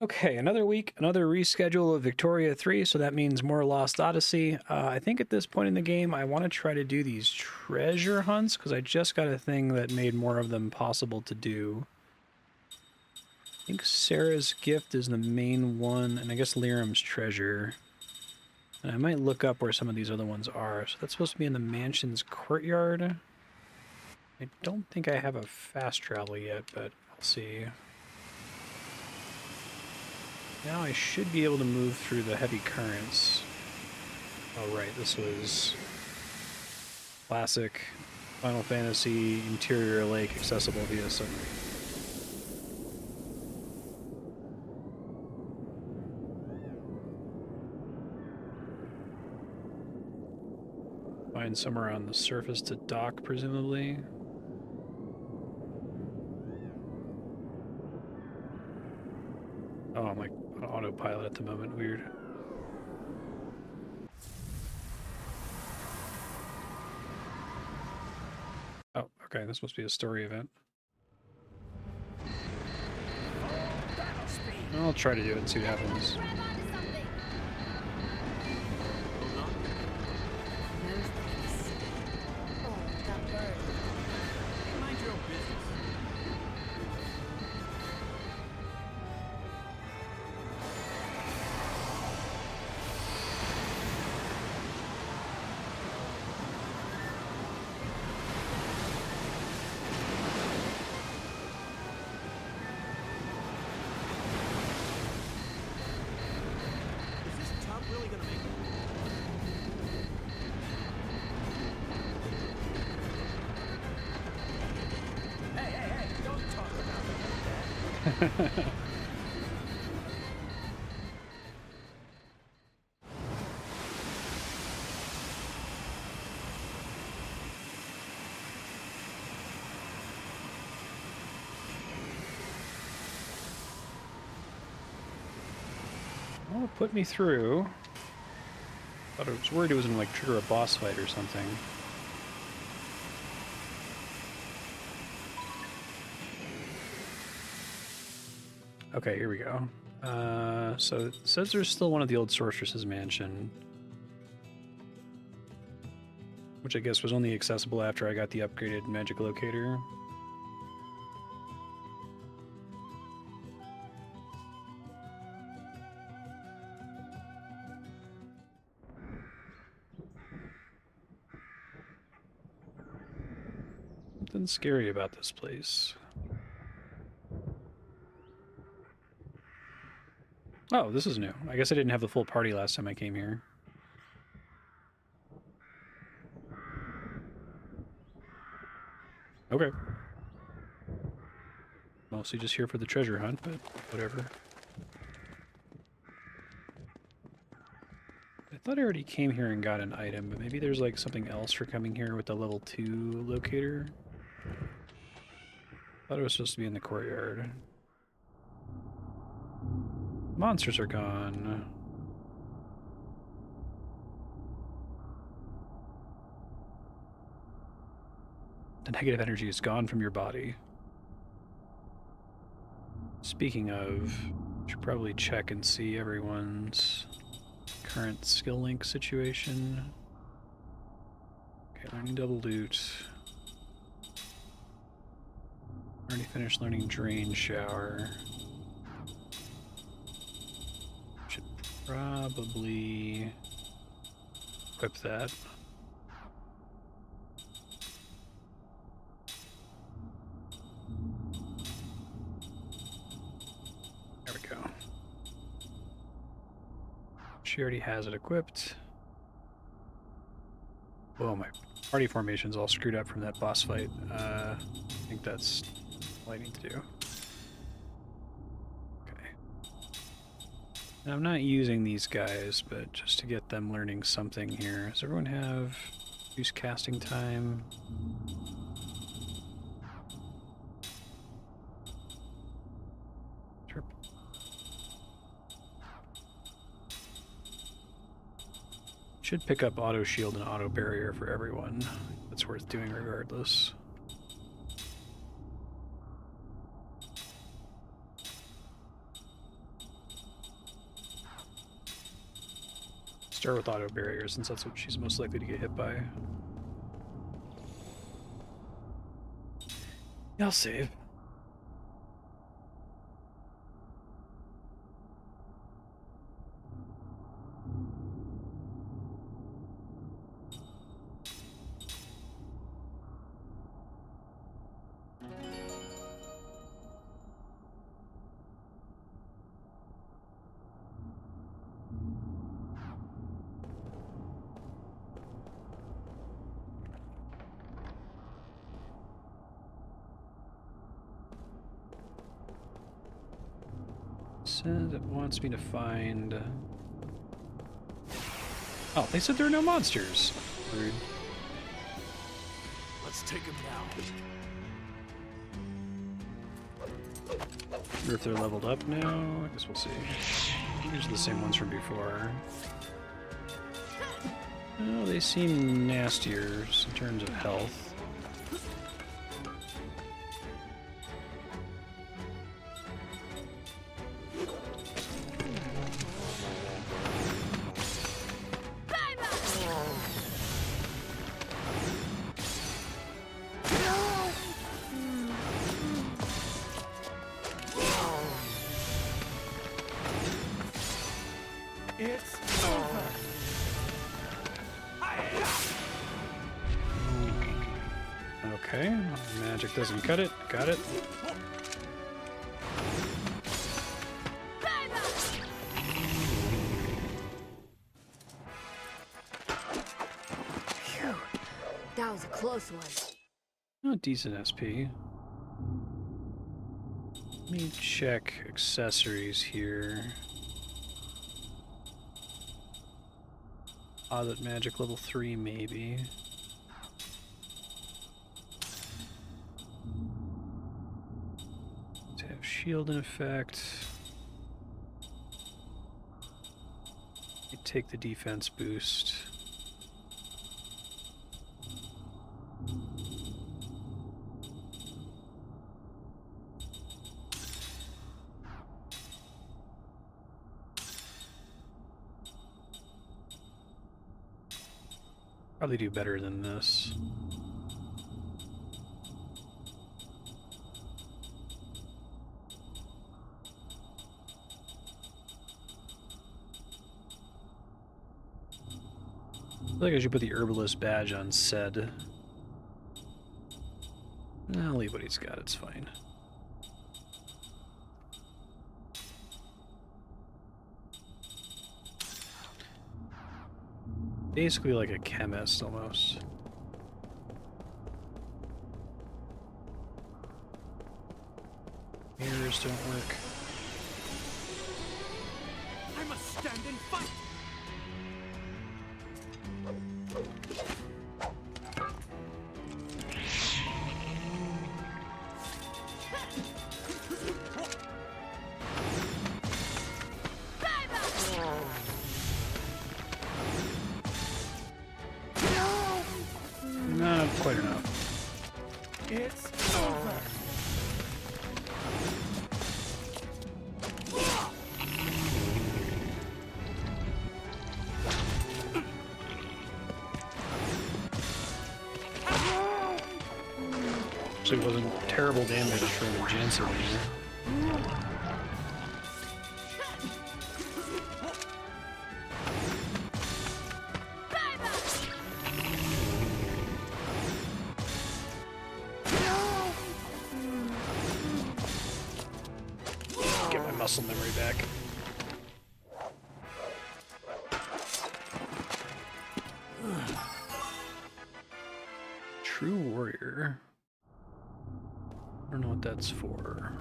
Okay, another week, another reschedule of Victoria 3, so that means more Lost Odyssey. I think at this point in the game, I want to try to do these treasure hunts, because I just got a thing that made more of them possible to do. I think Sarah's Gift is the main one, and I guess Liram's Treasure. And I might look up where some of these other ones are. So that's supposed to be in the mansion's courtyard. I don't think I have a fast travel yet, but I'll see. Now I should be able to move through the heavy currents. Oh right, this was classic Final Fantasy interior lake accessible via submarine. Find somewhere on the surface to dock, presumably. Oh, I'm like on autopilot at the moment. Weird. Oh, okay. This must be a story event. I'll try to do it and see what happens. Well, it put me through. Thought I was worried it was gonna like trigger a boss fight or something. Okay, here we go. So it says there's still one of the old sorceress's mansion, which I guess was only accessible after I got the upgraded magic locator. Something scary about this place. Oh, this is new. I guess I didn't have the full party last time I came here. Okay. Mostly just here for the treasure hunt, but whatever. I thought I already came here and got an item, but maybe there's like something else for coming here with the level 2 locator. Thought it was supposed to be in the courtyard. Monsters are gone. The negative energy is gone from your body. Speaking of, should probably check and see everyone's current skill link situation. Okay, learning double loot. Already finished learning drain shower. Should probably equip that. There we go. She already has it equipped. Whoa, my party formation's all screwed up from that boss fight. I think that's all I need to do. Okay. And I'm not using these guys, but just to get them learning something here. Does everyone have use casting time? Sure. Should pick up auto shield and auto barrier for everyone. That's worth doing regardless. Start with auto barrier since that's what she's most likely to get hit by. Yeah, I'll save. Says it wants me to find... Oh, they said there are no monsters. Rude. Let's take him down. Wonder if they're leveled up now? I guess we'll see. These are the same ones from before. Oh, they seem nastier in terms of health. It's over. Okay, magic doesn't cut it. Got it. Phew. That was a close one. Oh, decent SP. Let me check accessories here. Audit magic level 3, maybe. To have shield in effect. You take the defense boost. Probably do better than this. I feel like I should put the herbalist badge on Sed. I'll leave what he's got, it's fine. Basically like a chemist, almost. Mirrors don't work. I must stand and fight. Not quite enough. It's over. Actually wasn't terrible damage from Jensen here. Get my muscle memory back. True warrior. I don't know what that's for.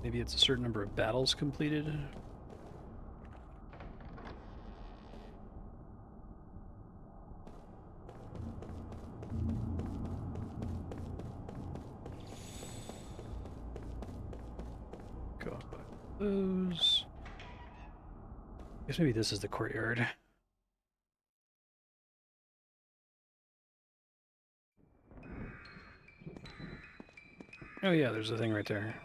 Maybe it's a certain number of battles completed. Go up by those. I guess maybe this is the courtyard. Oh yeah, there's a thing right there.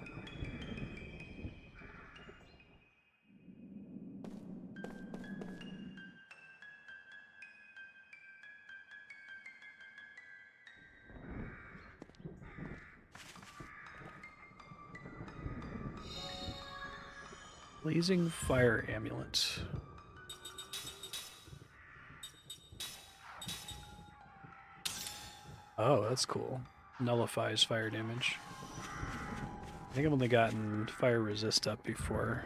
Blazing Fire Amulet. Oh, that's cool. Nullifies fire damage. I think I've only gotten fire resist up before.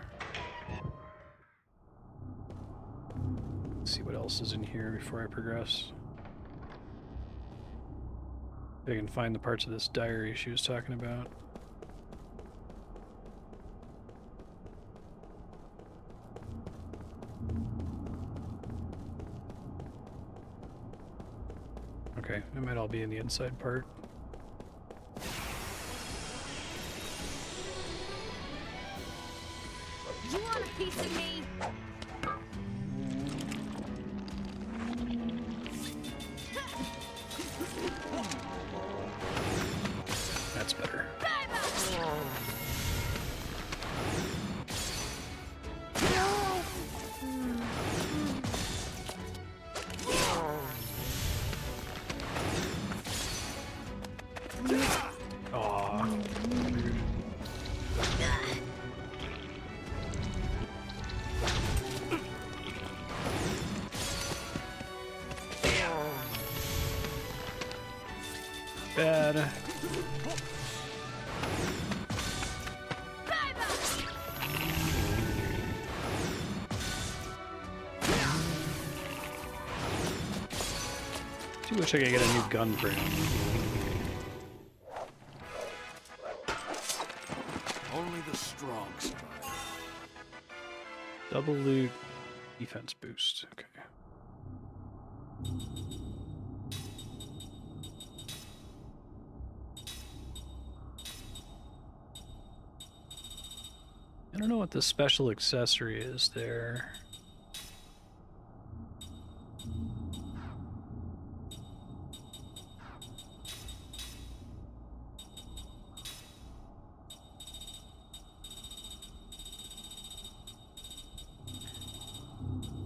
Let's see what else is in here before I progress. If I can find the parts of this diary she was talking about. Okay, it might all be in the inside part. You want a piece of me? That's better. Aw. Bad. I wish I could get a new gun for him. Only the strong survive. Double loot, defense boost. Okay. I don't know what the special accessory is there.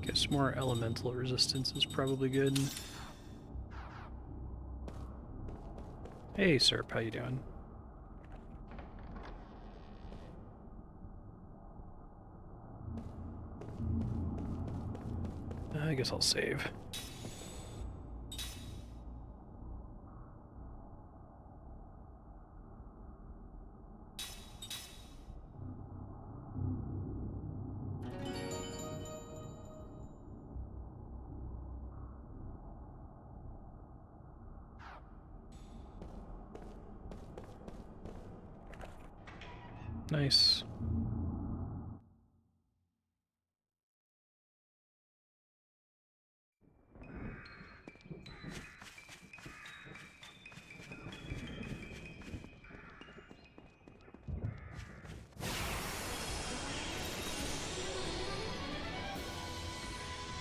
Guess more elemental resistance is probably good. Hey, Serp, how you doing? I guess I'll save. Nice.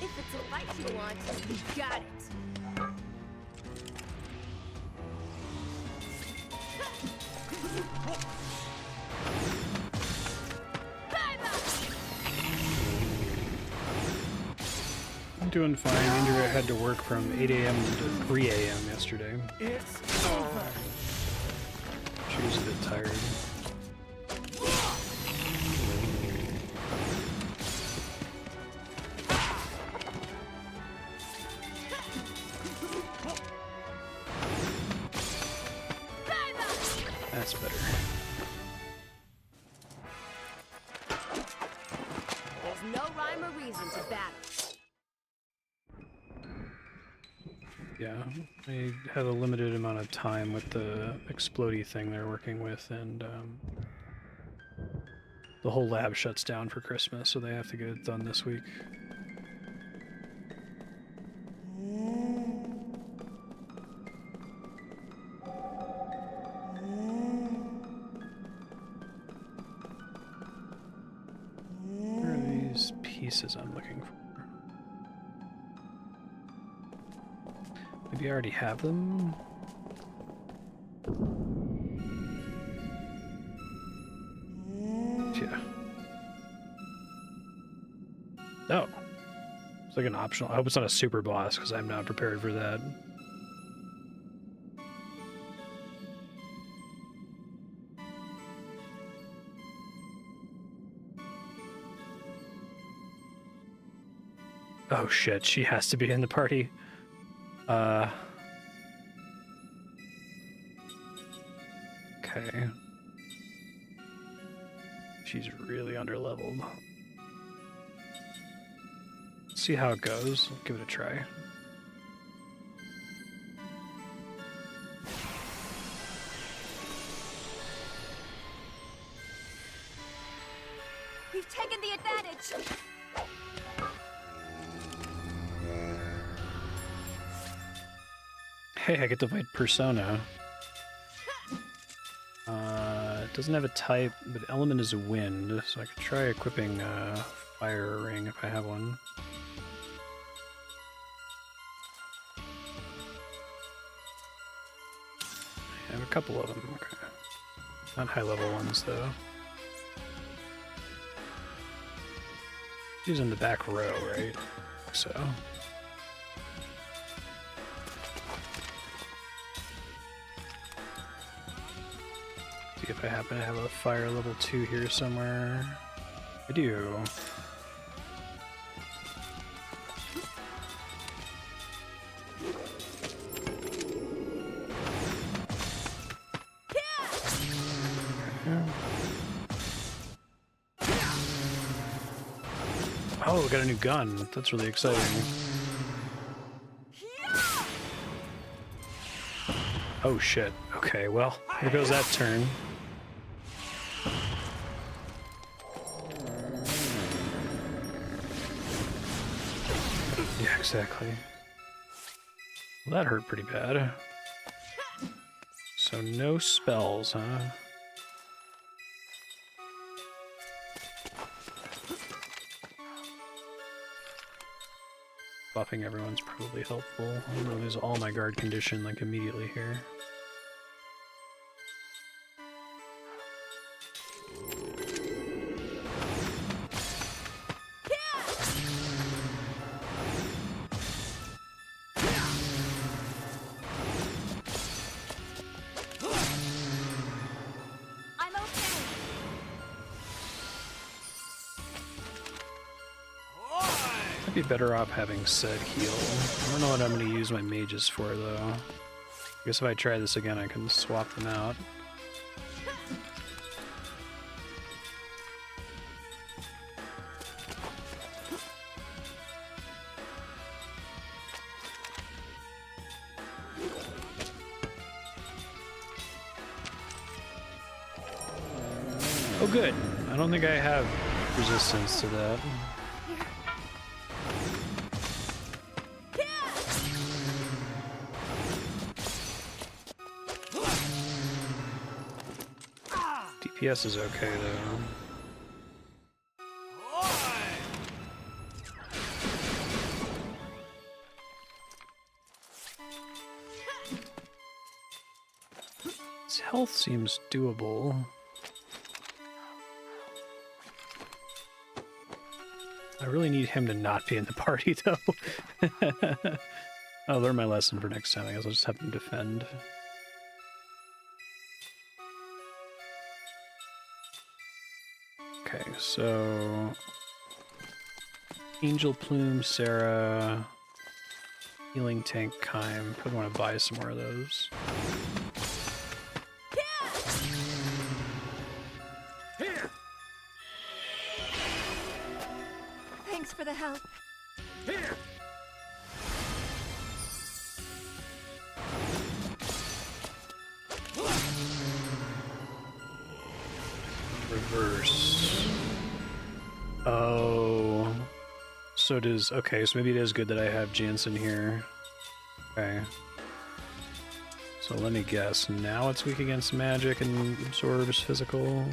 If it's a fight you want, you got it. I'm doing fine. Andrea had to work from 8 a.m. to 3 a.m. yesterday. It's over. She was a bit tired. That's better. There's no rhyme or reason to battle. Yeah, I had a limited amount of time with the explodey thing they're working with, and the whole lab shuts down for Christmas, so they have to get it done this week. Where are these pieces I'm looking for? Maybe I already have them? Yeah. Oh. It's like an optional. I hope it's not a super boss, because I'm not prepared for that. Oh shit, she has to be in the party. Okay. She's really underleveled. See how it goes. Give it a try. We've taken the advantage. Hey, I get to fight Persona. It doesn't have a type, but element is wind, so I could try equipping fire ring if I have one. I have a couple of them. Okay. Not high level ones though. She's in the back row, right? So. See if I happen to have a fire level 2 here somewhere. I do. Oh, we got a new gun. That's really exciting. Oh shit. Okay, well, here goes that turn. Yeah, exactly. Well, that hurt pretty bad. So no spells, huh? Buffing everyone's probably helpful. I'm gonna lose all my guard condition like immediately here. Be better off having said heal. I don't know what I'm going to use my mages for though. I guess if I try this again I can swap them out. Oh good. I don't think I have resistance to that. DPS is okay though. His health seems doable. I really need him to not be in the party though. I'll learn my lesson for next time. I guess I'll just have him defend. Okay, so Angel Plume, Sarah, Healing Tank, Kime. Probably want to buy some more of those. Here. Thanks for the help. Here. Reverse. Oh. So it is. Okay, so maybe it is good that I have Jansen here. Okay. So let me guess. Now it's weak against magic and absorbs physical.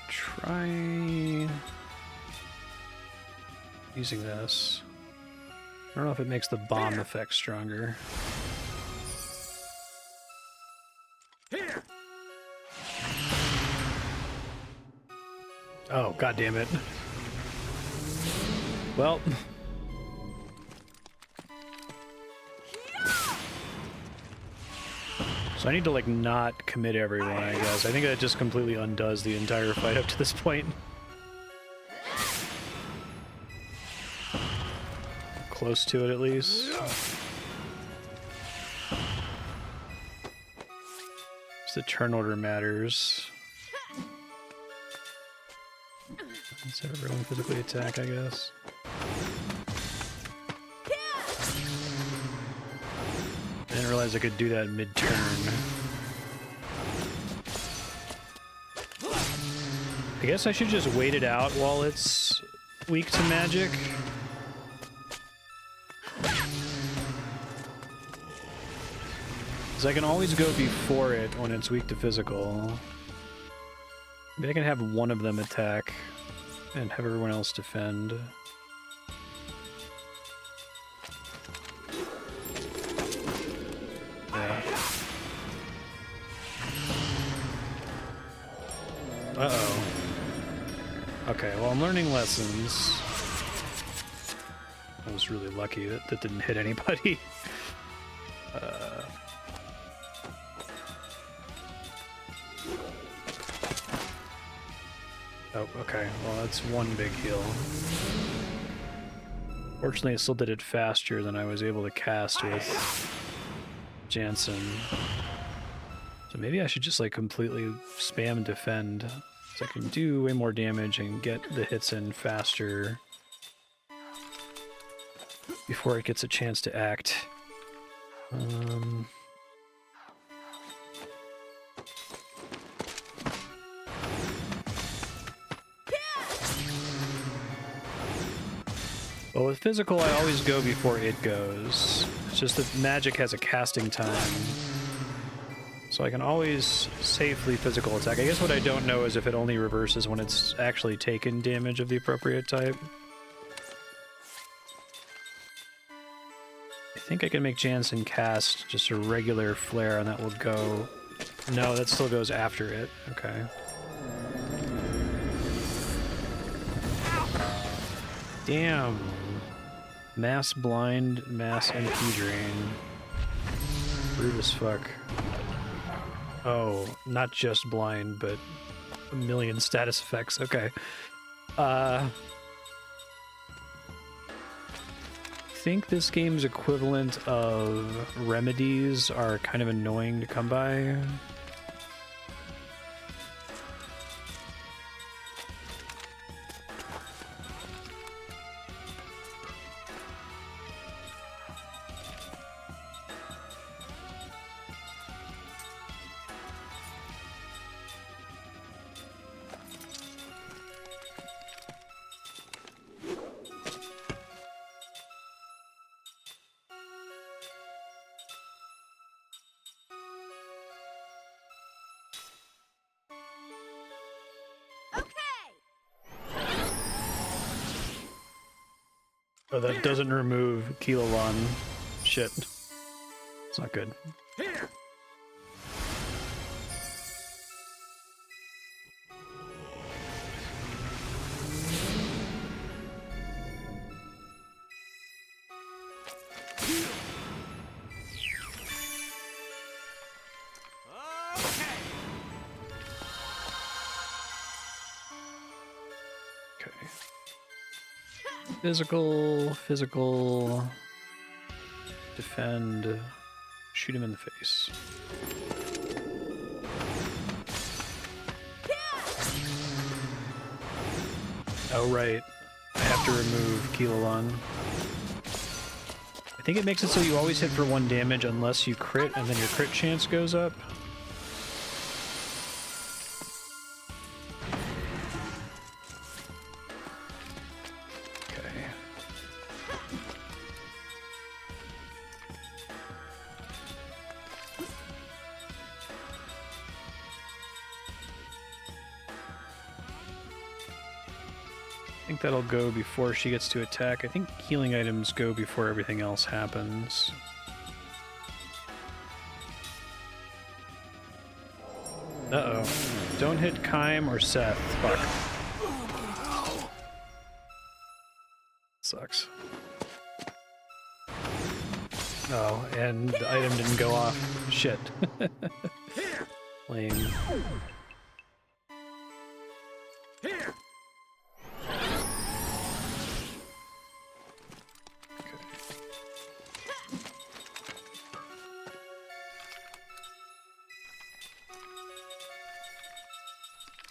Try using this. I don't know if it makes the bomb effect stronger. Here. Oh, god damn it. Well, So I need to, like, not commit everyone, I guess. I think that just completely undoes the entire fight up to this point. Close to it, at least. The turn order matters. Let's have everyone physically attack, I guess. I didn't realize I could do that mid-turn. I guess I should just wait it out while it's weak to magic. Because I can always go before it when it's weak to physical. Maybe I can have one of them attack and have everyone else defend. Yeah. Uh-oh. Okay, well, I'm learning lessons. I was really lucky that that didn't hit anybody. Oh, okay. Well, that's one big heal. Fortunately, I still did it faster than I was able to cast with Jansen. So maybe I should just, like, completely spam defend, so I can do way more damage and get the hits in faster before it gets a chance to act. Well, with physical, I always go before it goes. It's just that magic has a casting time. So I can always safely physical attack. I guess what I don't know is if it only reverses when it's actually taken damage of the appropriate type. I think I can make Jansen cast just a regular flare and that will go... No, that still goes after it. Okay. Damn. Mass blind, mass MP drain. Rude as fuck. Oh, not just blind, but a million status effects. Okay. I think this game's equivalent of remedies are kind of annoying to come by. Oh, that doesn't remove Kilolon. Shit. It's not good. Here. Okay. Physical, defend, shoot him in the face. Oh, right. I have to remove Kilolon. I think it makes it so you always hit for 1 damage unless you crit, and then your crit chance goes up. I think that'll go before she gets to attack. I think healing items go before everything else happens. Uh-oh. Don't hit Kym or Seth. Fuck. Sucks. Oh, and the item didn't go off. Shit. Here. Lame. Here.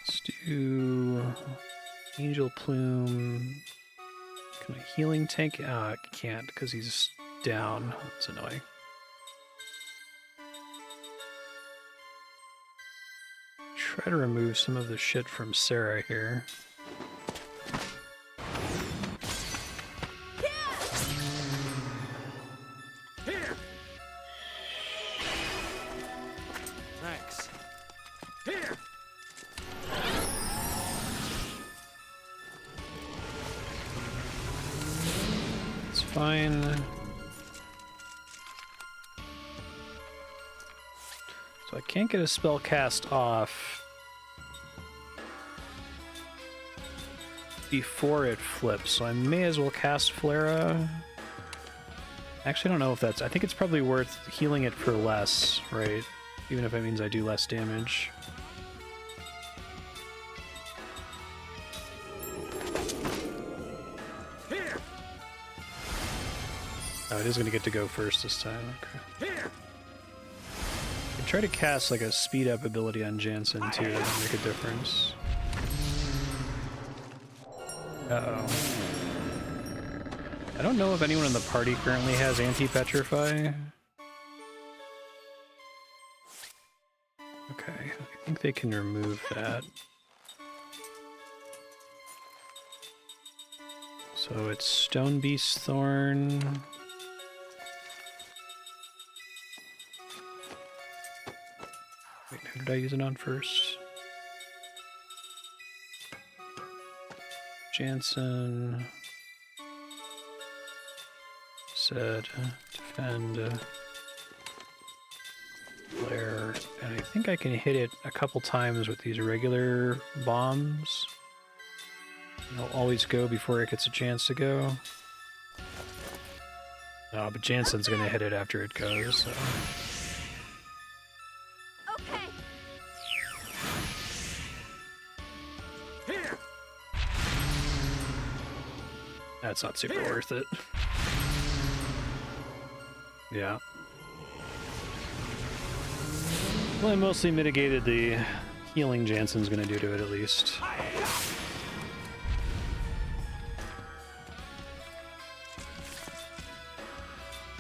Let's do Angel Plume. Can I healing tank? I can't because he's down. That's annoying. Try to remove some of the shit from Sarah here. Here. Thanks. Here. It's fine. So I can't get a spell cast off before it flips, so I may as well cast Flare. Actually, I don't know if that's... I think it's probably worth healing it for less, right? Even if it means I do less damage. Here. Oh, it is going to get to go first this time. Okay. Here. I can try to cast like a speed up ability on Jansen too to make a difference. Uh-oh. I don't know if anyone in the party currently has anti-petrify. Okay, I think they can remove that. So it's Stone Beast Thorn. Wait, who did I use it on first? Jansen. Said defend. Flare. And I think I can hit it a couple times with these regular bombs. They'll always go before it gets a chance to go. No, but Jansen's gonna hit it after it goes, so. Okay. Here. That's not super worth it. Yeah. Well, I mostly mitigated the healing Jansen's gonna do to it at least.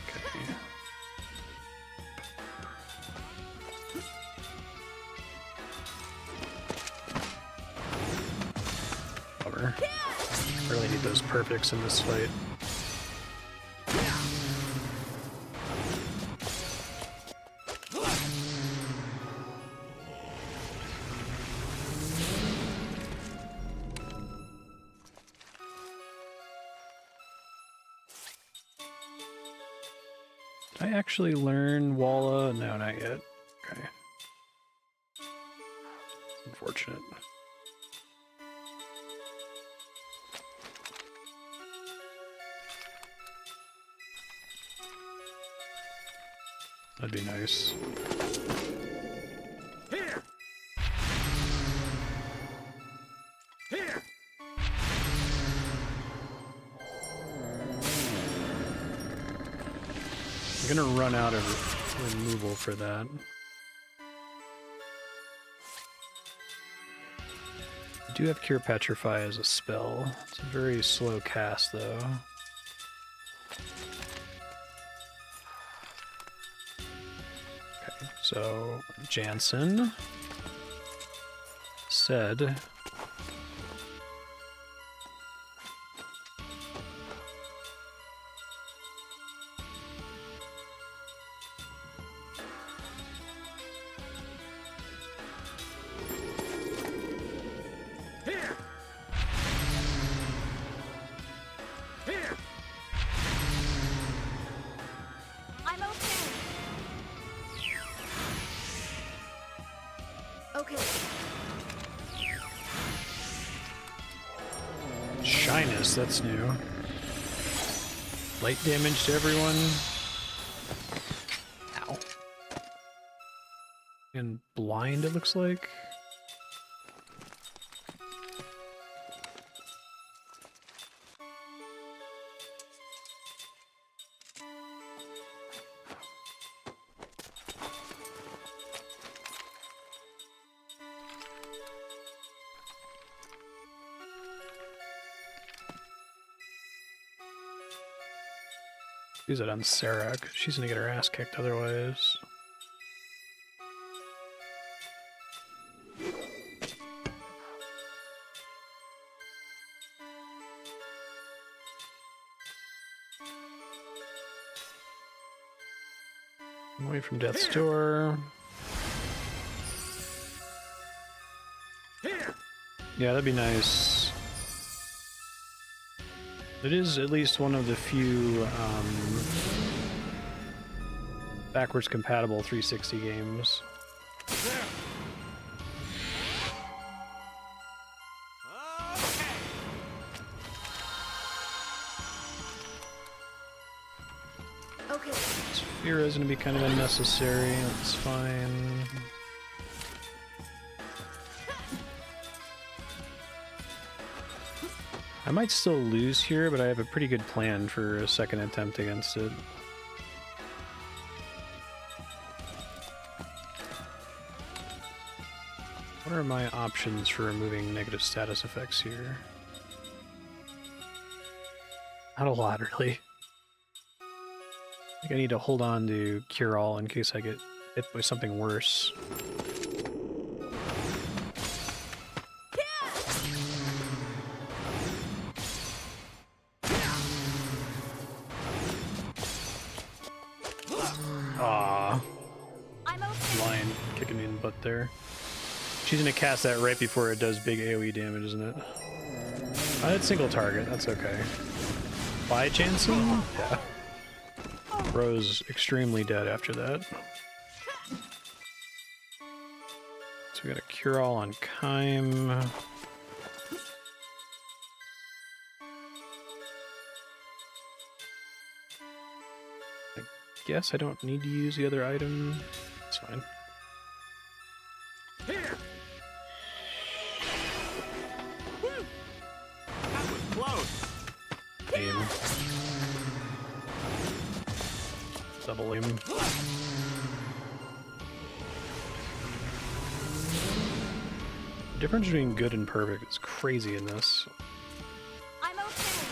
Okay. Bummer. Really need those perfects in this fight. Did I actually learn Walla? No, not yet. Okay. Unfortunate. That'd be nice. Here. Here. I'm gonna run out of removal for that. I do have Cure Petrify as a spell. It's a very slow cast, though. Okay, so Jansen said... Here. Here. I'm okay. Okay. Shyness, that's new. Light damage to everyone. blind, it looks like. Use it on Sarah, 'cause she's gonna get her ass kicked otherwise. Away from death's door. Here. Yeah, that'd be nice. It is at least one of the few backwards compatible 360 games. There. Okay. Sphere is going to be kind of unnecessary. That's fine. I might still lose here, but I have a pretty good plan for a second attempt against it. What are my options for removing negative status effects here? Not a lot, really. I think I need to hold on to Cure All in case I get hit by something worse. Ah, I'm okay. lion kicking me in the butt there. She's gonna cast that right before it does big AoE damage, isn't it? It's single target, that's okay. Bye, Jansen? Yeah. Rose extremely dead after that. So we got a Cure All on Kime. I guess I don't need to use the other item. It's fine. Here. That was close. Aim. Double aim. The difference between good and perfect is crazy in this. I'm okay.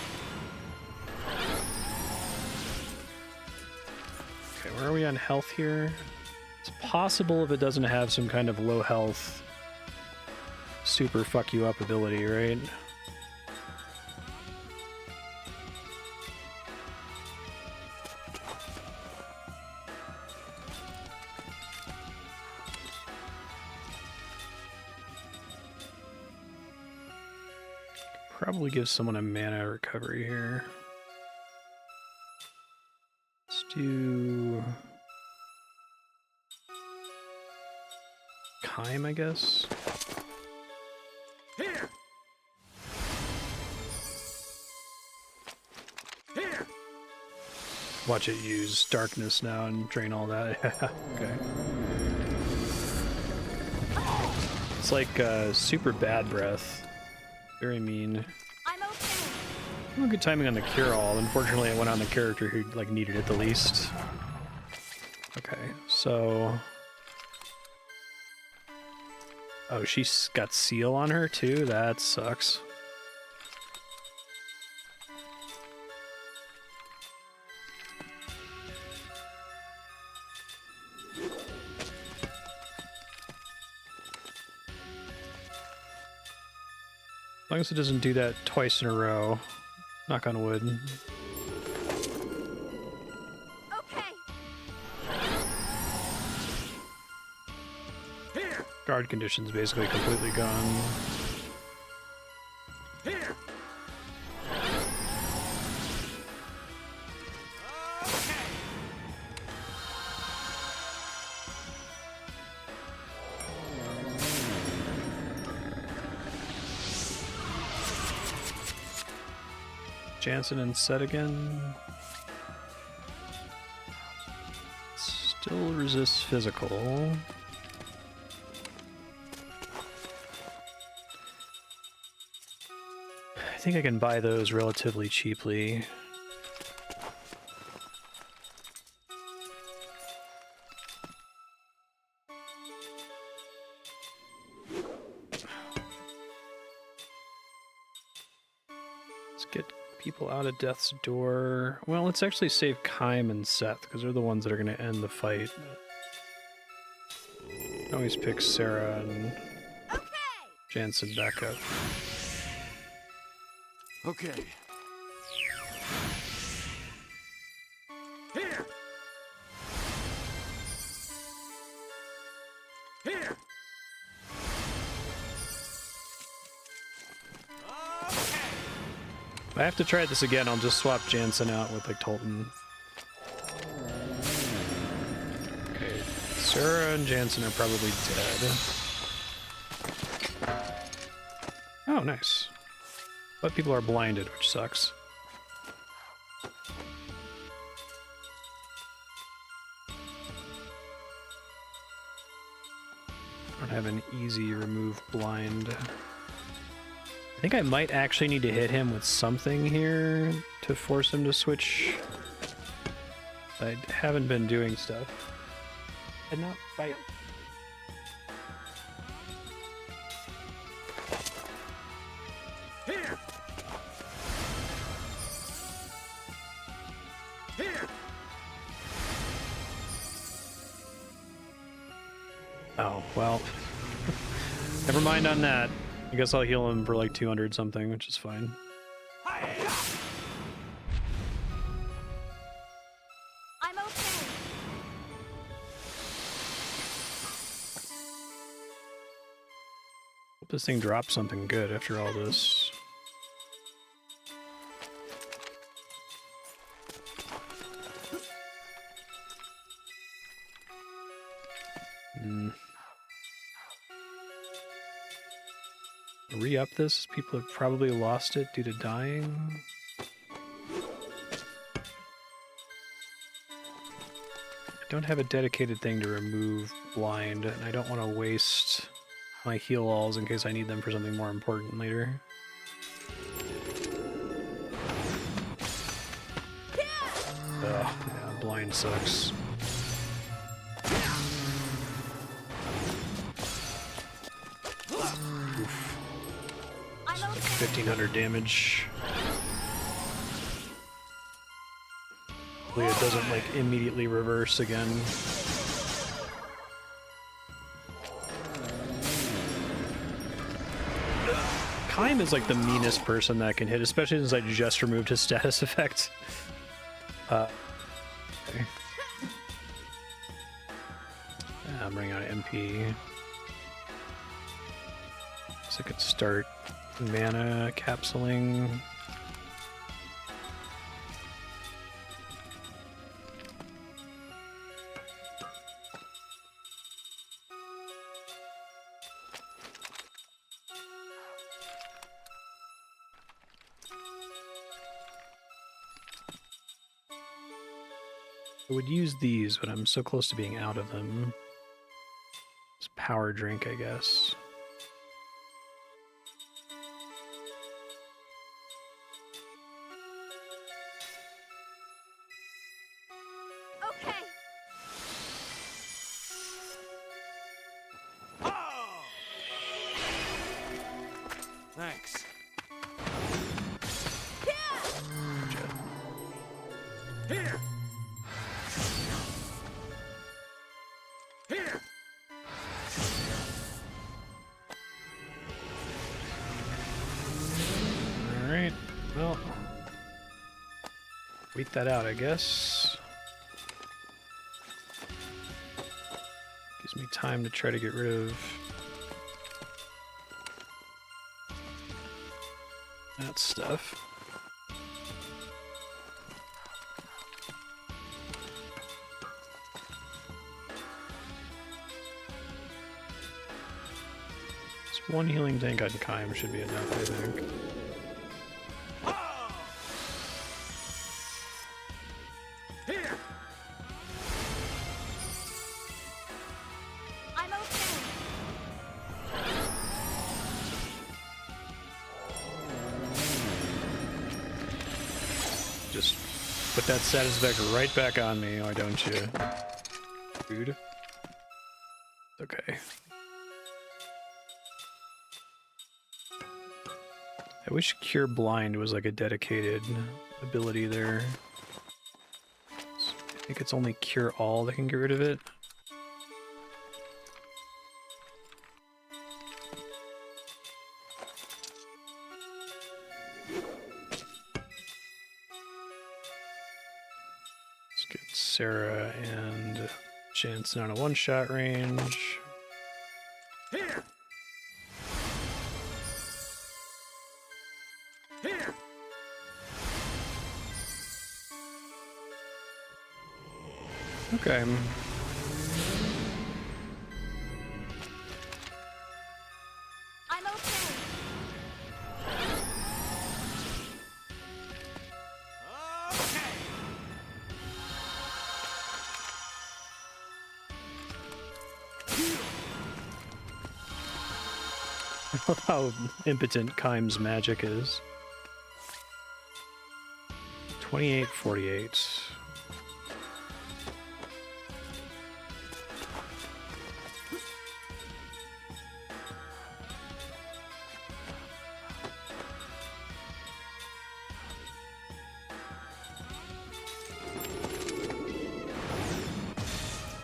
Okay, where are we on health here? It's possible if it doesn't have some kind of low health super fuck you up ability, right? Probably give someone a mana recovery here. Let's do Kime, I guess. Here. Here. Watch it use darkness now and drain all that. Okay. It's like super bad breath. Very mean. I'm okay. Well, good timing on the Cure All. Unfortunately, it went on the character who like needed it the least. Okay, so oh, she's got Seal on her too? That sucks. As long as it doesn't do that twice in a row. Knock on wood. Okay. Here. Guard condition's basically completely gone. Here. Jansen and set again. Still resists physical. I think I can buy those relatively cheaply. Let's get people out of death's door. Well, let's actually save Kym and Seth, because they're the ones that are going to end the fight. Always pick Sarah and Jansen back up. Okay. Here. Here. If I have to try this again, I'll just swap Jansen out with like Tolton. Okay, Sarah and Jansen are probably dead. Oh, nice. But people are blinded, which sucks. I don't have an easy remove blind. I think I might actually need to hit him with something here to force him to switch. I haven't been doing stuff. And not fight. Here. Here. Oh, well. Never mind on that. I guess I'll heal him for like 200 something, which is fine. I'm okay. Hope this thing drops something good after all this. Re-up this? People have probably lost it due to dying. I don't have a dedicated thing to remove blind, and I don't want to waste my heal alls in case I need them for something more important later. Ugh, yeah, blind sucks. Oof. 1500 damage. Hopefully it doesn't like immediately reverse again. Kym is like the meanest person that can hit, especially since I just removed his status effect. Okay. I'm running out of MP. So I could start mana capsuling. I would use these, but I'm so close to being out of them. It's power drink, I guess. Okay. Thanks. Gotcha. Here. Here. Alright, well, wait that out, I guess. Gives me time to try to get rid of that stuff. This one healing tank on Kym should be enough, I think. Here. I'm okay. Just put that status effect right back on me, why don't you? Dude. Okay. I wish Cure Blind was like a dedicated ability there. I think it's only Cure All that can get rid of it. Let's get Sarah and Jansen on a one-shot range. Here! Here! Okay. I'm okay. Okay! I love how impotent Keim's magic is. 28-48.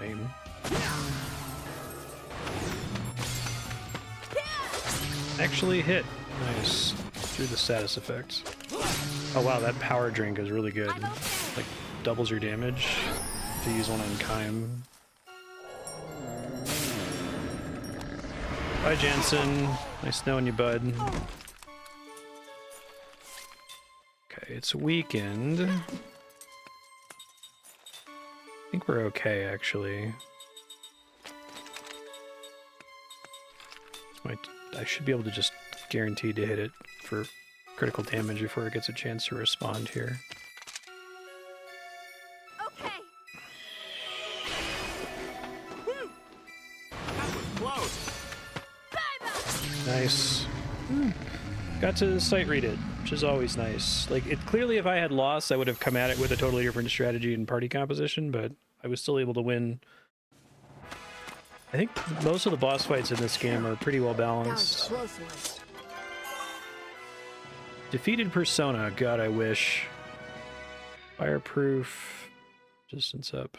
Lame. Actually hit. Nice. Through the status effects. Oh wow, that power drink is really good. I'm okay. Like, doubles your damage if you use one on Keim. Bye, Jansen. Nice knowing you, bud. Okay, it's weakened. I think we're okay, actually. I should be able to just guarantee to hit it for critical damage before it gets a chance to respond here. Okay. That was close! Bye-bye. Nice. Got to sight read it, which is always nice. Like, it clearly, if I had lost, I would have come at it with a totally different strategy and party composition, but I was still able to win. I think most of the boss fights in this game are pretty well That was balanced. a close one. Defeated Persona, God, I wish. Fireproof, distance up.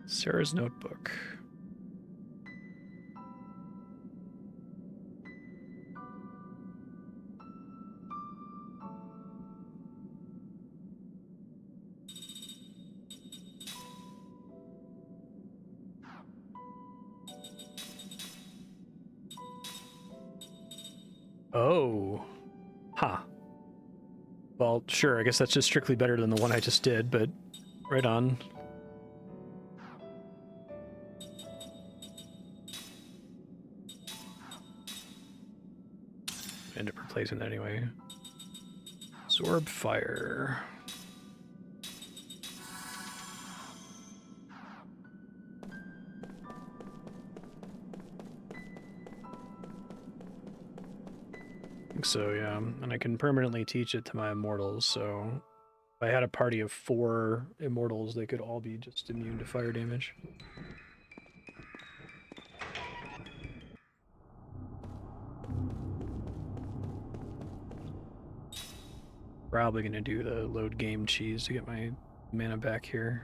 Sarah's notebook. Oh. Huh. Well, sure, I guess that's just strictly better than the one I just did, but right on. End up replacing that anyway. Absorb fire. I think so, yeah. And I can permanently teach it to my immortals, so if I had a party of 4 immortals, they could all be just immune to fire damage. Probably gonna do the load game cheese to get my mana back here.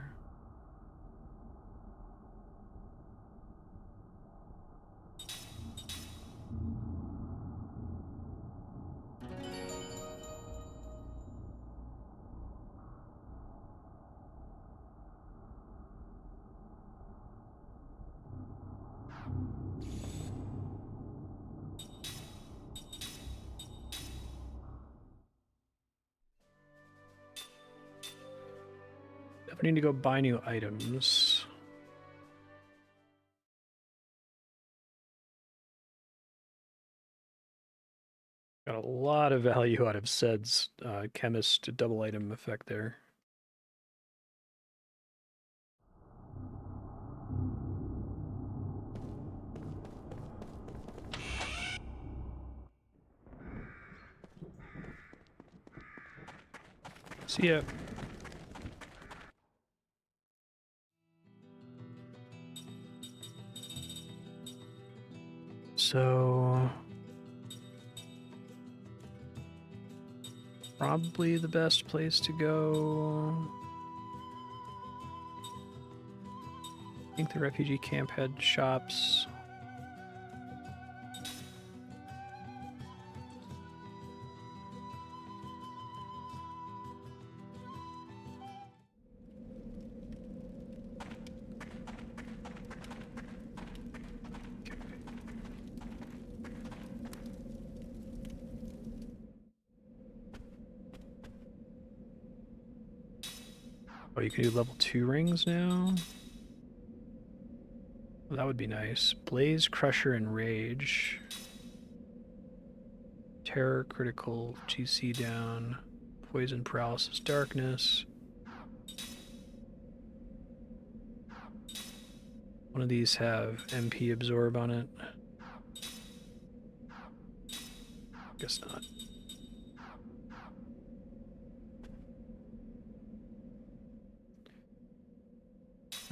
I need to go buy new items. Got a lot of value out of Sed's chemist double item effect there. See ya. So probably the best place to go. I think the refugee camp had shops. Oh, you can do level 2 rings now? Well, that would be nice. Blaze, Crusher, and Rage. Terror, Critical, GC down. Poison, Paralysis, Darkness. One of these have MP Absorb on it. Guess not.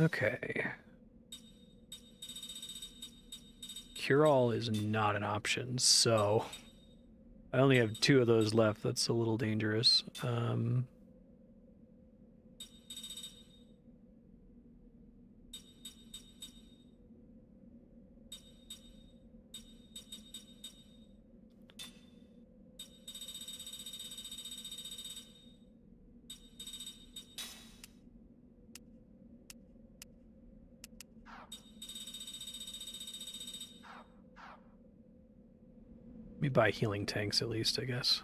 Okay. Cure-all is not an option, so I only have 2 of those left. That's a little dangerous. Let me buy healing tanks at least, I guess.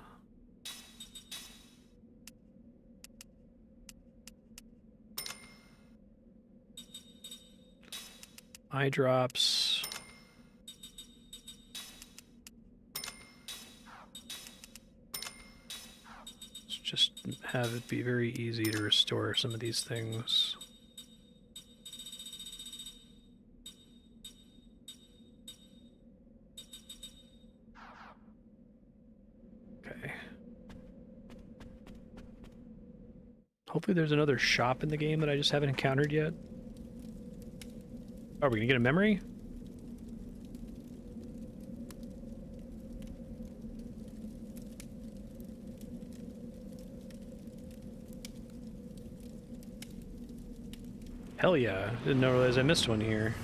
Eye drops. Let's just have it be very easy to restore some of these things. Okay. Hopefully there's another shop in the game that I just haven't encountered yet. Are we gonna get a memory? Hell yeah, didn't realize I missed one here.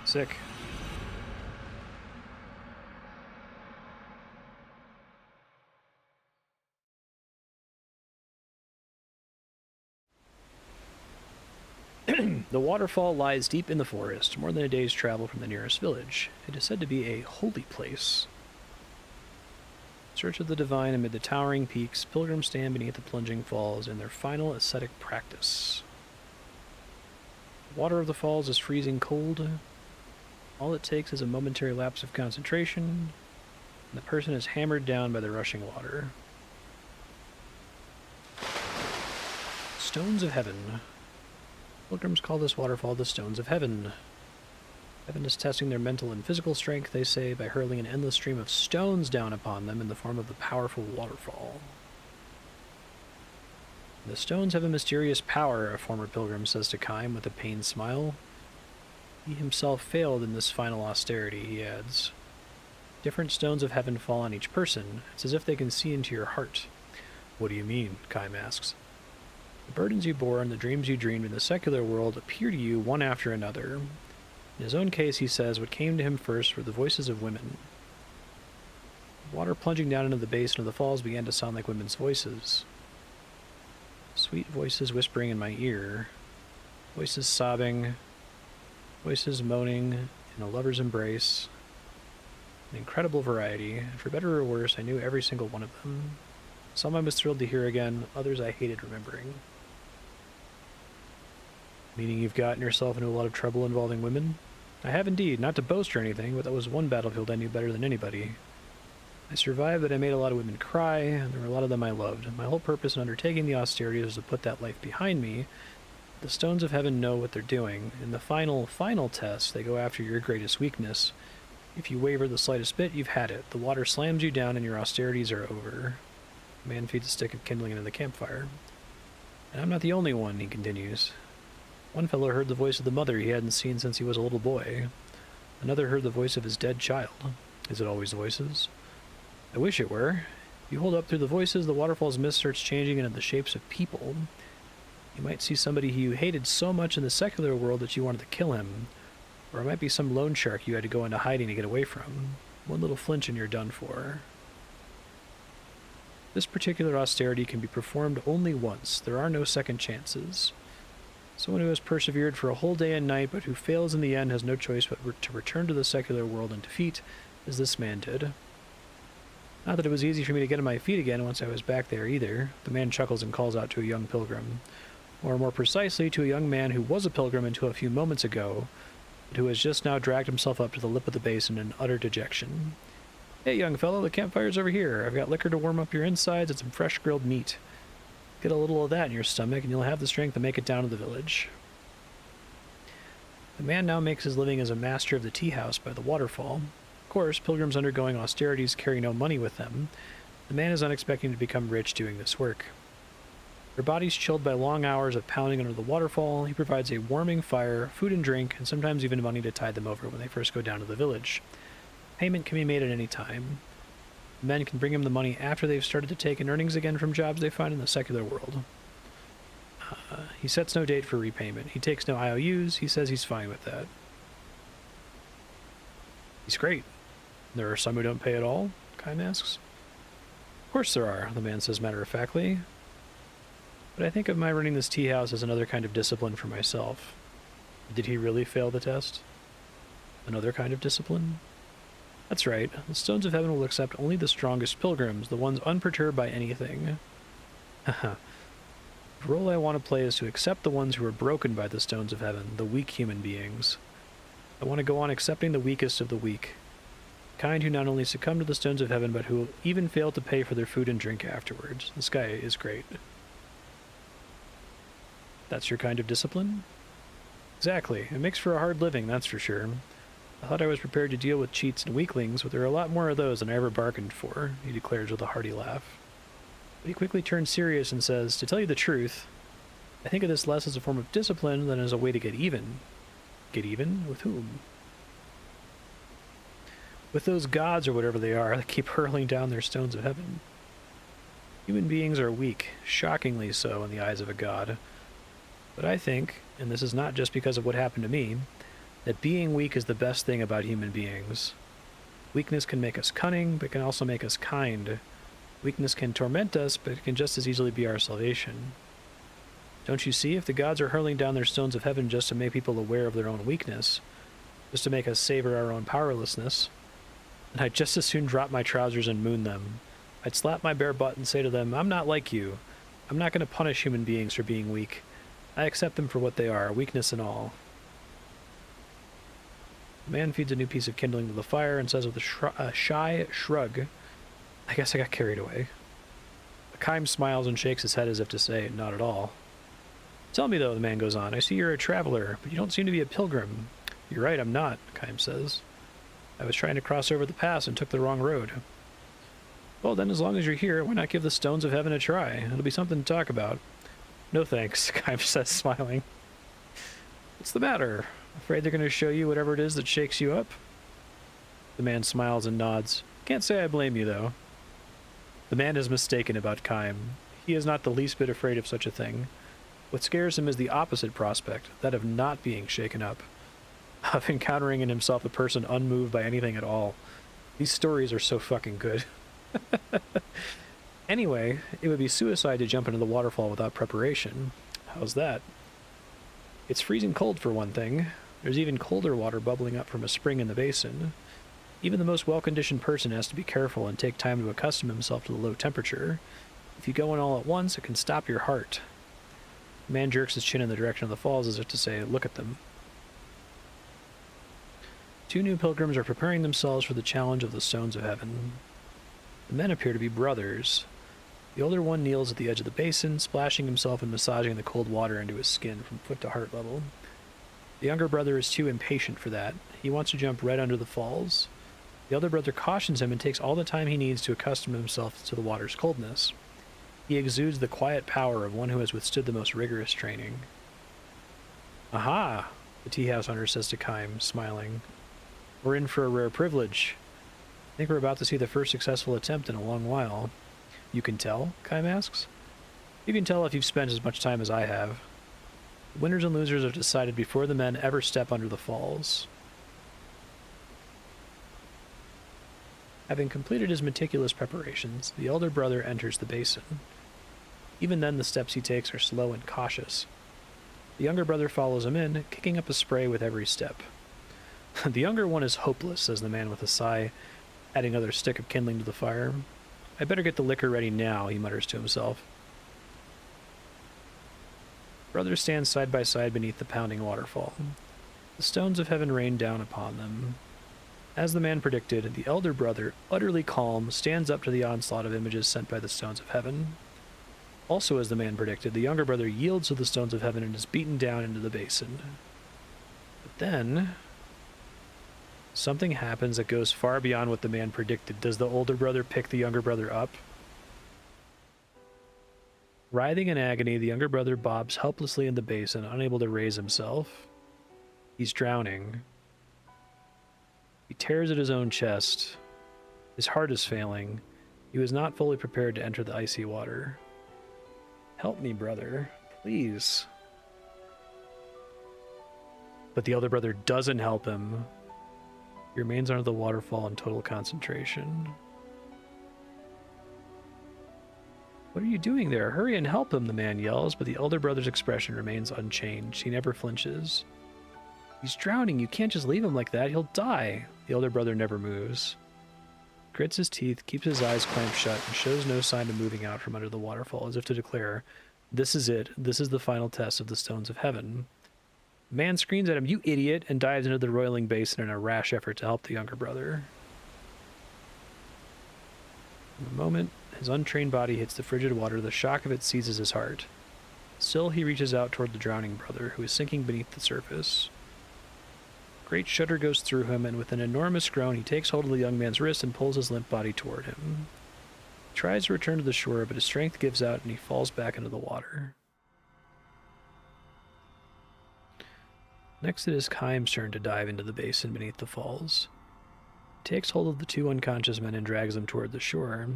Sick. The waterfall lies deep in the forest, more than a day's travel from the nearest village. It is said to be a holy place. In search of the divine amid the towering peaks, pilgrims stand beneath the plunging falls in their final ascetic practice. The water of the falls is freezing cold. All it takes is a momentary lapse of concentration, and the person is hammered down by the rushing water. Stones of Heaven. Pilgrims call this waterfall the Stones of Heaven. Heaven is testing their mental and physical strength, they say, by hurling an endless stream of stones down upon them in the form of the powerful waterfall. The stones have a mysterious power, a former pilgrim says to Kime with a pained smile. He himself failed in this final austerity, he adds. Different stones of heaven fall on each person. It's as if they can see into your heart. What do you mean? Kime asks. The burdens you bore and the dreams you dreamed in the secular world appear to you one after another. In his own case, he says, what came to him first were the voices of women. Water plunging down into the basin of the falls began to sound like women's voices. Sweet voices whispering in my ear. Voices sobbing. Voices moaning in a lover's embrace. An incredible variety. For better or worse, I knew every single one of them. Some I was thrilled to hear again, others I hated remembering. Meaning you've gotten yourself into a lot of trouble involving women? I have indeed, not to boast or anything, but that was one battlefield I knew better than anybody. I survived, but I made a lot of women cry, and there were a lot of them I loved. My whole purpose in undertaking the austerities was to put that life behind me. The stones of heaven know what they're doing. In the final test, they go after your greatest weakness. If you waver the slightest bit, you've had it. The water slams you down and your austerities are over. The man feeds a stick of kindling into the campfire. And I'm not the only one, he continues. One fellow heard the voice of the mother he hadn't seen since he was a little boy. Another heard the voice of his dead child. Is it always voices? I wish it were. If you hold up through the voices, the waterfall's mist starts changing into the shapes of people. You might see somebody who you hated so much in the secular world that you wanted to kill him. Or it might be some loan shark you had to go into hiding to get away from. One little flinch and you're done for. This particular austerity can be performed only once. There are no second chances. Someone who has persevered for a whole day and night, but who fails in the end, has no choice but to return to the secular world in defeat, as this man did. Not that it was easy for me to get on my feet again once I was back there, either. The man chuckles and calls out to a young pilgrim. Or more precisely, to a young man who was a pilgrim until a few moments ago, but who has just now dragged himself up to the lip of the basin in utter dejection. Hey, young fellow, the campfire's over here. I've got liquor to warm up your insides and some fresh grilled meat. Get a little of that in your stomach, and you'll have the strength to make it down to the village. The man now makes his living as a master of the tea house by the waterfall. Of course, pilgrims undergoing austerities carry no money with them. The man is not expecting to become rich doing this work. Their bodies chilled by long hours of pounding under the waterfall, he provides a warming fire, food and drink, and sometimes even money to tide them over when they first go down to the village. Payment can be made at any time. Men can bring him the money after they've started to take in earnings again from jobs they find in the secular world. He sets no date for repayment. He takes no IOUs. He says he's fine with that. He's great. There are some who don't pay at all? Kime asks. Of course there are, the man says matter-of-factly. But I think of my running this tea house as another kind of discipline for myself. Did he really fail the test? Another kind of discipline? That's right. The Stones of Heaven will accept only the strongest pilgrims, the ones unperturbed by anything. Haha. The role I want to play is to accept the ones who are broken by the Stones of Heaven, the weak human beings. I want to go on accepting the weakest of the weak. The kind who not only succumb to the Stones of Heaven, but who even fail to pay for their food and drink afterwards. This guy is great. That's your kind of discipline? Exactly. It makes for a hard living, that's for sure. I thought I was prepared to deal with cheats and weaklings, but there are a lot more of those than I ever bargained for, he declares with a hearty laugh. But he quickly turns serious and says, to tell you the truth, I think of this less as a form of discipline than as a way to get even. Get even? With whom? With those gods or whatever they are that keep hurling down their stones of heaven. Human beings are weak, shockingly so in the eyes of a god. But I think, and this is not just because of what happened to me, that being weak is the best thing about human beings. Weakness can make us cunning, but can also make us kind. Weakness can torment us, but it can just as easily be our salvation. Don't you see, if the gods are hurling down their stones of heaven just to make people aware of their own weakness, just to make us savor our own powerlessness, then I'd just as soon drop my trousers and moon them. I'd slap my bare butt and say to them, I'm not like you. I'm not going to punish human beings for being weak. I accept them for what they are, weakness and all. The man feeds a new piece of kindling to the fire and says with a shy shrug, I guess I got carried away. Kime smiles and shakes his head as if to say, not at all. Tell me though, the man goes on, I see you're a traveler, but you don't seem to be a pilgrim. You're right, I'm not, Kime says. I was trying to cross over the pass and took the wrong road. Well then, as long as you're here, why not give the Stones of Heaven a try? It'll be something to talk about. No thanks, Kime says, smiling. What's the matter? Afraid they're going to show you whatever it is that shakes you up? The man smiles and nods. Can't say I blame you, though. The man is mistaken about Kime. He is not the least bit afraid of such a thing. What scares him is the opposite prospect, that of not being shaken up, of encountering in himself a person unmoved by anything at all. These stories are so fucking good. Anyway, it would be suicide to jump into the waterfall without preparation. How's that? It's freezing cold for one thing. There's even colder water bubbling up from a spring in the basin. Even the most well-conditioned person has to be careful and take time to accustom himself to the low temperature. If you go in all at once, it can stop your heart. The man jerks his chin in the direction of the falls as if to say, look at them. Two new pilgrims are preparing themselves for the challenge of the Stones of Heaven. The men appear to be brothers. The older one kneels at the edge of the basin, splashing himself and massaging the cold water into his skin from foot to heart level. The younger brother is too impatient for that. He wants to jump right under the falls. The other brother cautions him and takes all the time he needs to accustom himself to the water's coldness. He exudes the quiet power of one who has withstood the most rigorous training. Aha, the tea house hunter says to Kime, smiling. We're in for a rare privilege. I think we're about to see the first successful attempt in a long while. You can tell? Kime asks. You can tell if you've spent as much time as I have. The winners and losers are decided before the men ever step under the falls. Having completed his meticulous preparations, the elder brother enters the basin. Even then, the steps he takes are slow and cautious. The younger brother follows him in, kicking up a spray with every step. The younger one is hopeless, says the man with a sigh, adding another stick of kindling to the fire. I better get the liquor ready now, he mutters to himself. Brothers stand side by side beneath the pounding waterfall. The stones of heaven rain down upon them. As the man predicted, the elder brother, utterly calm, stands up to the onslaught of images sent by the stones of heaven. Also, as the man predicted, the younger brother yields to the stones of heaven and is beaten down into the basin. But then, something happens that goes far beyond what the man predicted. Does the older brother pick the younger brother up? Writhing in agony, the younger brother bobs helplessly in the basin, unable to raise himself. He's drowning. He tears at his own chest. His heart is failing. He was not fully prepared to enter the icy water. Help me, brother. Please. But the elder brother doesn't help him. He remains under the waterfall in total concentration. What are you doing there? Hurry and help him, the man yells, but the elder brother's expression remains unchanged. He never flinches. He's drowning. You can't just leave him like that. He'll die. The elder brother never moves. Grits his teeth, keeps his eyes clamped shut, and shows no sign of moving out from under the waterfall, as if to declare, this is it. This is the final test of the stones of heaven. The man screams at him, you idiot, and dives into the roiling basin in a rash effort to help the younger brother. In a moment, his untrained body hits the frigid water. The shock of it seizes his heart. Still, he reaches out toward the drowning brother, who is sinking beneath the surface. A great shudder goes through him, and with an enormous groan, he takes hold of the young man's wrist and pulls his limp body toward him. He tries to return to the shore, but his strength gives out, and he falls back into the water. Next, it is Kime's turn to dive into the basin beneath the falls. He takes hold of the two unconscious men and drags them toward the shore.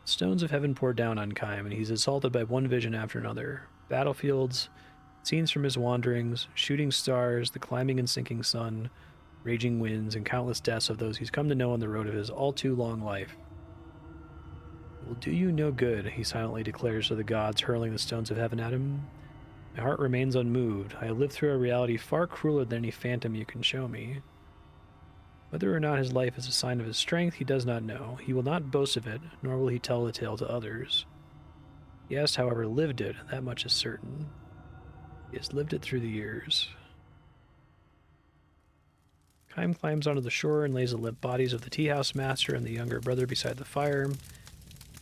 Stones of heaven pour down on Kime, and he's assaulted by one vision after another. Battlefields, scenes from his wanderings, shooting stars, the climbing and sinking sun, raging winds, and countless deaths of those he's come to know on the road of his all-too-long life. It will do you no good, he silently declares to the gods hurling the stones of heaven at him. My heart remains unmoved. I have lived through a reality far crueler than any phantom you can show me. Whether or not his life is a sign of his strength, he does not know. He will not boast of it, nor will he tell the tale to others. He has, however, lived it, that much is certain. He has lived it through the years. Kime climbs onto the shore and lays the limp bodies of the tea-house master and the younger brother beside the fire.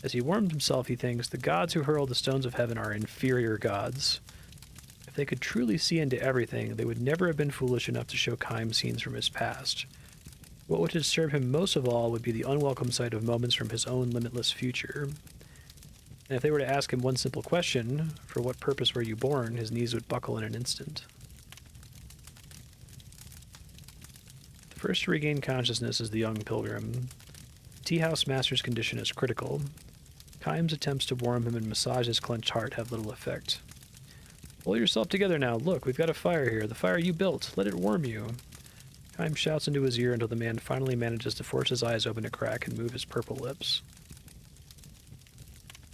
As he warms himself, he thinks, the gods who hurl the stones of heaven are inferior gods. If they could truly see into everything, they would never have been foolish enough to show Kime scenes from his past. What would disturb him most of all would be the unwelcome sight of moments from his own limitless future. And if they were to ask him one simple question, for what purpose were you born, his knees would buckle in an instant. The first to regain consciousness is the young pilgrim. The tea-house master's condition is critical. Kime's attempts to warm him and massage his clenched heart have little effect. Pull yourself together now. Look, we've got a fire here. The fire you built. Let it warm you. Kime shouts into his ear until the man finally manages to force his eyes open a crack and move his purple lips.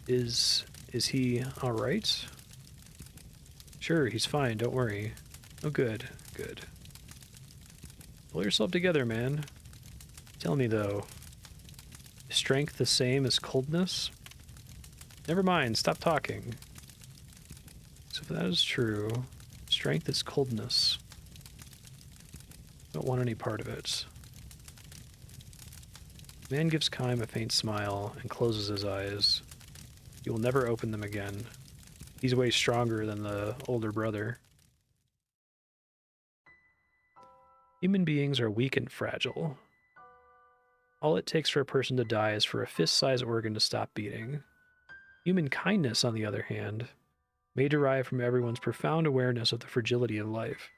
Is he all right? Sure, he's fine, don't worry. Oh, good, good. Pull yourself together, man. Tell me, though, is strength the same as coldness? Never mind, stop talking. So if that is true, strength is coldness. Don't want any part of it. The man gives Kime a faint smile and closes his eyes. He will never open them again. He's way stronger than the older brother. Human beings are weak and fragile. All it takes for a person to die is for a fist-sized organ to stop beating. Human kindness, on the other hand, may derive from everyone's profound awareness of the fragility of life.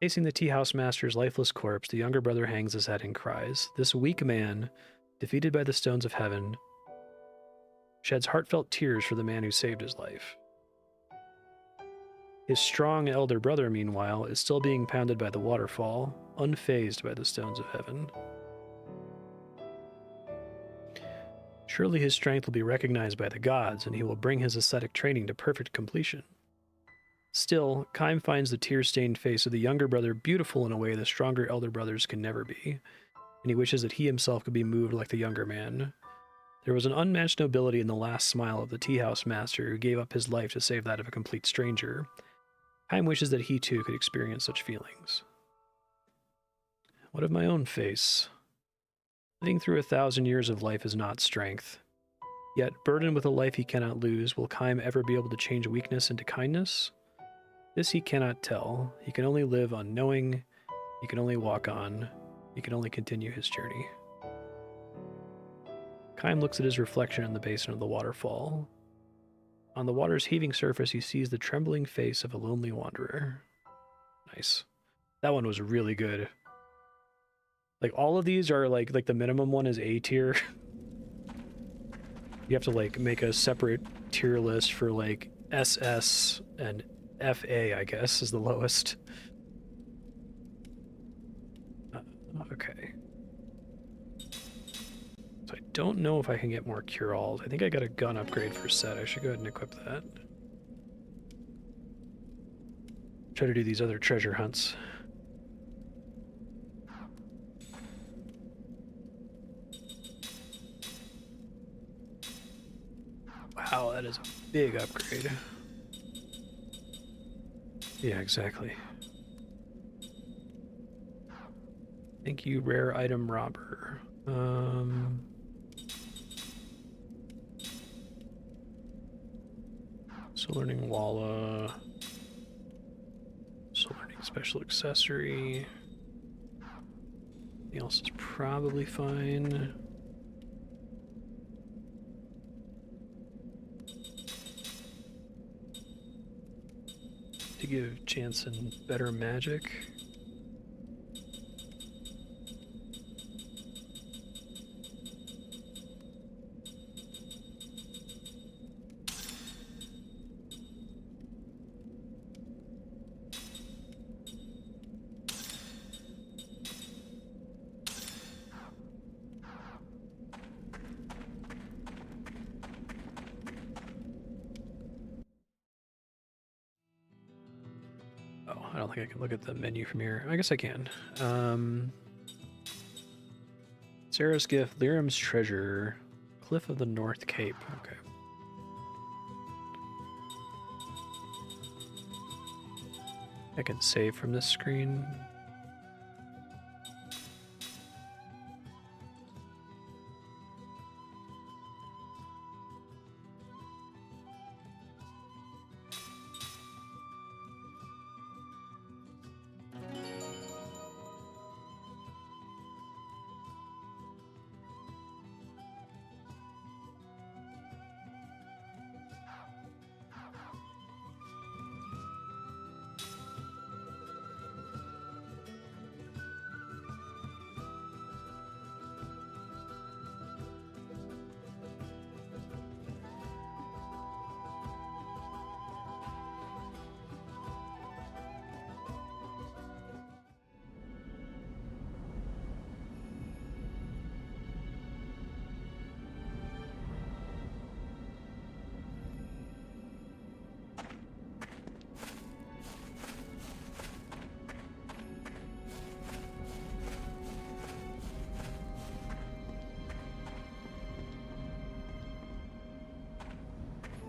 Facing the tea house master's lifeless corpse, the younger brother hangs his head and cries. This weak man, defeated by the stones of heaven, sheds heartfelt tears for the man who saved his life. His strong elder brother, meanwhile, is still being pounded by the waterfall, unfazed by the stones of heaven. Surely his strength will be recognized by the gods, and he will bring his ascetic training to perfect completion. Still, Kaim finds the tear-stained face of the younger brother beautiful in a way the stronger elder brothers can never be, and he wishes that he himself could be moved like the younger man. There was an unmatched nobility in the last smile of the tea house master who gave up his life to save that of a complete stranger. Kaim wishes that he too could experience such feelings. What of my own face? Living through 1,000 years of life is not strength. Yet, burdened with a life he cannot lose, will Kaim ever be able to change weakness into kindness? This he cannot tell. He can only live unknowing. He can only walk on. He can only continue his journey. Kaim looks at his reflection in the basin of the waterfall. On the water's heaving surface, he sees the trembling face of a lonely wanderer. Nice. That one was really good. Like, all of these are like the minimum one is A tier. You have to like make a separate tier list for like SS, and FA, I guess, is the lowest. Okay. So I don't know if I can get more cure-alls. I think I got a gun upgrade for set. I should go ahead and equip that. Try to do these other treasure hunts. Wow, that is a big upgrade. Yeah, exactly. Thank you, rare item robber. So learning Walla. So learning special accessory. Anything else is probably fine. To give Jansen better magic. I don't think I can look at the menu from here. I guess I can. Sarah's gift, Lyram's treasure, Cliff of the North Cape. Okay. I can save from this screen.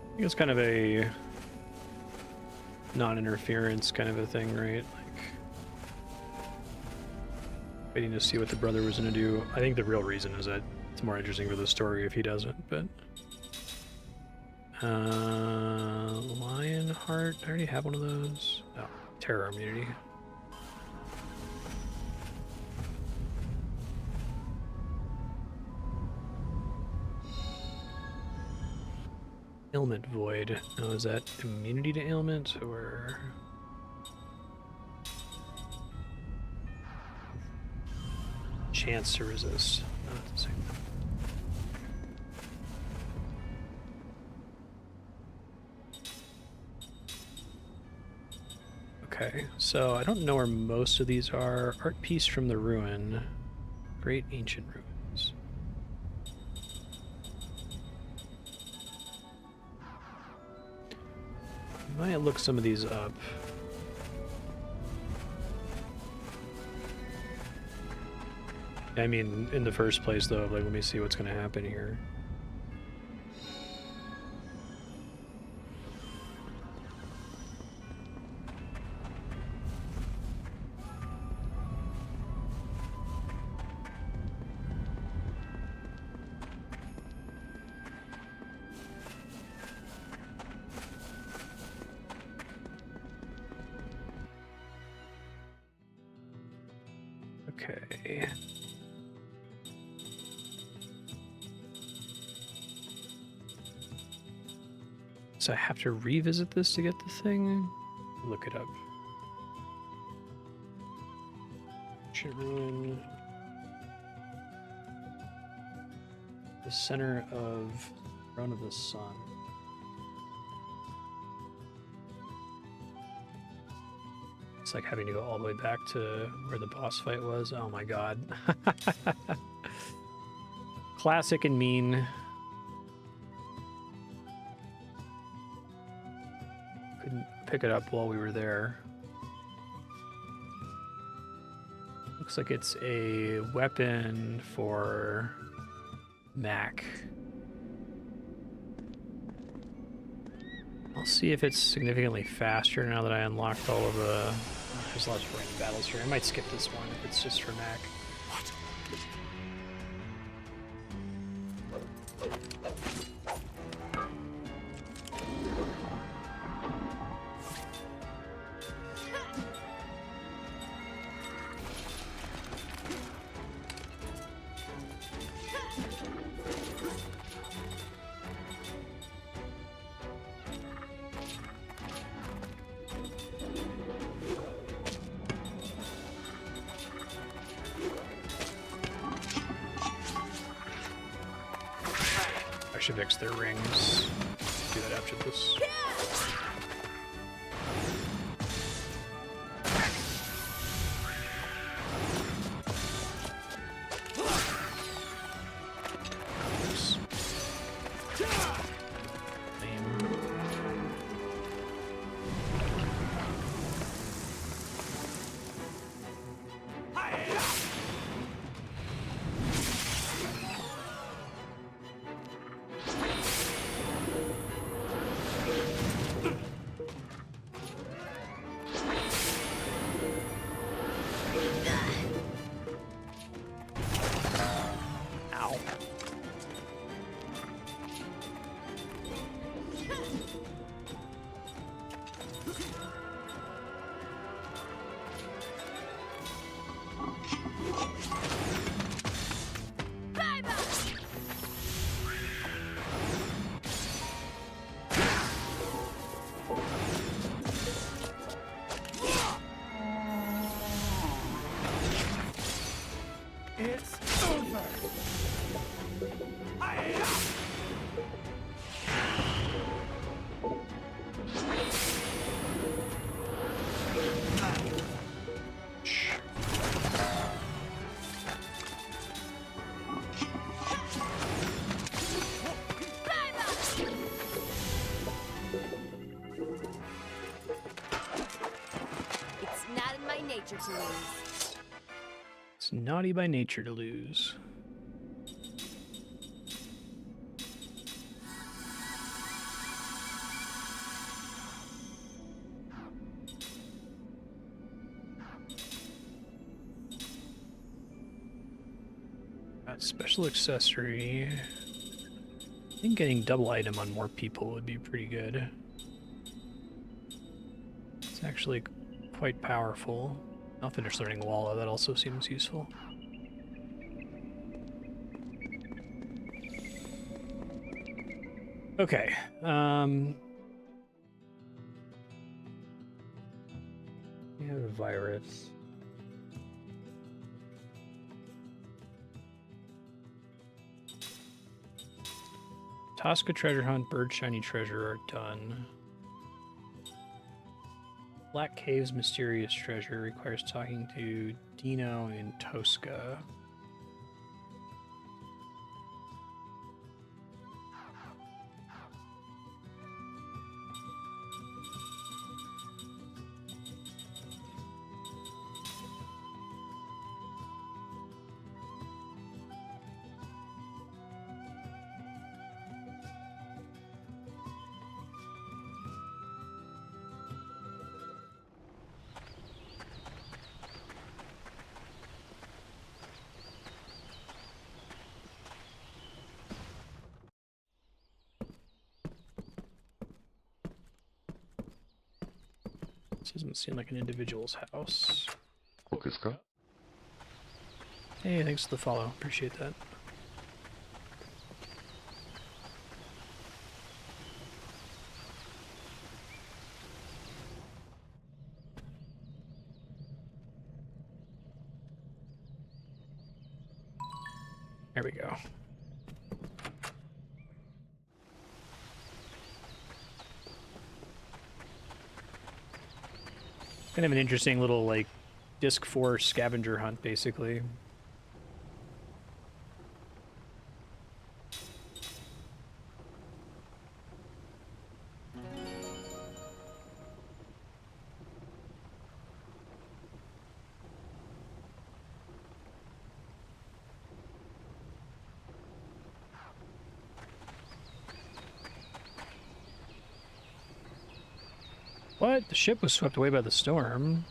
I think it's kind of a non-interference kind of a thing, right? Like, waiting to see what the brother was going to do. I think the real reason is that it's more interesting for the story if he doesn't, but... Lionheart? I already have one of those. Oh, Terror immunity. Ailment void. Oh, is that immunity to ailment or chance to resist? Oh, it's the same. Okay, so I don't know where most of these are. Art piece from the ruin. Great ancient ruins. Might look some of these up. I mean, in the first place, though, like, let me see what's going to happen here. Okay. So I have to revisit this to get the thing? Look it up. Ancient ruin. The center of Throne of the Sun. It's like having to go all the way back to where the boss fight was. Oh my god. Classic and mean. Couldn't pick it up while we were there. Looks like it's a weapon for Mac. I'll see if it's significantly faster now that I unlocked all of the... There's lots of random battles here. I might skip this one if it's just for Mac. What? I should fix their rings. Do that after this. Oops. Lame. Ow. It's over. Shh. It's not in my nature to lose. It's naughty by nature to lose. Special accessory. I think getting double item on more people would be pretty good. It's actually quite powerful. I'll finish learning Walla, that also seems useful. Okay. We have a virus. Tosca treasure hunt, bird shiny treasure are done. Black Cave's mysterious treasure requires talking to Dino in Tosca. This doesn't seem like an individual's house. Hey, thanks for the follow. Appreciate that. There we go. Kind of an interesting little, like, Disc 4 scavenger hunt, basically. What? The ship was swept away by the storm.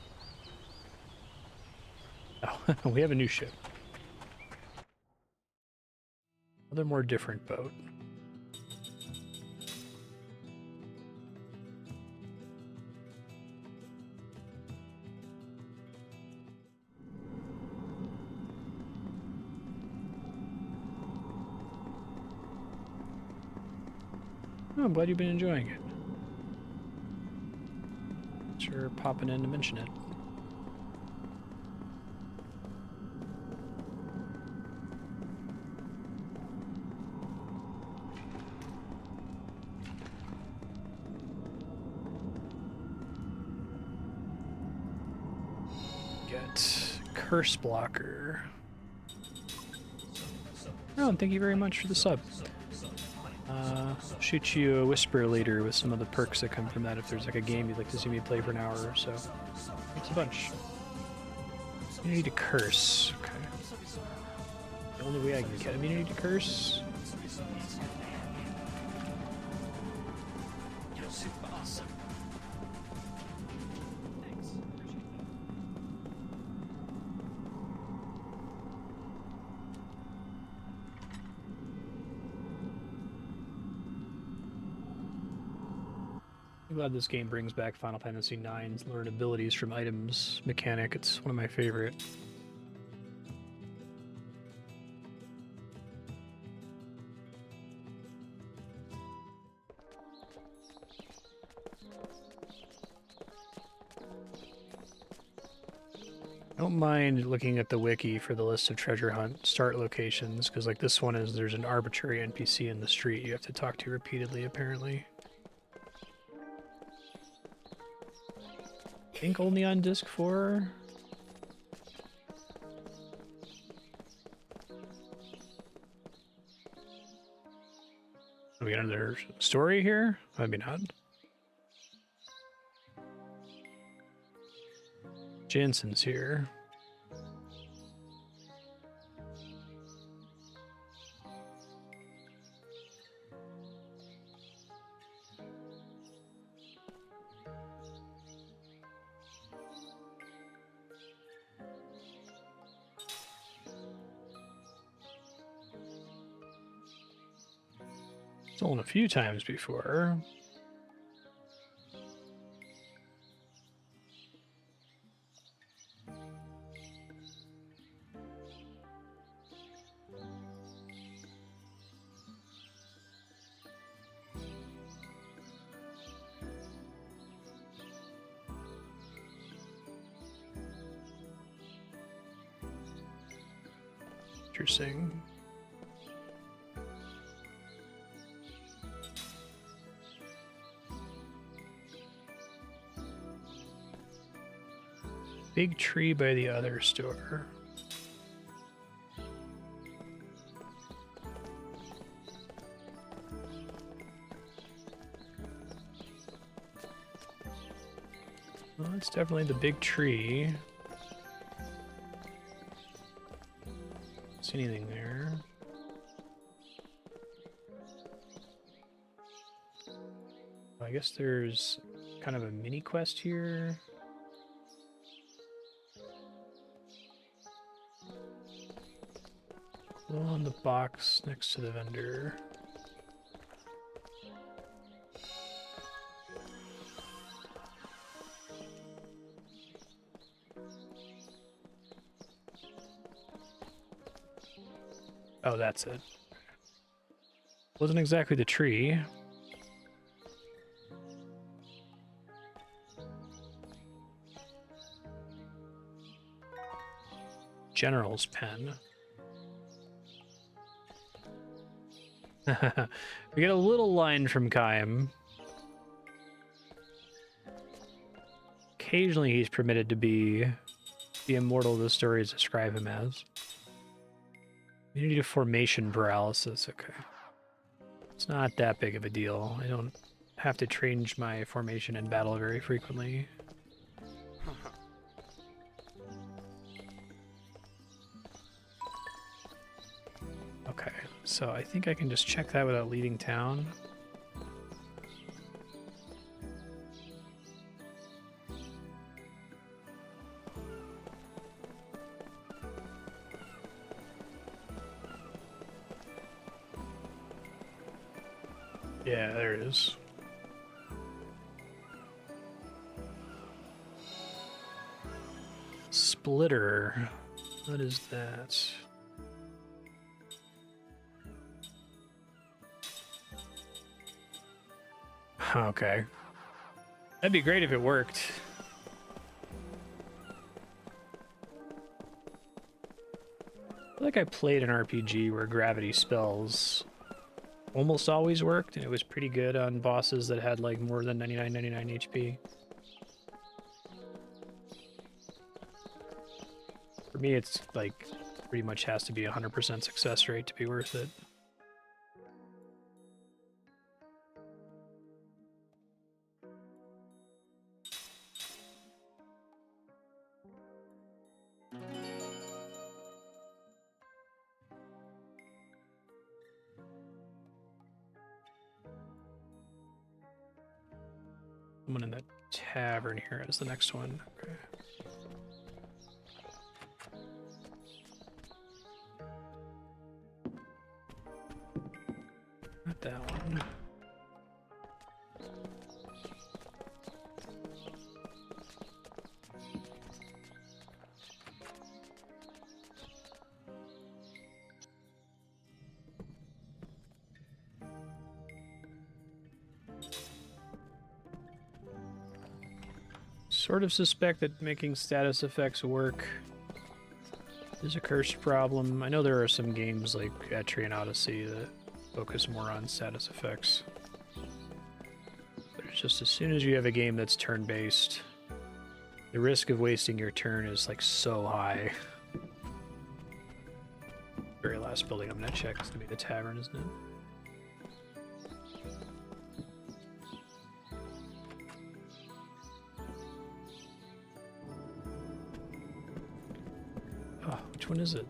Oh, we have a new ship. Another more different boat. Oh, I'm glad you've been enjoying it. Sure, popping in to mention it. Get curse blocker. Oh, and thank you very much for the sub. Shoot you a whisper later with some of the perks that come from that if there's like a game you'd like to see me play for an hour or so. Thanks a bunch. Immunity to curse. Okay. The only way I can get immunity to curse. I'm glad this game brings back Final Fantasy IX's learn abilities from items mechanic. It's one of my favorite. I don't mind looking at the wiki for the list of treasure hunt start locations, because like this one is there's an arbitrary NPC in the street you have to talk to repeatedly, apparently. I think only on disc 4. We got another story here? Maybe not. Jensen's here. Stolen a few times before. Interesting. Big tree by the other store. Well, it's definitely the big tree. See anything there? I guess there's kind of a mini quest here. On the box next to the vendor. Oh, that's it. Wasn't exactly the tree. General's pen. We get a little line from Kaim. Occasionally he's permitted to be the immortal the stories describe him as. Immunity to formation paralysis, okay. It's not that big of a deal. I don't have to change my formation in battle very frequently. Okay, so I think I can just check that without leaving town. Yeah, there it is. Splitter. What is that? Okay. That'd be great if it worked. I feel like I played an RPG where gravity spells almost always worked, and it was pretty good on bosses that had like more than 99 HP. For me, it's like pretty much has to be 100% success rate to be worth it. Someone in that tavern here is the next one. Okay. Not that one. Sort of suspect that making status effects work is a cursed problem. I know there are some games like Etri and Odyssey that focus more on status effects. But it's just as soon as you have a game that's turn-based, the risk of wasting your turn is like so high. Very last building I'm gonna check is gonna be the tavern, isn't it? Oh, which one is it?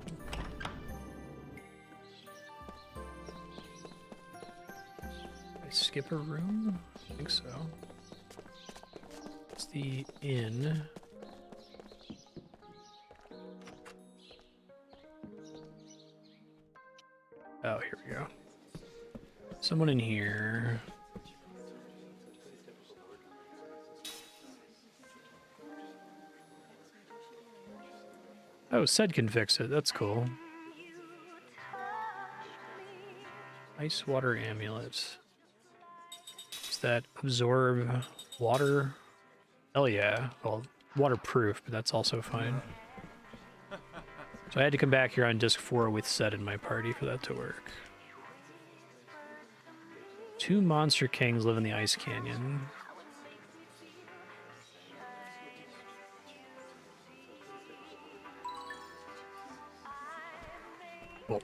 I skip a room? I think so. It's the inn. Oh, here we go. Someone in here. Oh, Sed can fix it. That's cool. Ice water amulet. Does that absorb water? Hell yeah. Well, waterproof, but that's also fine. So I had to come back here on disc 4 with Set in my party for that to work. 2 Monster Kings live in the Ice Canyon. Cool.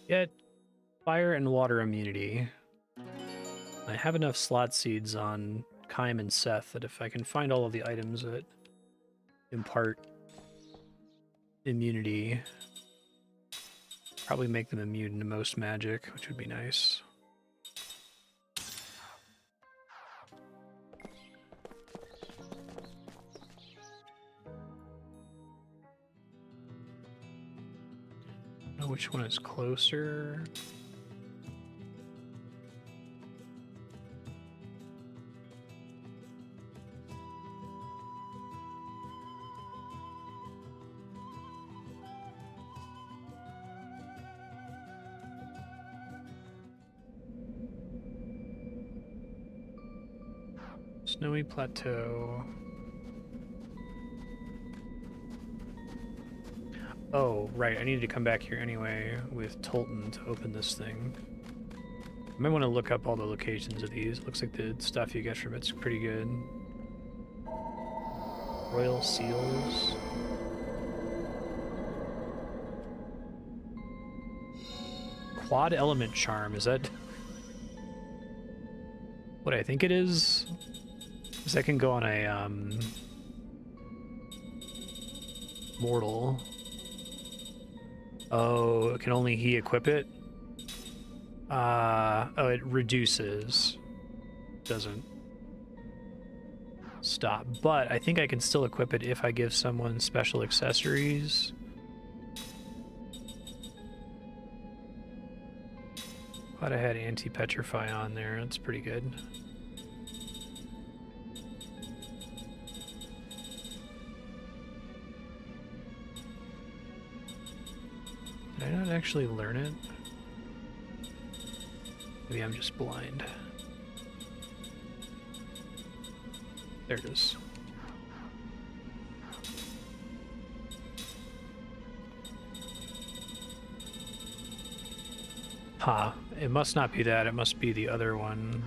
Get fire and water immunity. I have enough slot seeds on Kym and Seth that if I can find all of the items that impart immunity, probably make them immune to most magic, which would be nice. I don't know which one is closer. Snowy Plateau. Oh, right. I needed to come back here anyway with Tolton to open this thing. I might want to look up all the locations of these. Looks like the stuff you get from it's pretty good. Royal Seals. Quad Element Charm. Is that what I think it is? Because that can go on a mortal. Oh, can only he equip it? Oh, it reduces. Doesn't stop. But I think I can still equip it if I give someone special accessories. Glad I had anti-petrify on there. That's pretty good. Did I not actually learn it? Maybe I'm just blind. There it is. Ha, it must not be that, it must be the other one.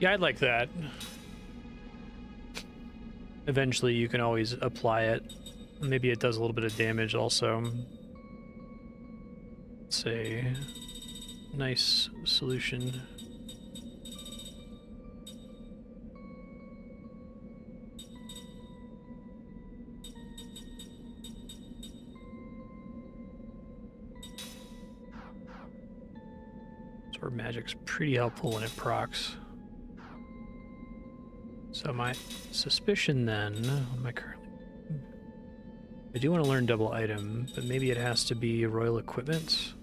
Yeah, I'd like that. Eventually you can always apply it. Maybe it does a little bit of damage also. It's a nice solution. Sword magic's pretty helpful when it procs. So my suspicion then, what am I currently? I do want to learn double item, but maybe it has to be royal equipment.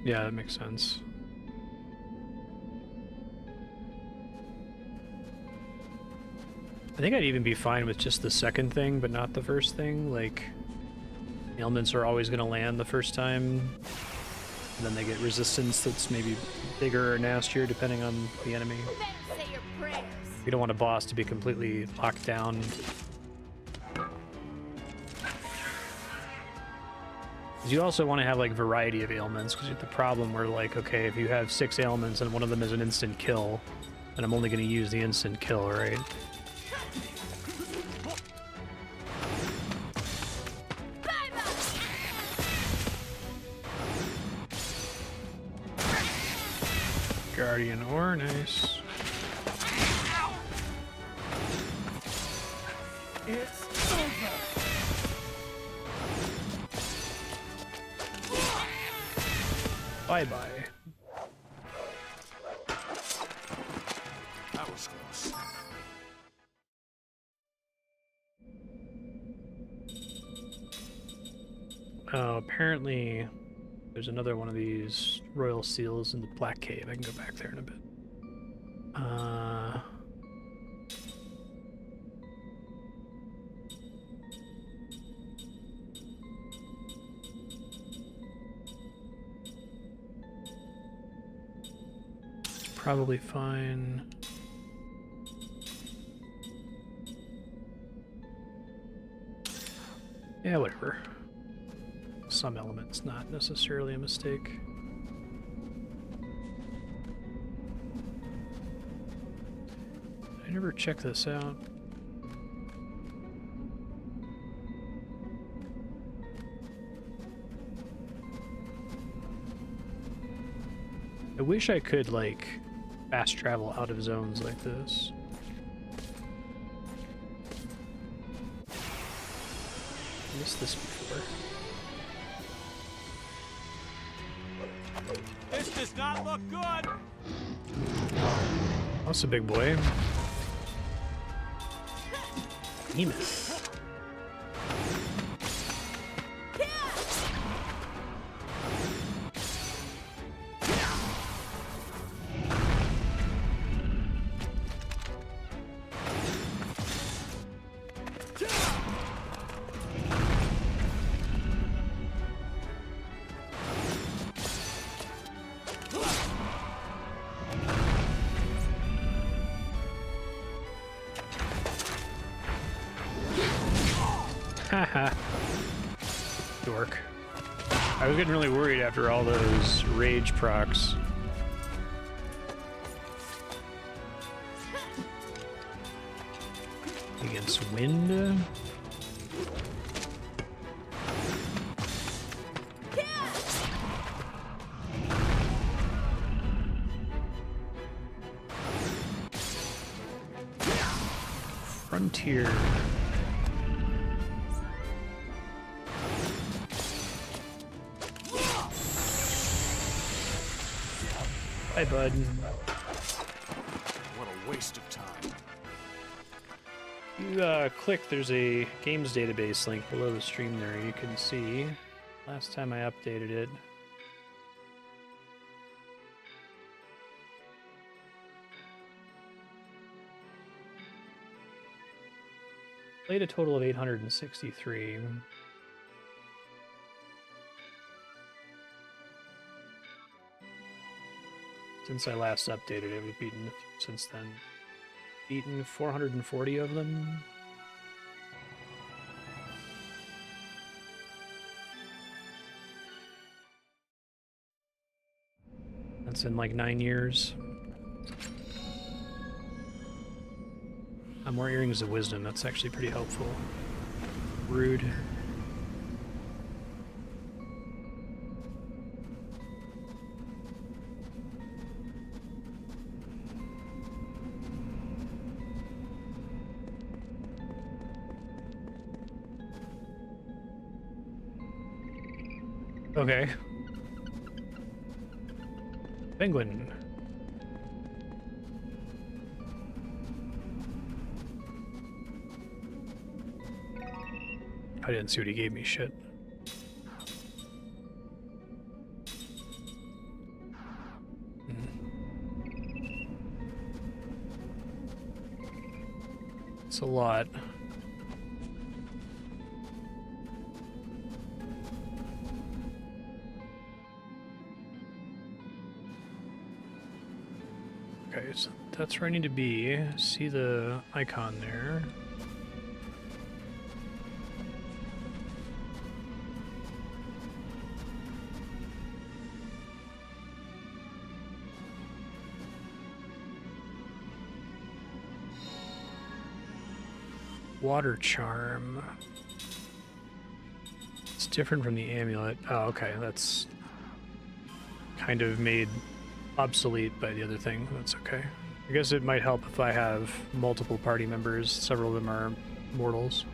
Yeah, that makes sense. I think I'd even be fine with just the second thing, but not the first thing. Like, ailments are always going to land the first time, and then they get resistance that's maybe bigger or nastier depending on the enemy. You better say your prayers. We don't want a boss to be completely locked down. You also want to have like variety of ailments, because you have the problem where like, okay, if you have 6 ailments and one of them is an instant kill, then I'm only going to use the instant kill, right? Guardian ore, nice. It's over. Bye-bye. That was close. Oh, apparently there's another one of these royal seals in the Black Cave. I can go back there in a bit. Probably fine. Yeah, whatever. Some elements, not necessarily a mistake. I never checked this out. I wish I could, like, fast travel out of zones like this. I missed this before. This does not look good. That's a big boy. Behemoth. Haha. Dork. I was getting really worried after all those rage procs. Against wind? Frontier. Hi, bud. What a waste of time. You click, there's a games database link below the stream there. You can see last time I updated it. Played a total of 863. Since I last updated it, we've beaten since then. Beaten 440 of them. That's in like 9 years. More earrings of wisdom, that's actually pretty helpful. Rude. Okay. Penguin. I didn't see what he gave me, shit. It's a lot. Okay, so that's where I need to be. See the icon there. Water charm. It's different from the amulet. Oh, okay, that's kind of made obsolete by the other thing. That's okay. I guess it might help if I have multiple party members. Several of them are mortals.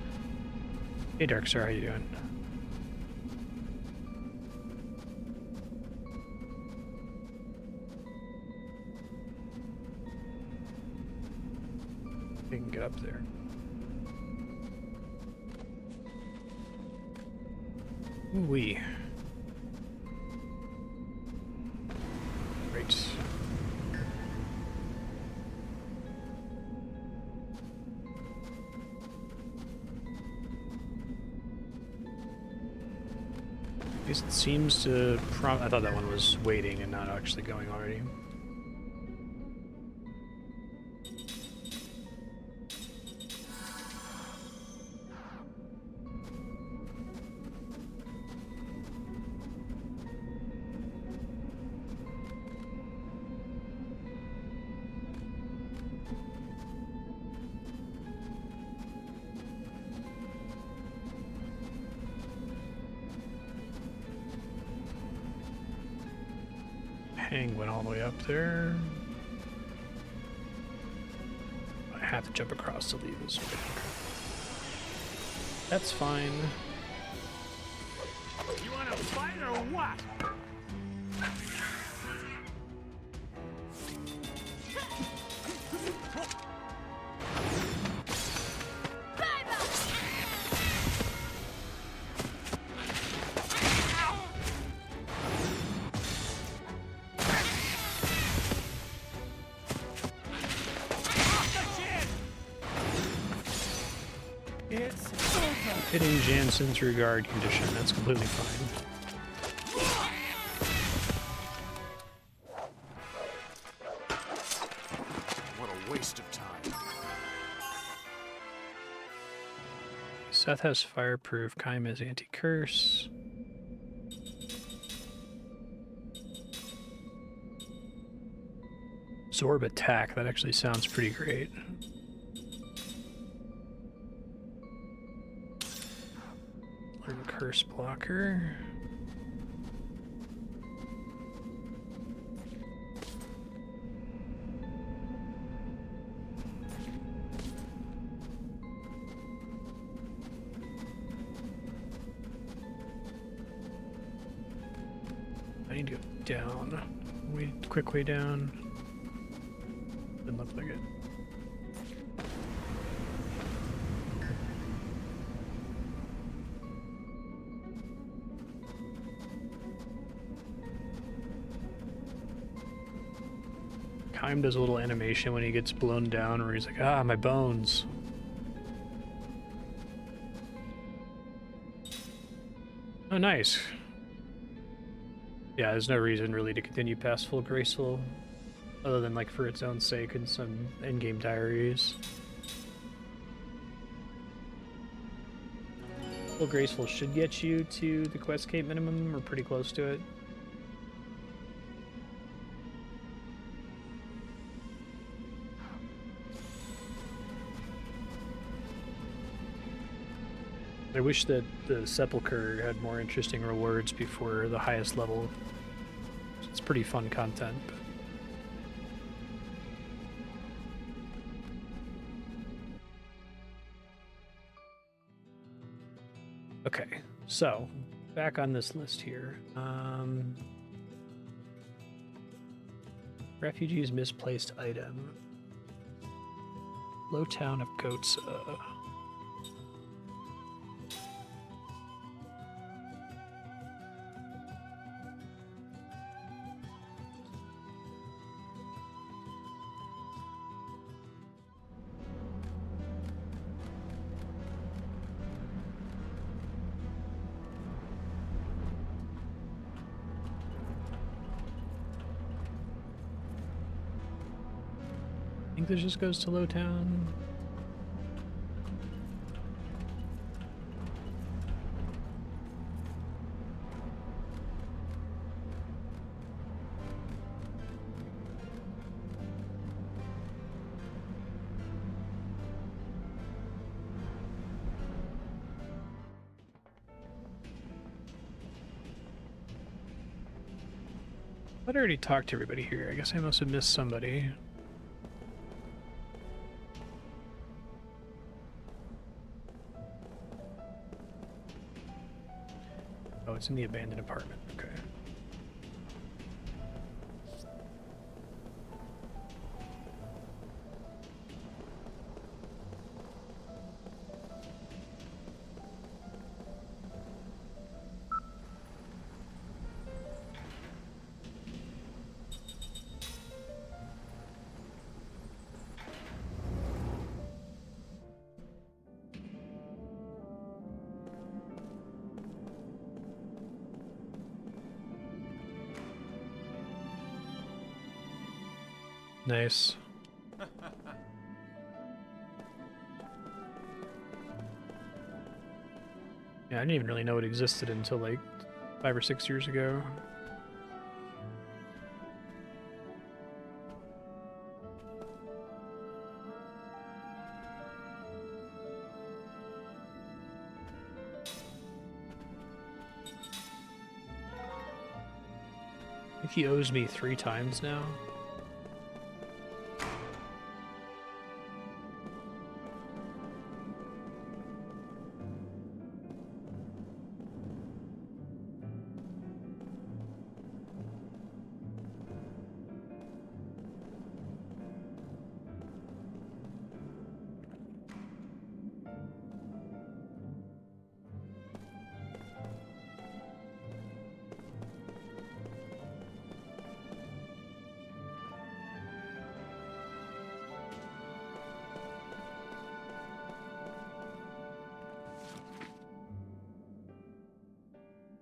Hey, Darkstar, how you doing? We can get up there. Ooh-wee. Great. At least it seems to I thought that one was waiting and not actually going already. Hang went all the way up there. I have to jump across to leave this way. That's fine. You want to fight or what? Hitting Jansen's regard condition, that's completely fine. What a waste of time. Seth has fireproof, Kaim has anti-curse. Zorb attack, that actually sounds pretty great. Learn curse blocker. I need to go down. Quick way down. Didn't look like it. Kaim does a little animation when he gets blown down where he's like, ah, my bones. Oh, nice. Yeah, there's no reason really to continue past full graceful, other than like for its own sake and some in-game diaries. Full graceful should get you to the quest cape minimum, or pretty close to it. I wish that the Sepulchre had more interesting rewards before the highest level. It's pretty fun content. Okay, so back on this list here. Refugee's misplaced item. Low town of Goatsa. I think this just goes to Lowtown. I'd already talked to everybody here. I guess I must have missed somebody. Oh, it's in the abandoned apartment. Okay. Nice. Yeah, I didn't even really know it existed until like 5 or 6 years ago. If he owes me 3 times now.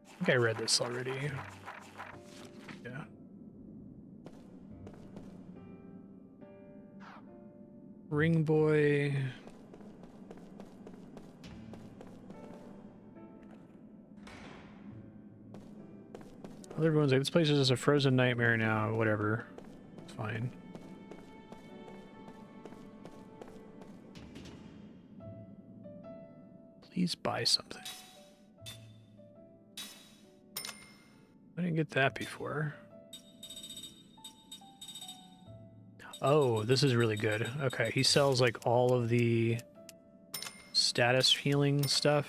I think I read this already. Yeah. Ring boy. Everyone's like, this place is just a frozen nightmare now. Whatever. It's fine. Please buy something. I didn't get that before. Oh, this is really good. Okay, he sells like all of the status healing stuff.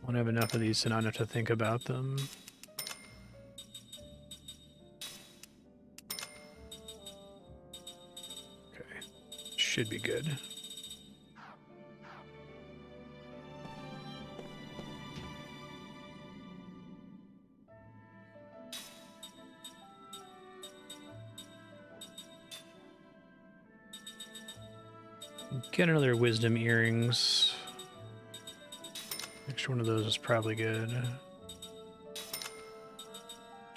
Won't have enough of these to not have to think about them. Okay, should be good. Get another wisdom earrings. Extra one of those is probably good.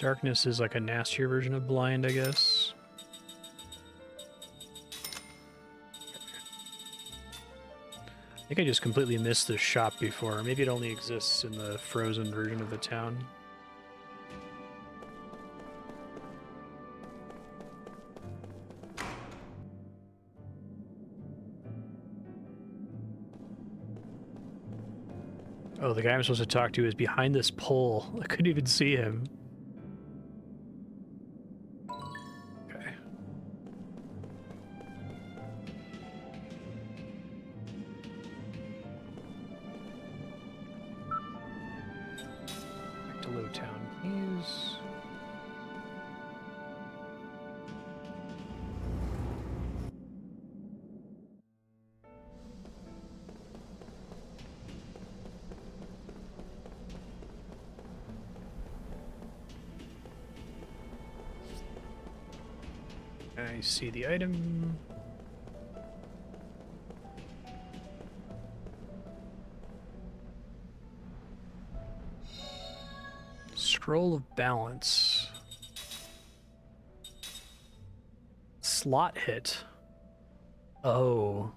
Darkness is like a nastier version of blind, I guess. I think I just completely missed this shop before. Maybe it only exists in the frozen version of the town. Oh, the guy I'm supposed to talk to is behind this pole. I couldn't even see him. Okay. Back to Low Town, please. I see the item. Scroll of Balance. Slot hit. Oh.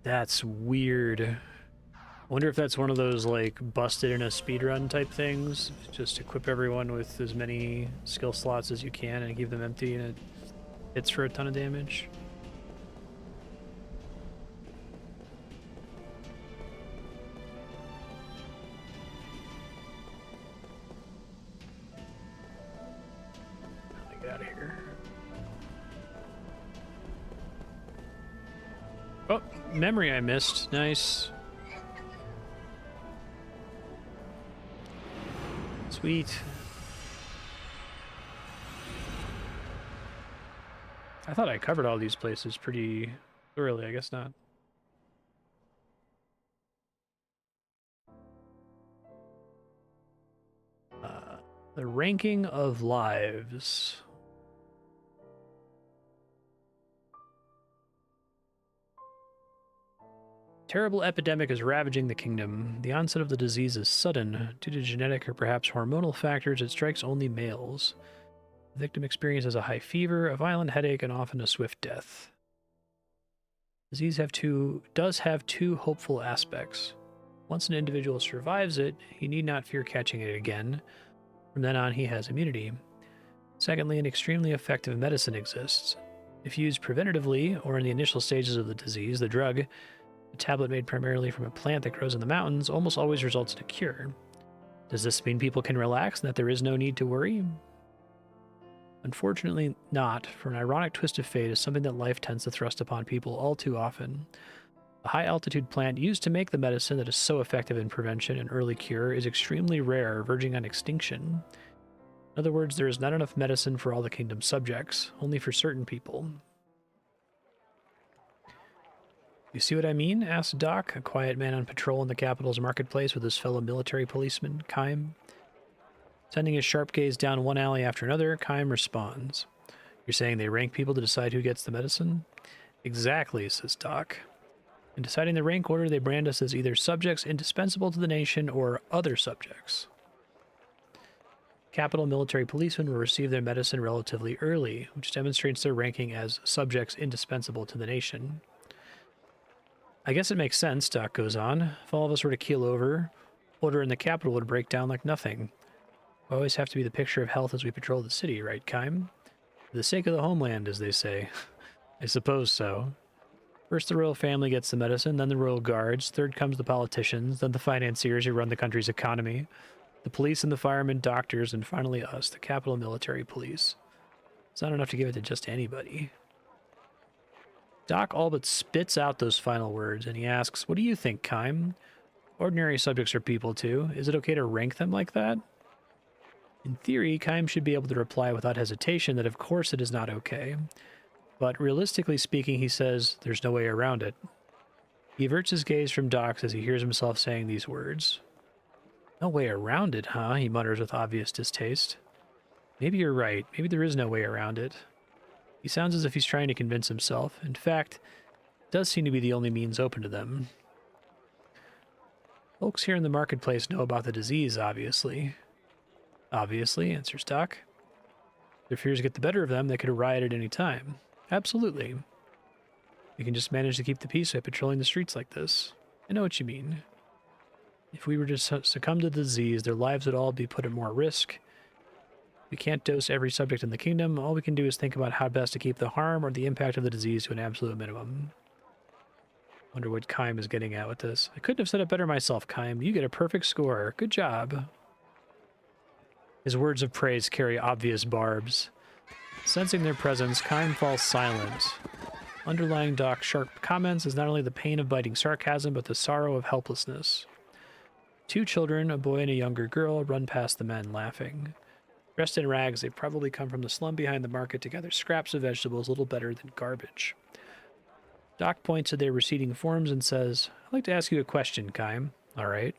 That's weird. I wonder if that's one of those, like, busted in a speedrun type things. Just equip everyone with as many skill slots as you can and keep them empty, and it hits for a ton of damage. Let me get out of here. Oh, memory I missed. Nice. Sweet. I thought I covered all these places pretty thoroughly. I guess not. The ranking of lives. Terrible epidemic is ravaging the kingdom. The onset of the disease is sudden. Due to genetic or perhaps hormonal factors, it strikes only males. The victim experiences a high fever, a violent headache, and often a swift death. Disease does have two hopeful aspects. Once an individual survives it, he need not fear catching it again. From then on, he has immunity. Secondly, an extremely effective medicine exists. If used preventatively or in the initial stages of the disease, the drug, a tablet made primarily from a plant that grows in the mountains, almost always results in a cure. Does this mean people can relax and that there is no need to worry? Unfortunately not, for an ironic twist of fate is something that life tends to thrust upon people all too often. The high-altitude plant used to make the medicine that is so effective in prevention and early cure is extremely rare, verging on extinction. In other words, there is not enough medicine for all the kingdom's subjects, only for certain people. You see what I mean? Asked Doc, a quiet man on patrol in the capital's marketplace with his fellow military policeman, Kime. Sending his sharp gaze down one alley after another, Kime responds. You're saying they rank people to decide who gets the medicine? Exactly, says Doc. In deciding the rank order, they brand us as either subjects indispensable to the nation or other subjects. Capital military policemen will receive their medicine relatively early, which demonstrates their ranking as subjects indispensable to the nation. I guess it makes sense, Doc goes on. If all of us were to keel over, order in the capital would break down like nothing. We always have to be the picture of health as we patrol the city, right, Kime? For the sake of the homeland, as they say. I suppose so. First the royal family gets the medicine, then the royal guards, third comes the politicians, then the financiers who run the country's economy, the police and the firemen, doctors, and finally us, the capital military police. It's not enough to give it to just anybody. Doc all but spits out those final words, and he asks, what do you think, Kime? Ordinary subjects are people too. Is it okay to rank them like that? In theory, Kime should be able to reply without hesitation that of course it is not okay. But realistically speaking, he says there's no way around it. He averts his gaze from Doc's as he hears himself saying these words. No way around it, huh? He mutters with obvious distaste. Maybe you're right. Maybe there is no way around it. He sounds as if he's trying to convince himself. In fact, it does seem to be the only means open to them. Folks here in the marketplace know about the disease, obviously. Obviously, answers Doc. If their fears get the better of them, they could riot at any time. Absolutely. We can just manage to keep the peace by patrolling the streets like this. I know what you mean. If we were to succumb to the disease, their lives would all be put at more risk. We can't dose every subject in the kingdom. All we can do is think about how best to keep the harm or the impact of the disease to an absolute minimum. Wonder what Kime is getting at with this. I couldn't have said it better myself, Kime. You get a perfect score. Good job. His words of praise carry obvious barbs. Sensing their presence, Kime falls silent. Underlying Doc's sharp comments is not only the pain of biting sarcasm, but the sorrow of helplessness. Two children, a boy and a younger girl, run past the men, laughing. Dressed in rags, they probably come from the slum behind the market to gather scraps of vegetables little better than garbage. Doc points to their receding forms and says, I'd like to ask you a question, Kime. All right.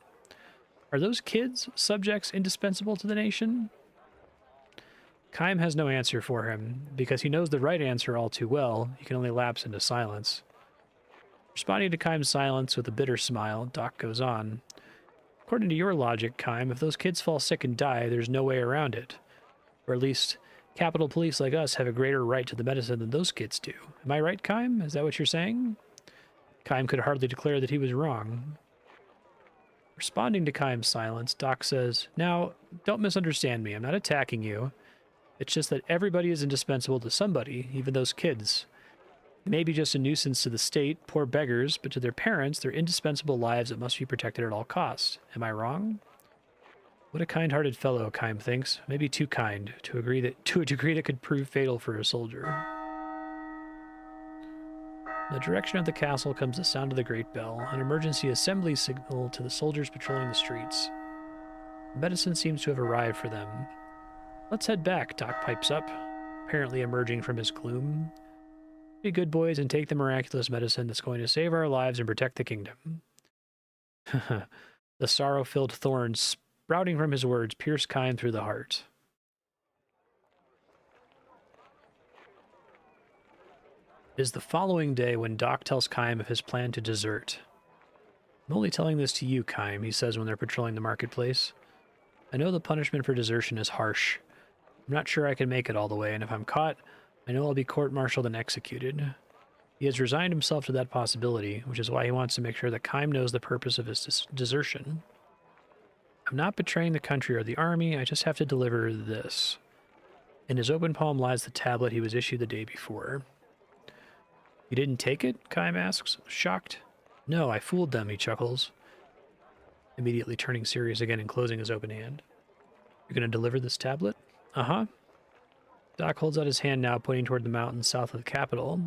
Are those kids subjects indispensable to the nation? Kime has no answer for him. Because he knows the right answer all too well, he can only lapse into silence. Responding to Kime's silence with a bitter smile, Doc goes on. According to your logic, Kime, if those kids fall sick and die, there's no way around it. Or at least, Capitol Police like us have a greater right to the medicine than those kids do. Am I right, Kime? Is that what you're saying? Kime could hardly declare that he was wrong. Responding to Kime's silence, Doc says, Now, don't misunderstand me. I'm not attacking you. It's just that everybody is indispensable to somebody, even those kids. They may be just a nuisance to the state, poor beggars, but to their parents, they're indispensable lives that must be protected at all costs. Am I wrong? What a kind-hearted fellow, Kime thinks. Maybe too kind, to a degree that could prove fatal for a soldier. In the direction of the castle comes the sound of the great bell, an emergency assembly signal to the soldiers patrolling the streets. Medicine seems to have arrived for them. Let's head back, Doc pipes up, apparently emerging from his gloom. Be good boys and take the miraculous medicine that's going to save our lives and protect the kingdom. The sorrow-filled thorns sprouting from his words pierce Kime through the heart. It is the following day when Doc tells Kime of his plan to desert. I'm only telling this to you, Kaim, he says when they're patrolling the marketplace. I know the punishment for desertion is harsh. I'm not sure I can make it all the way, and if I'm caught, I know I'll be court-martialed and executed. He has resigned himself to that possibility, which is why he wants to make sure that Kaim knows the purpose of his desertion. I'm not betraying the country or the army, I just have to deliver this. In his open palm lies the tablet he was issued the day before. You didn't take it? Kaim asks, shocked. No, I fooled them, he chuckles, immediately turning serious again and closing his open hand. You're going to deliver this tablet? Uh-huh. Doc holds out his hand now, pointing toward the mountains south of the capital.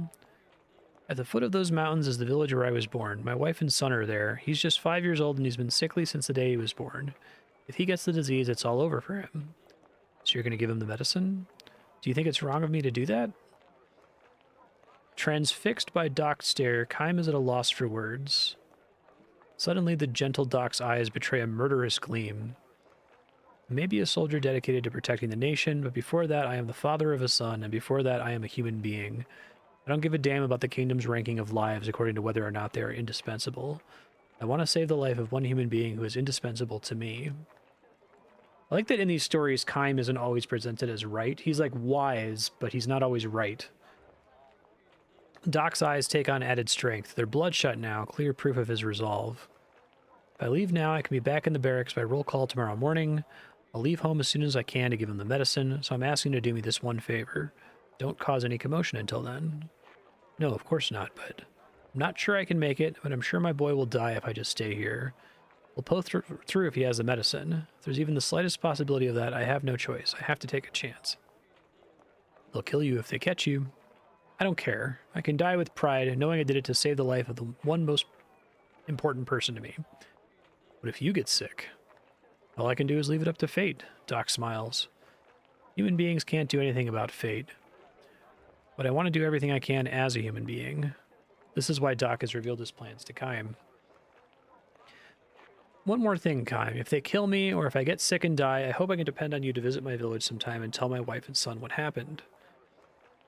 At the foot of those mountains is the village where I was born. My wife and son are there. He's just 5 years old and he's been sickly since the day he was born. If he gets the disease, it's all over for him. So you're going to give him the medicine? Do you think it's wrong of me to do that? Transfixed by Doc's stare, Kaim is at a loss for words. Suddenly, the gentle Doc's eyes betray a murderous gleam. I may be a soldier dedicated to protecting the nation, but before that, I am the father of a son, and before that, I am a human being. I don't give a damn about the kingdom's ranking of lives according to whether or not they are indispensable. I want to save the life of one human being who is indispensable to me. I like that in these stories, Kaim isn't always presented as right. He's like wise, but he's not always right. Doc's eyes take on added strength. They're bloodshot now, clear proof of his resolve. If I leave now, I can be back in the barracks by roll call tomorrow morning. I'll leave home as soon as I can to give him the medicine, so I'm asking you to do me this one favor. Don't cause any commotion until then. No, of course not, but I'm not sure I can make it, but I'm sure my boy will die if I just stay here. We'll pull through if he has the medicine. If there's even the slightest possibility of that, I have no choice. I have to take a chance. They'll kill you if they catch you. I don't care. I can die with pride, knowing I did it to save the life of the one most important person to me. What if you get sick? All I can do is leave it up to fate, Doc smiles. Human beings can't do anything about fate. But I want to do everything I can as a human being. This is why Doc has revealed his plans to Kaim. One more thing, Kaim. If they kill me, or if I get sick and die, I hope I can depend on you to visit my village sometime and tell my wife and son what happened.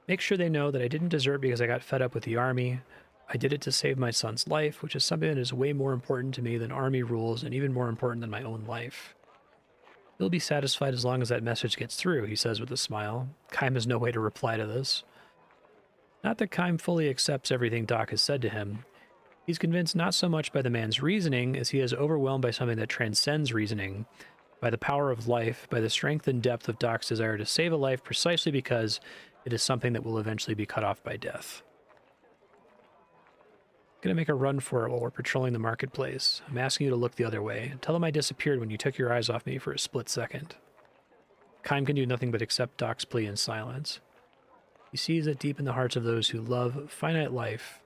Make sure they know that I didn't desert because I got fed up with the army. I did it to save my son's life, which is something that is way more important to me than army rules and even more important than my own life. He'll be satisfied as long as that message gets through, he says with a smile. Kaim has no way to reply to this. Not that Kaim fully accepts everything Doc has said to him. He's convinced not so much by the man's reasoning as he is overwhelmed by something that transcends reasoning, by the power of life, by the strength and depth of Doc's desire to save a life precisely because it is something that will eventually be cut off by death. I'm going to make a run for it while we're patrolling the marketplace. I'm asking you to look the other way. Tell him I disappeared when you took your eyes off me for a split second. Kaim can do nothing but accept Doc's plea in silence. He sees that deep in the hearts of those who love finite life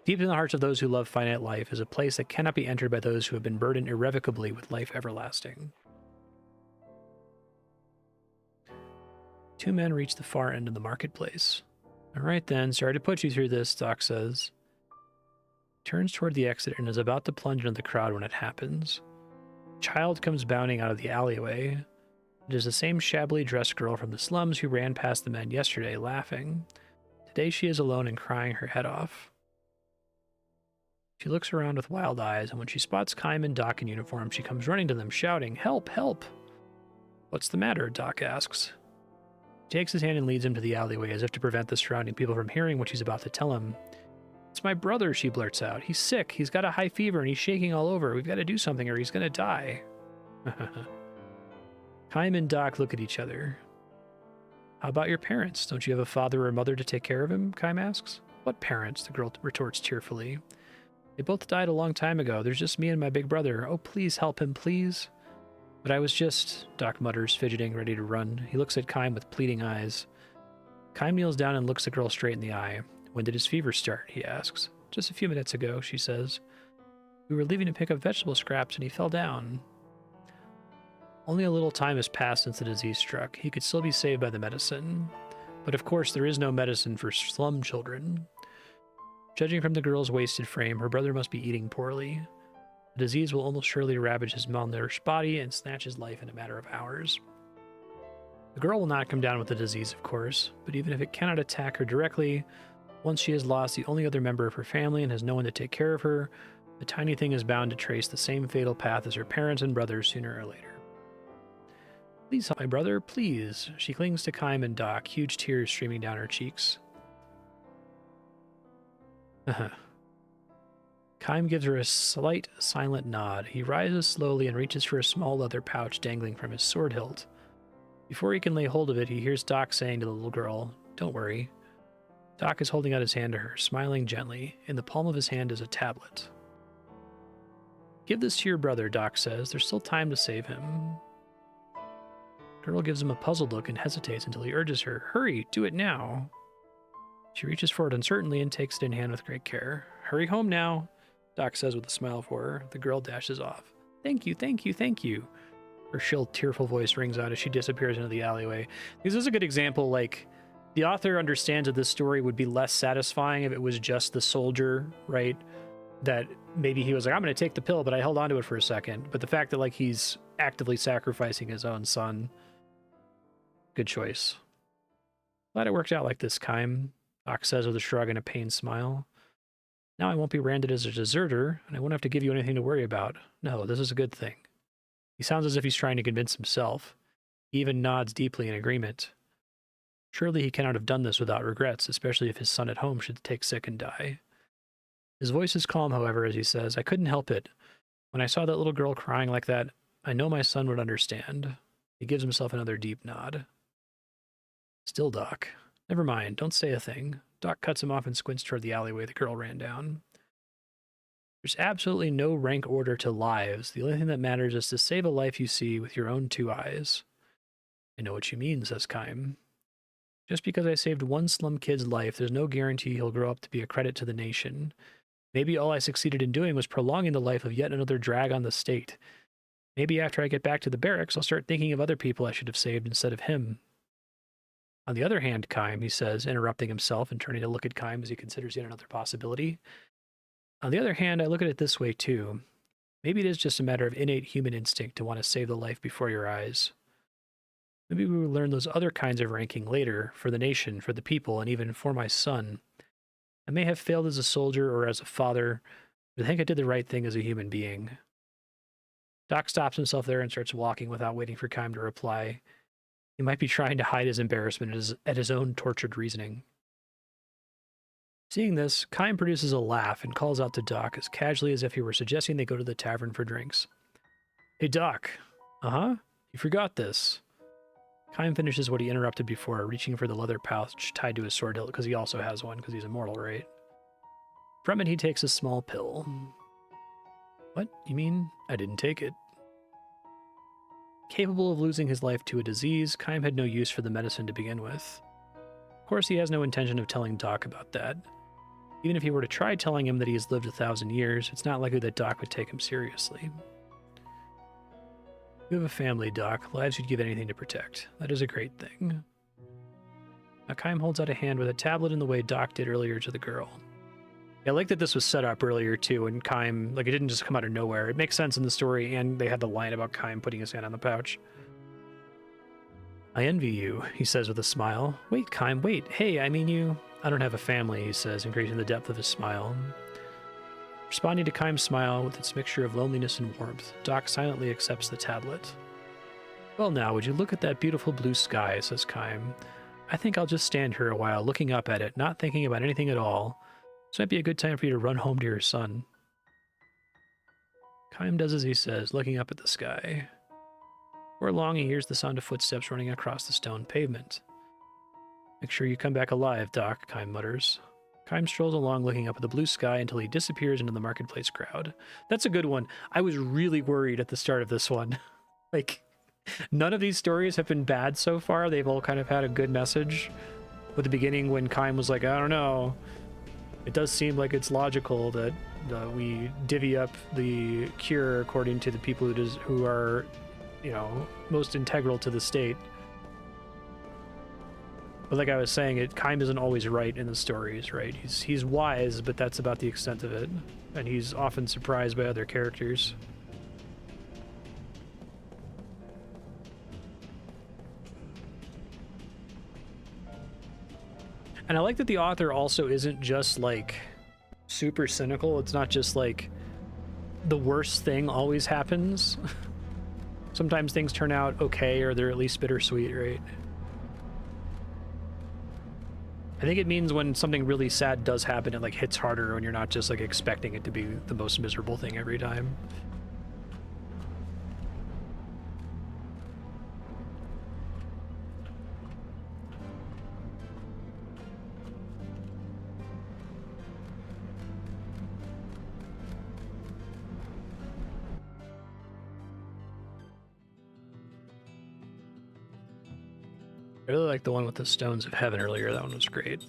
is a place that cannot be entered by those who have been burdened irrevocably with life everlasting. Two men reach the far end of the marketplace. All right then, sorry to put you through this, Doc says. He turns toward the exit and is about to plunge into the crowd when it happens. A child comes bounding out of the alleyway. It is the same shabbily dressed girl from the slums who ran past the men yesterday, laughing. Today she is alone and crying her head off. She looks around with wild eyes, and when she spots Kaim and Doc in uniform, she comes running to them, shouting, "Help, help!" What's the matter? Doc asks. He takes his hand and leads him to the alleyway as if to prevent the surrounding people from hearing what she's about to tell him. It's my brother, she blurts out. He's sick, he's got a high fever, and he's shaking all over. We've got to do something or he's going to die. Kaim and Doc look at each other. How about your parents? Don't you have a father or mother to take care of him? Kaim asks. What parents? The girl retorts tearfully. They both died a long time ago. There's just me and my big brother. Oh, please help him, please. But I was just, Doc mutters, fidgeting, ready to run. He looks at Kaim with pleading eyes. Kaim kneels down and looks the girl straight in the eye. When did his fever start? He asks. Just a few minutes ago, she says. We were leaving to pick up vegetable scraps and he fell down. Only a little time has passed since the disease struck. He could still be saved by the medicine. But of course, there is no medicine for slum children. Judging from the girl's wasted frame, her brother must be eating poorly. The disease will almost surely ravage his malnourished body and snatch his life in a matter of hours. The girl will not come down with the disease, of course, but even if it cannot attack her directly, once she has lost the only other member of her family and has no one to take care of her, The tiny thing is bound to trace the same fatal path as her parents and brothers sooner or later. Please help my brother, please. She clings to Kym and Doc, huge tears streaming down her cheeks. Kym gives her a slight, silent nod. He rises slowly and reaches for a small leather pouch dangling from his sword hilt. Before he can lay hold of it, he hears Doc saying to the little girl, "Don't worry." Doc is holding out his hand to her, smiling gently. In the palm of his hand is a tablet. "Give this to your brother," Doc says. "There's still time to save him." The girl gives him a puzzled look and hesitates until he urges her, "Hurry, do it now." She reaches for it uncertainly and takes it in hand with great care. "Hurry home now," Doc says with a smile for her. The girl dashes off. "Thank you, thank you, thank you." Her shrill, tearful voice rings out as she disappears into the alleyway. This is a good example, like, the author understands that this story would be less satisfying if it was just the soldier, right? That maybe he was like, "I'm going to take the pill," but I held on to it for a second. But the fact that, like, he's actively sacrificing his own son, good choice. "Glad it worked out like this, Kym," Doc says with a shrug and a pained smile. "Now I won't be branded as a deserter, and I won't have to give you anything to worry about. No, this is a good thing." He sounds as if he's trying to convince himself. He even nods deeply in agreement. Surely he cannot have done this without regrets, especially if his son at home should take sick and die. His voice is calm, however, as he says, "I couldn't help it. When I saw that little girl crying like that, I know my son would understand." He gives himself another deep nod. "Still, Doc. Never mind, don't say a thing." Doc cuts him off and squints toward the alleyway the girl ran down. "There's absolutely no rank order to lives. The only thing that matters is to save a life you see with your own two eyes." "I know what you mean," says Kym. "Just because I saved one slum kid's life, there's no guarantee he'll grow up to be a credit to the nation. Maybe all I succeeded in doing was prolonging the life of yet another drag on the state. Maybe after I get back to the barracks, I'll start thinking of other people I should have saved instead of him." "On the other hand, Kym," he says, interrupting himself and turning to look at Kym as he considers yet another possibility. "On the other hand, I look at it this way too. Maybe it is just a matter of innate human instinct to want to save the life before your eyes. Maybe we will learn those other kinds of ranking later, for the nation, for the people, and even for my son. I may have failed as a soldier or as a father, but I think I did the right thing as a human being." Doc stops himself there and starts walking without waiting for Kym to reply. He might be trying to hide his embarrassment at his own tortured reasoning. Seeing this, Kym produces a laugh and calls out to Doc as casually as if he were suggesting they go to the tavern for drinks. "Hey, Doc." "Uh-huh? You forgot this." Kym finishes what he interrupted before, reaching for the leather pouch tied to his sword hilt, because he also has one, because he's immortal, right? From it, he takes a small pill. "What? You mean I didn't take it?" Capable of losing his life to a disease, Kym had no use for the medicine to begin with. Of course, he has no intention of telling Doc about that. Even if he were to try telling him that he has lived 1,000 years, it's not likely that Doc would take him seriously. "You have a family, Doc, lives you'd give anything to protect. That is a great thing." Now, Kym holds out a hand with a tablet in the way Doc did earlier to the girl. I like that this was set up earlier, too, and Kym, like, it didn't just come out of nowhere. It makes sense in the story, and they had the line about Kym putting his hand on the pouch. "I envy you," he says with a smile. "Wait, Kym, wait. Hey, I mean you." "I don't have a family," he says, increasing the depth of his smile. Responding to Kym's smile with its mixture of loneliness and warmth, Doc silently accepts the tablet. "Well now, would you look at that beautiful blue sky," says Kym. "I think I'll just stand here a while looking up at it, not thinking about anything at all. This might be a good time for you to run home to your son." Kym does as he says, looking up at the sky. Before long, he hears the sound of footsteps running across the stone pavement. "Make sure you come back alive, Doc," Kym mutters. Kym strolls along looking up at the blue sky until he disappears into the marketplace crowd. That's a good one. I was really worried at the start of this one. Like, none of these stories have been bad so far. They've all kind of had a good message. With the beginning, when Kym was like, "I don't know," it does seem like it's logical that we divvy up the cure according to the people who are, you know, most integral to the state. But like I was saying, Kym isn't always right in the stories, right? He's wise, but that's about the extent of it. And he's often surprised by other characters. And I like that the author also isn't just like super cynical. It's not just like, the worst thing always happens. Sometimes things turn out okay, or they're at least bittersweet, right? I think it means when something really sad does happen, it like hits harder when you're not just like expecting it to be the most miserable thing every time. I really like the one with the Stones of Heaven earlier. That one was great.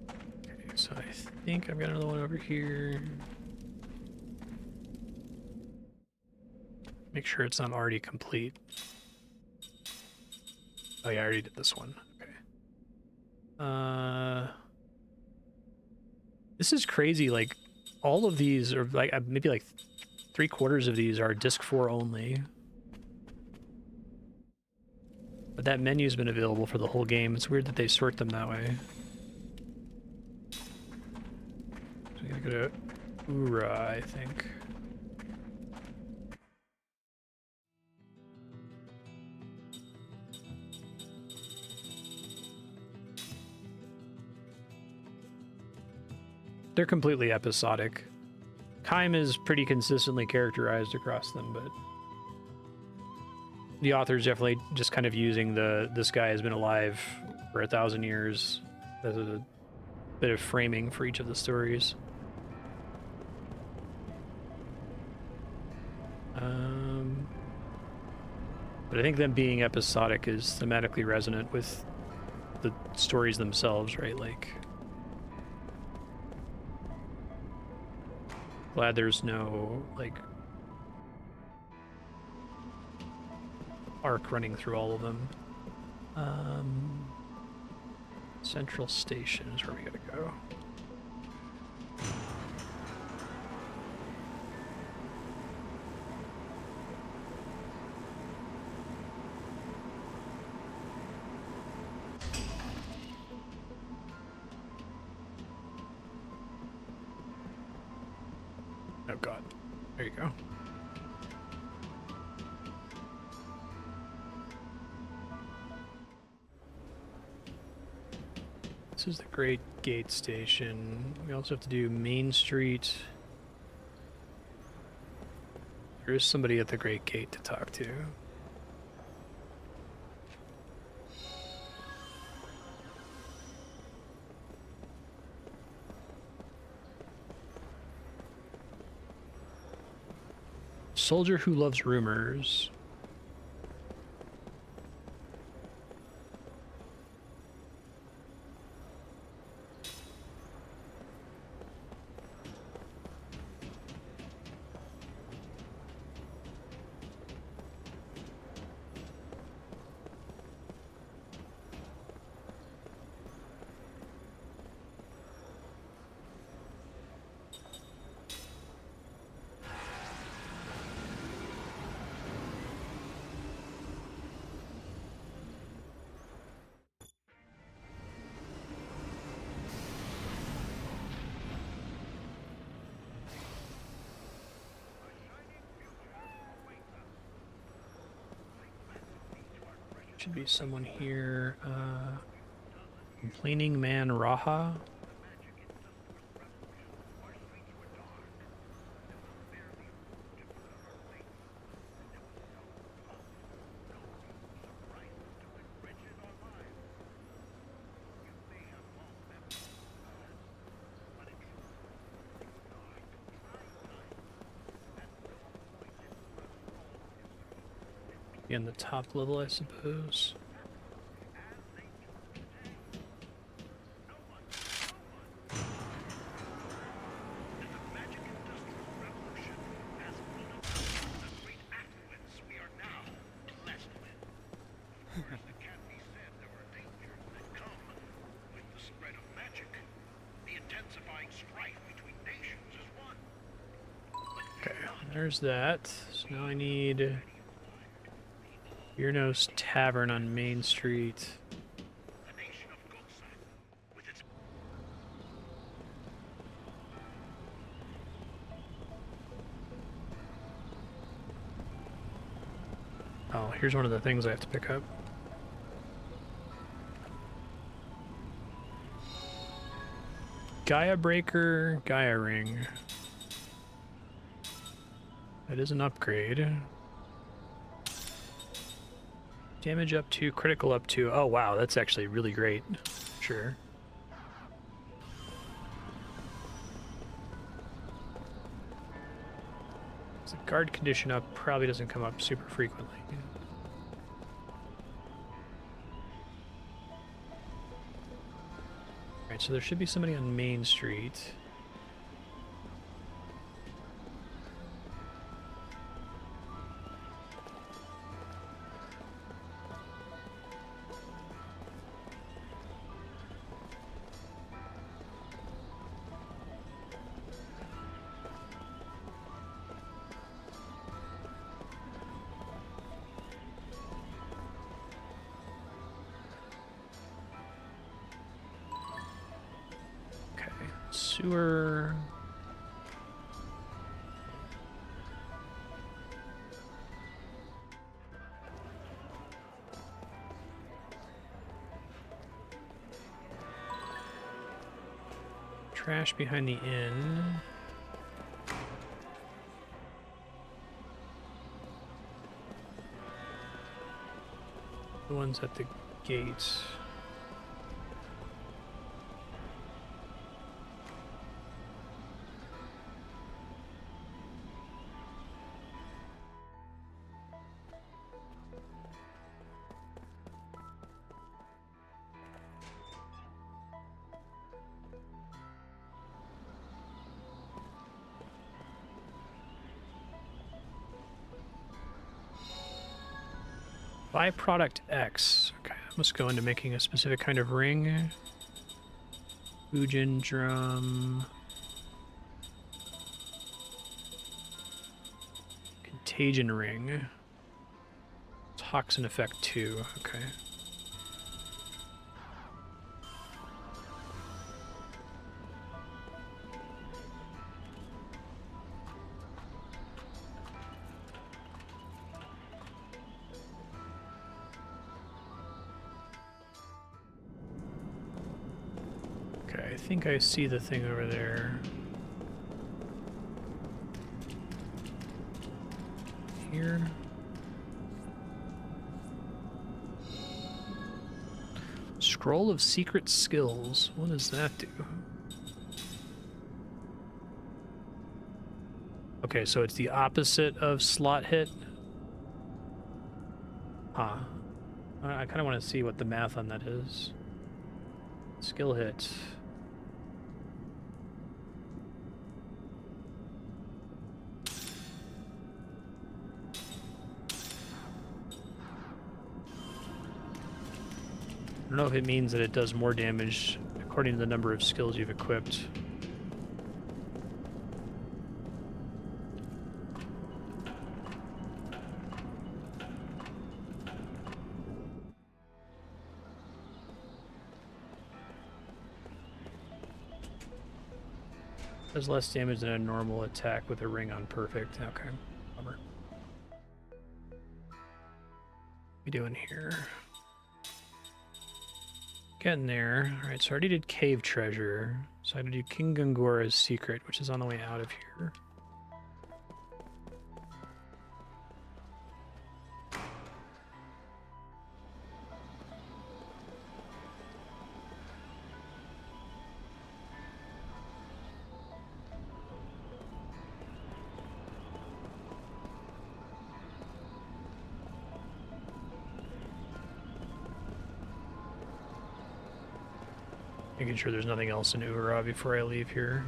Okay, so I think I've got another one over here. Make sure it's not already complete. Oh yeah, I already did this one. Okay. This is crazy. Like, all of these are like maybe like 3/4 of these are disc 4 only. But that menu's been available for the whole game. It's weird that they sort them that way. So I'm gonna go to Ura, I think. They're completely episodic. Kaim is pretty consistently characterized across them, but the author's definitely just kind of using this guy has been alive for 1,000 years as a bit of framing for each of the stories. But I think them being episodic is thematically resonant with the stories themselves, right? Like, glad there's no, like, arc running through all of them. Central Station is where we gotta go. Oh god. There you go. This is the Great Gate Station. We also have to do Main Street. There is somebody at the Great Gate to talk to. Soldier who loves rumors. Should be someone here. Complaining Man Raha. In the top level, I suppose. Okay, there's that. So now I need Beernos Tavern on Main Street. Oh, here's one of the things I have to pick up. Gaia Breaker, Gaia Ring. That is an upgrade. Damage up to, critical up to. Oh wow, that's actually really great. Sure. The guard condition up probably doesn't come up super frequently. Alright, so there should be somebody on Main Street. Sewer. Trash behind the inn. The ones at the gates. Byproduct X. Okay, I must go into making a specific kind of ring. Fujin drum. Contagion ring. Toxin effect 2. Okay. I think I see the thing over there. Here. Scroll of Secret Skills. What does that do? Okay, so it's the opposite of slot hit. Huh. I kind of want to see what the math on that is. Skill hit. I don't know if it means that it does more damage according to the number of skills you've equipped. Does less damage than a normal attack with a ring on perfect. Okay, bummer. What are we doing here? Getting there. Alright, so I already did Cave Treasure. So I had to do King Gungora's Secret, which is on the way out of here. Making sure there's nothing else in Ura before I leave here.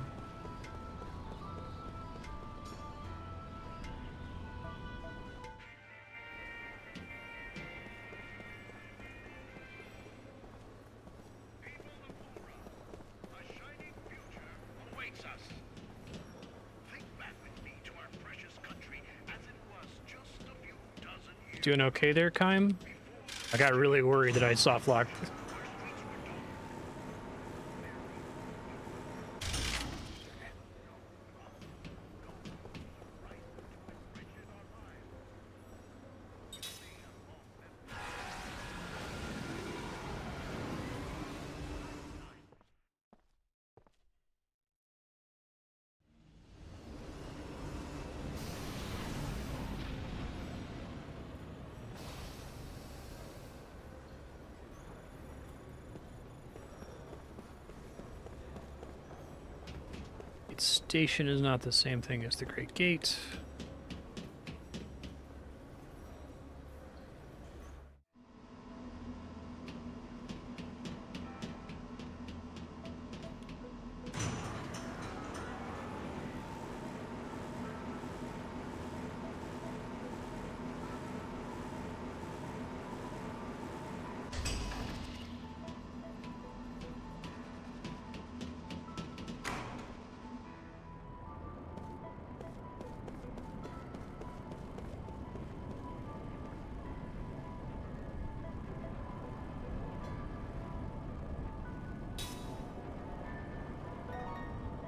doing okay there, Kime? I got really worried that I soft locked. Station is not the same thing as the Great Gate.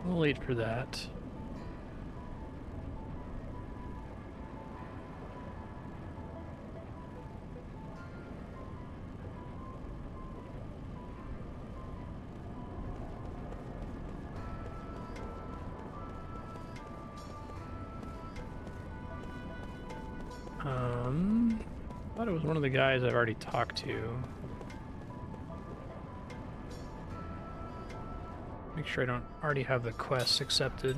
We'll wait for that. I thought it was one of the guys I've already talked to. Make sure I don't already have the quest accepted.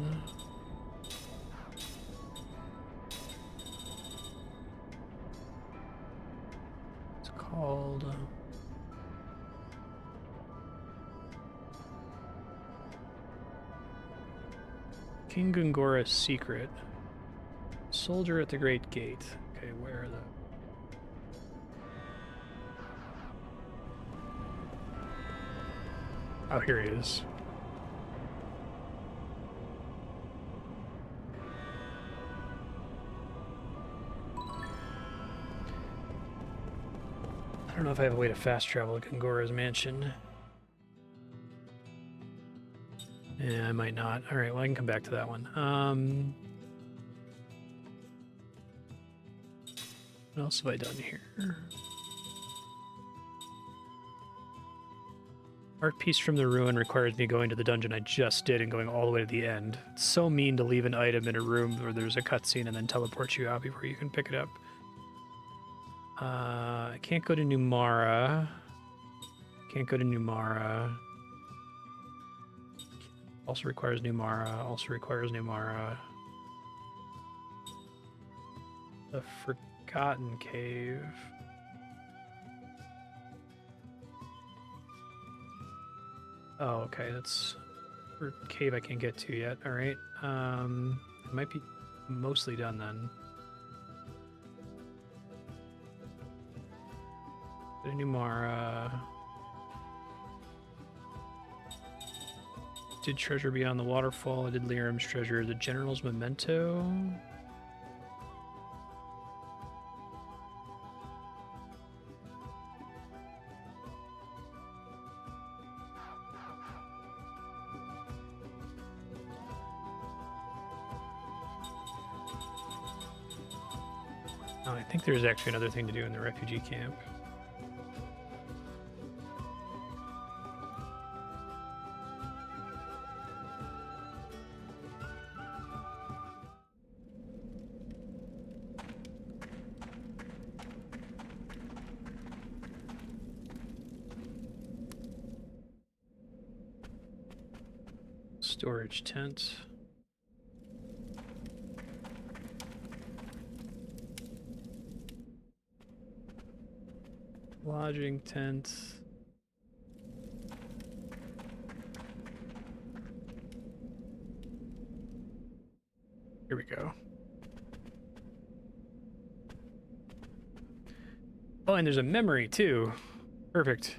It's called... King Gungora's Secret. Soldier at the Great Gate. Okay, where are the... Oh, here he is. I don't know if I have a way to fast travel to Gungora's mansion. Yeah, I might not. Alright, well I can come back to that one. What else have I done here? Art piece from the ruin requires me going to the dungeon I just did and going all the way to the end. It's so mean to leave an item in a room where there's a cutscene and then teleport you out before you can pick it up. I can't go to Numara. Can't go to Numara. Also requires Numara. Also requires Numara. The Forgotten Cave. Oh, okay, that's a cave I can't get to yet. All right, it might be mostly done then. Go to Numara. Did Treasure Beyond the Waterfall. I did Liram's Treasure. The General's Memento. Oh, I think there's actually another thing to do in the refugee camp. Storage tent. Lodging tent. Here we go. Oh, and there's a memory too. Perfect.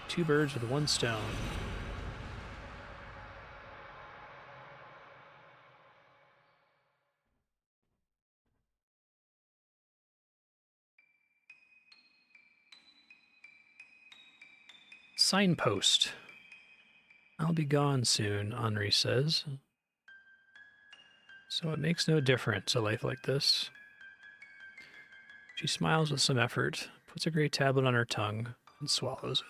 Two birds with one stone. Signpost. I'll be gone soon, Henri says. So it makes no difference, a life like this. She smiles with some effort, puts a gray tablet on her tongue, and swallows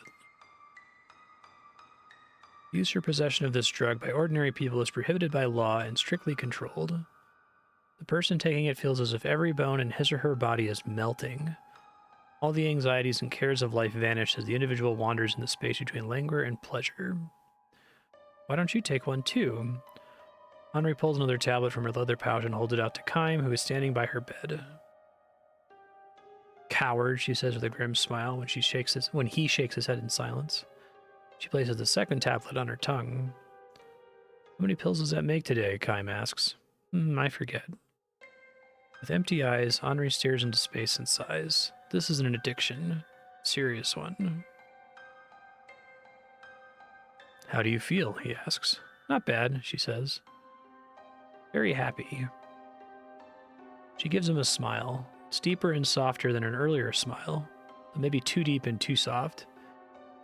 it. Use or possession of this drug by ordinary people is prohibited by law and strictly controlled. The person taking it feels as if every bone in his or her body is melting. All the anxieties and cares of life vanish as the individual wanders in the space between languor and pleasure. Why don't you take one too? Henri pulls another tablet from her leather pouch and holds it out to Kime, who is standing by her bed. Coward, she says with a grim smile when he shakes his head in silence. She places the second tablet on her tongue. How many pills does that make today? Kime asks. I forget. With empty eyes, Henri stares into space and sighs. This is an addiction. Serious one. How do you feel? He asks. Not bad, she says. Very happy. She gives him a smile. It's deeper and softer than an earlier smile, but maybe too deep and too soft.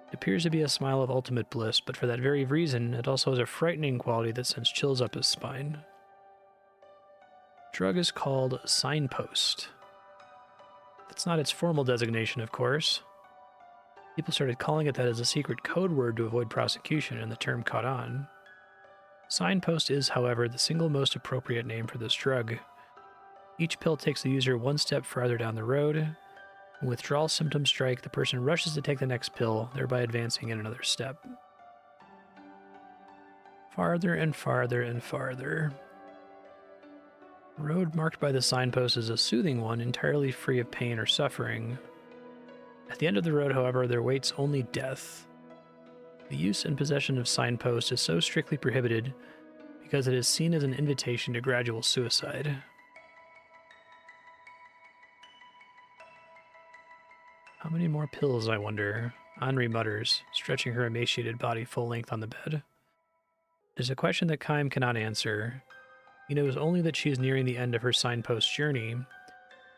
It appears to be a smile of ultimate bliss, but for that very reason, it also has a frightening quality that sends chills up his spine. The drug is called Signpost. That's not its formal designation, of course. People started calling it that as a secret code word to avoid prosecution, and the term caught on. Signpost is, however, the single most appropriate name for this drug. Each pill takes the user one step farther down the road. When withdrawal symptoms strike, the person rushes to take the next pill, thereby advancing in another step. Farther and farther and farther. The road marked by the signpost is a soothing one, entirely free of pain or suffering. At the end of the road, however, there waits only death. The use and possession of signpost is so strictly prohibited because it is seen as an invitation to gradual suicide. How many more pills, I wonder? Henri mutters, stretching her emaciated body full length on the bed. It is a question that Kime cannot answer. He knows only that she is nearing the end of her signpost journey.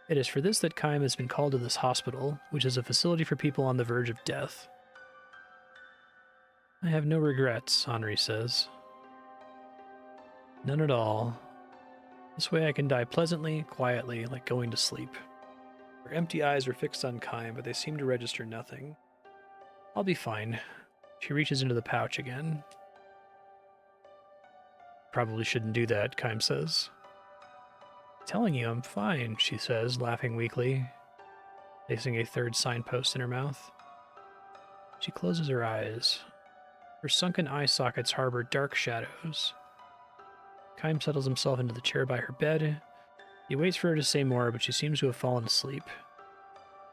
It is for this that Kime has been called to this hospital, which is a facility for people on the verge of death. I have no regrets, Henri says. None at all. This way I can die pleasantly, quietly, like going to sleep. Her empty eyes are fixed on Kime, but they seem to register nothing. I'll be fine. She reaches into the pouch again. Probably shouldn't do that, Kime says. Telling you I'm fine, she says, laughing weakly, placing a third signpost in her mouth. She closes her eyes. Her sunken eye sockets harbor dark shadows. Kime settles himself into the chair by her bed. He waits for her to say more, but she seems to have fallen asleep.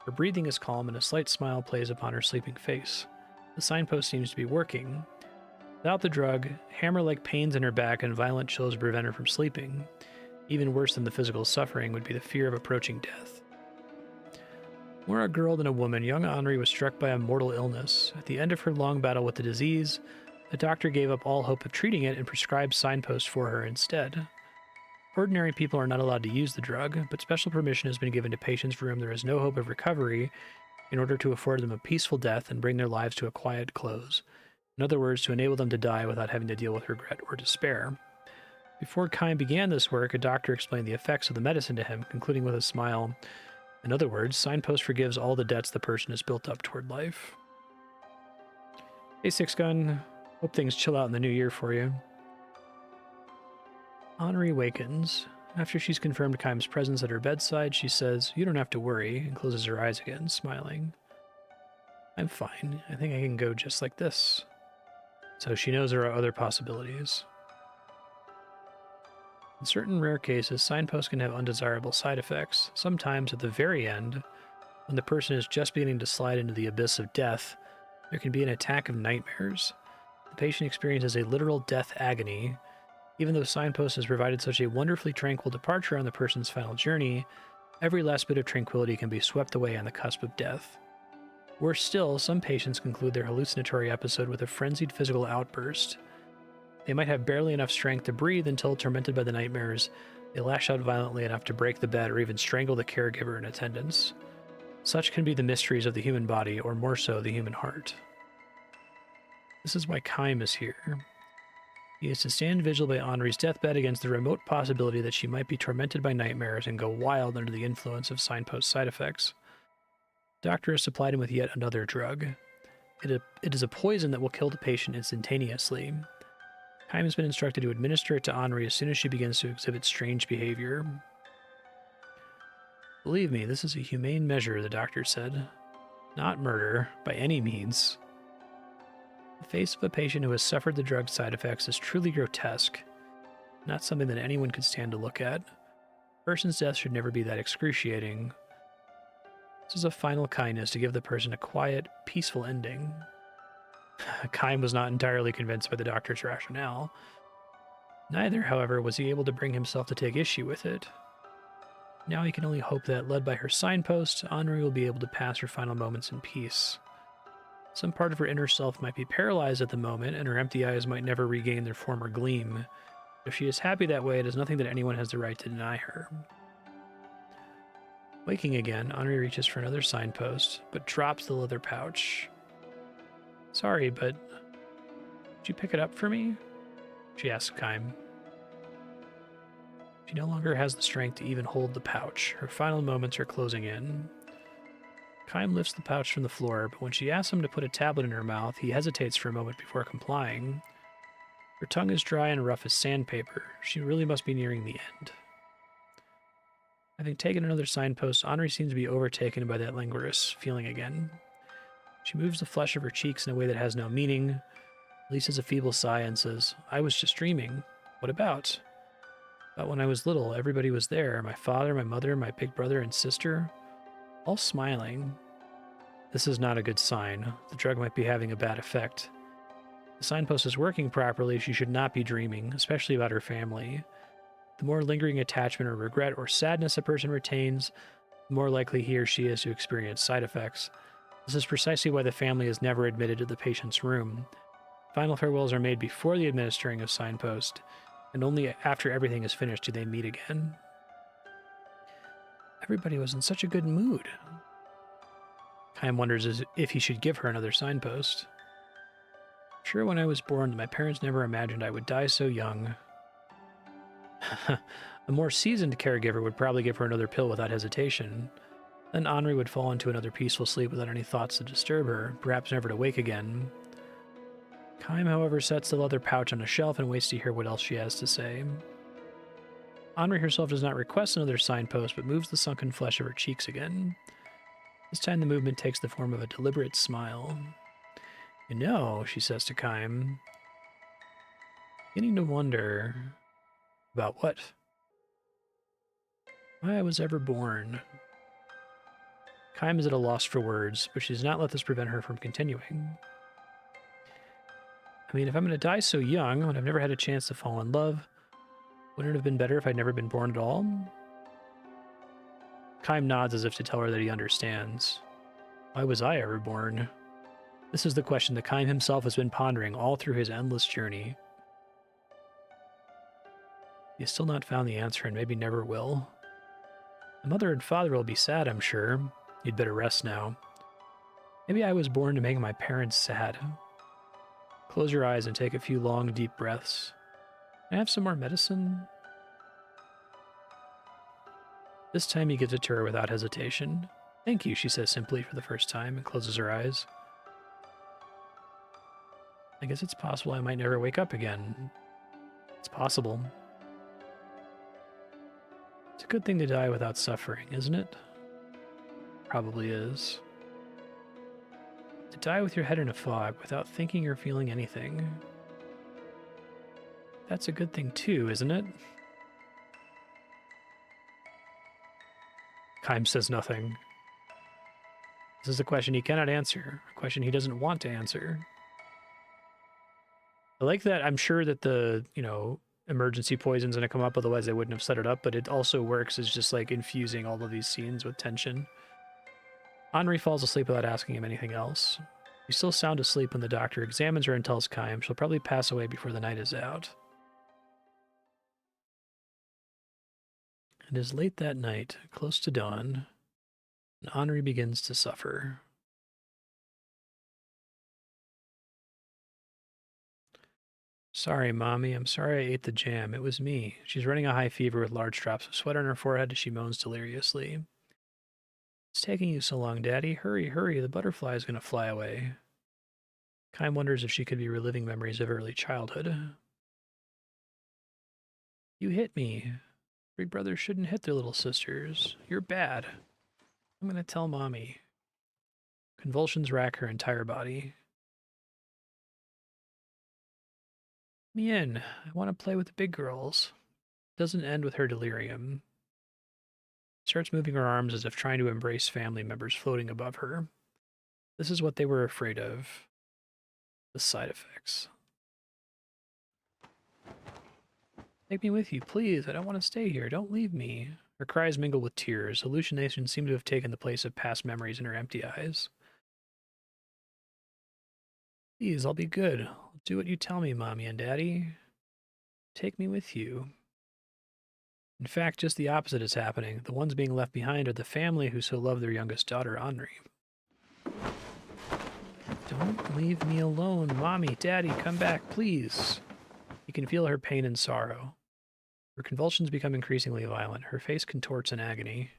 Her breathing is calm, and a slight smile plays upon her sleeping face. The signpost seems to be working. Without the drug, hammer-like pains in her back and violent chills prevent her from sleeping. Even worse than the physical suffering would be the fear of approaching death. More a girl than a woman, young Henri was struck by a mortal illness. At the end of her long battle with the disease, the doctor gave up all hope of treating it and prescribed signpost for her instead. Ordinary people are not allowed to use the drug, but special permission has been given to patients for whom there is no hope of recovery in order to afford them a peaceful death and bring their lives to a quiet close. In other words, to enable them to die without having to deal with regret or despair. Before Kime began this work, a doctor explained the effects of the medicine to him, concluding with a smile. In other words, signpost forgives all the debts the person has built up toward life. Hey, Six Gun. Hope things chill out in the new year for you. Henri wakens. After she's confirmed Kime's presence at her bedside, she says, "You don't have to worry," and closes her eyes again, smiling. I'm fine. I think I can go just like this. So she knows there are other possibilities. In certain rare cases, signposts can have undesirable side effects. Sometimes, at the very end, when the person is just beginning to slide into the abyss of death, there can be an attack of nightmares. The patient experiences a literal death agony. Even though signpost has provided such a wonderfully tranquil departure on the person's final journey, every last bit of tranquility can be swept away on the cusp of death. Worse still, some patients conclude their hallucinatory episode with a frenzied physical outburst. They might have barely enough strength to breathe until, tormented by the nightmares, they lash out violently enough to break the bed or even strangle the caregiver in attendance. Such can be the mysteries of the human body, or more so, the human heart. This is why Kym is here. He is to stand vigil by Henri's deathbed against the remote possibility that she might be tormented by nightmares and go wild under the influence of signpost side effects. The doctor has supplied him with yet another drug. It is a poison that will kill the patient instantaneously. Kym has been instructed to administer it to Henri as soon as she begins to exhibit strange behavior. Believe me, this is a humane measure, the doctor said. Not murder, by any means. The face of a patient who has suffered the drug side effects is truly grotesque. Not something that anyone could stand to look at. A person's death should never be that excruciating. This is a final kindness to give the person a quiet, peaceful ending. Kym was not entirely convinced by the doctor's rationale. Neither, however, was he able to bring himself to take issue with it. Now he can only hope that, led by her signpost, Henri will be able to pass her final moments in peace. Some part of her inner self might be paralyzed at the moment, and her empty eyes might never regain their former gleam. If she is happy that way, it is nothing that anyone has the right to deny her. Waking again, Henri reaches for another signpost, but drops the leather pouch. Sorry, but did you pick it up for me? She asks Kym. She no longer has the strength to even hold the pouch. Her final moments are closing in. Kym lifts the pouch from the floor, but when she asks him to put a tablet in her mouth, he hesitates for a moment before complying. Her tongue is dry and rough as sandpaper. She really must be nearing the end. Having taken another signpost, Henri seems to be overtaken by that languorous feeling again. She moves the flesh of her cheeks in a way that has no meaning, releases a feeble sigh, and says, I was just dreaming. What about? About when I was little, everybody was there. My father, my mother, my big brother and sister, all smiling. This is not a good sign. The drug might be having a bad effect. The signpost is working properly. She should not be dreaming, especially about her family. The more lingering attachment or regret or sadness a person retains, the more likely he or she is to experience side effects. This is precisely why the family is never admitted to the patient's room. Final farewells are made before the administering of signpost, and only after everything is finished do they meet again. Everybody was in such a good mood. Kym wonders if he should give her another signpost. Sure, when I was born, my parents never imagined I would die so young. A more seasoned caregiver would probably give her another pill without hesitation. Then Henri would fall into another peaceful sleep without any thoughts to disturb her, perhaps never to wake again. Kym, however, sets the leather pouch on a shelf and waits to hear what else she has to say. Henri herself does not request another signpost, but moves the sunken flesh of her cheeks again. This time the movement takes the form of a deliberate smile. You know, she says to Kym, beginning to wonder... About what? Why I was ever born. Kym is at a loss for words, but she does not let this prevent her from continuing. I mean, if I'm going to die so young, when I've never had a chance to fall in love, wouldn't it have been better if I'd never been born at all? Kym nods as if to tell her that he understands. Why was I ever born? This is the question that Kym himself has been pondering all through his endless journey. He has still not found the answer and maybe never will. My mother and father will be sad, I'm sure. You'd better rest now. Maybe I was born to make my parents sad. Close your eyes and take a few long, deep breaths. Can I have some more medicine? This time he gives it to her without hesitation. Thank you, she says simply for the first time and closes her eyes. I guess it's possible I might never wake up again. It's possible. It's a good thing to die without suffering, isn't it? Probably is. To die with your head in a fog without thinking or feeling anything. That's a good thing too, isn't it? Kym says nothing. This is a question he cannot answer, a question he doesn't want to answer. I like that. I'm sure that the, emergency poison's gonna come up, otherwise they wouldn't have set it up, but it also works as just like infusing all of these scenes with tension. Henri falls asleep without asking him anything else. He's still sound asleep when the doctor examines her and tells Kym she'll probably pass away before the night is out. It is late that night, close to dawn, and Henri begins to suffer. Sorry, Mommy. I'm sorry I ate the jam. It was me. She's running a high fever with large drops of sweat on her forehead as she moans deliriously. It's taking you so long, Daddy. Hurry, hurry. The butterfly is going to fly away. Kym wonders if she could be reliving memories of early childhood. You hit me. Big brothers shouldn't hit their little sisters. You're bad. I'm going to tell Mommy. Convulsions rack her entire body. Let me in. I want to play with the big girls. It doesn't end with her delirium. She starts moving her arms as if trying to embrace family members floating above her. This is what they were afraid of. The side effects. Take me with you, please. I don't want to stay here. Don't leave me. Her cries mingle with tears. Hallucinations seem to have taken the place of past memories in her empty eyes. Please, I'll be good. I'll do what you tell me, Mommy and Daddy. Take me with you. In fact, just the opposite is happening. The ones being left behind are the family who so love their youngest daughter, Henri. Don't leave me alone. Mommy, Daddy, come back, please. You can feel her pain and sorrow. Her convulsions become increasingly violent. Her face contorts in agony.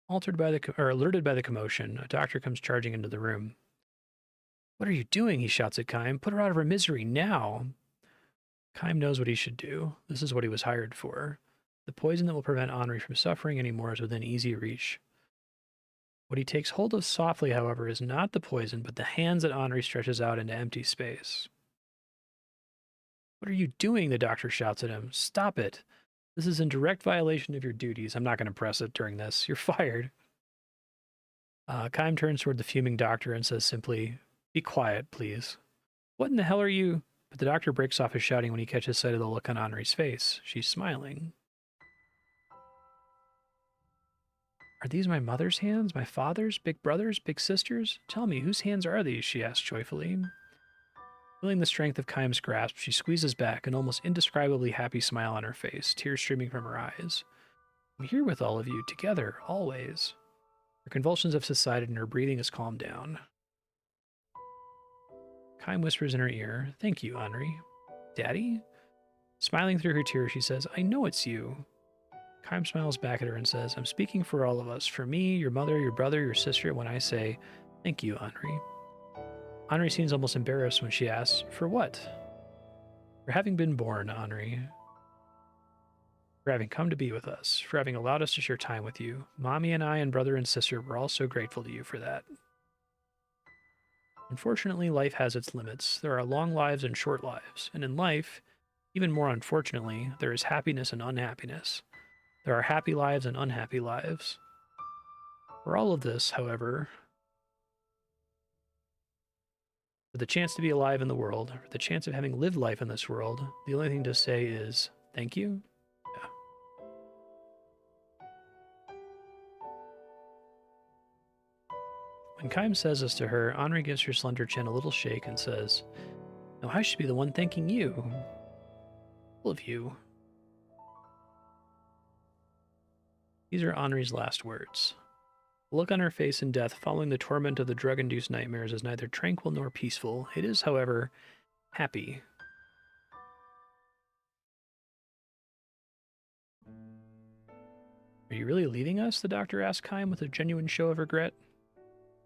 Alerted by the commotion, a doctor comes charging into the room. What are you doing? He shouts at Kym. Put her out of her misery now. Kym knows what he should do. This is what he was hired for. The poison that will prevent Henri from suffering anymore is within easy reach. What he takes hold of softly, however, is not the poison, but the hands that Henri stretches out into empty space. What are you doing? The doctor shouts at him. Stop it. This is in direct violation of your duties. I'm not going to press it during this. You're fired. Kym turns toward the fuming doctor and says simply, be quiet, please. What in the hell are you? But the doctor breaks off his shouting when he catches sight of the look on Henri's face. She's smiling. Are these my mother's hands? My father's? Big brothers? Big sisters? Tell me, whose hands are these? She asks joyfully. Feeling the strength of Kym's grasp, she squeezes back, an almost indescribably happy smile on her face, tears streaming from her eyes. I'm here with all of you, together, always. Her convulsions have subsided and her breathing has calmed down. Kym whispers in her ear, thank you, Henri. Daddy? Smiling through her tears, she says, I know it's you. Kym smiles back at her and says, I'm speaking for all of us, for me, your mother, your brother, your sister, when I say, thank you, Henri. Henri seems almost embarrassed when she asks, for what? For having been born, Henri. For having come to be with us, for having allowed us to share time with you. Mommy and I and brother and sister were all so grateful to you for that. Unfortunately, life has its limits. There are long lives and short lives, and in life, even more unfortunately, there is happiness and unhappiness. There are happy lives and unhappy lives. For all of this, however, for the chance to be alive in the world, for the chance of having lived life in this world, the only thing to say is, thank you. Yeah. When Kym says this to her, Henri gives her slender chin a little shake and says, no, I should be the one thanking you. All of you. These are Henri's last words. The look on her face in death following the torment of the drug-induced nightmares is neither tranquil nor peaceful. It is, however, happy. Are you really leaving us? The doctor asks Kym with a genuine show of regret.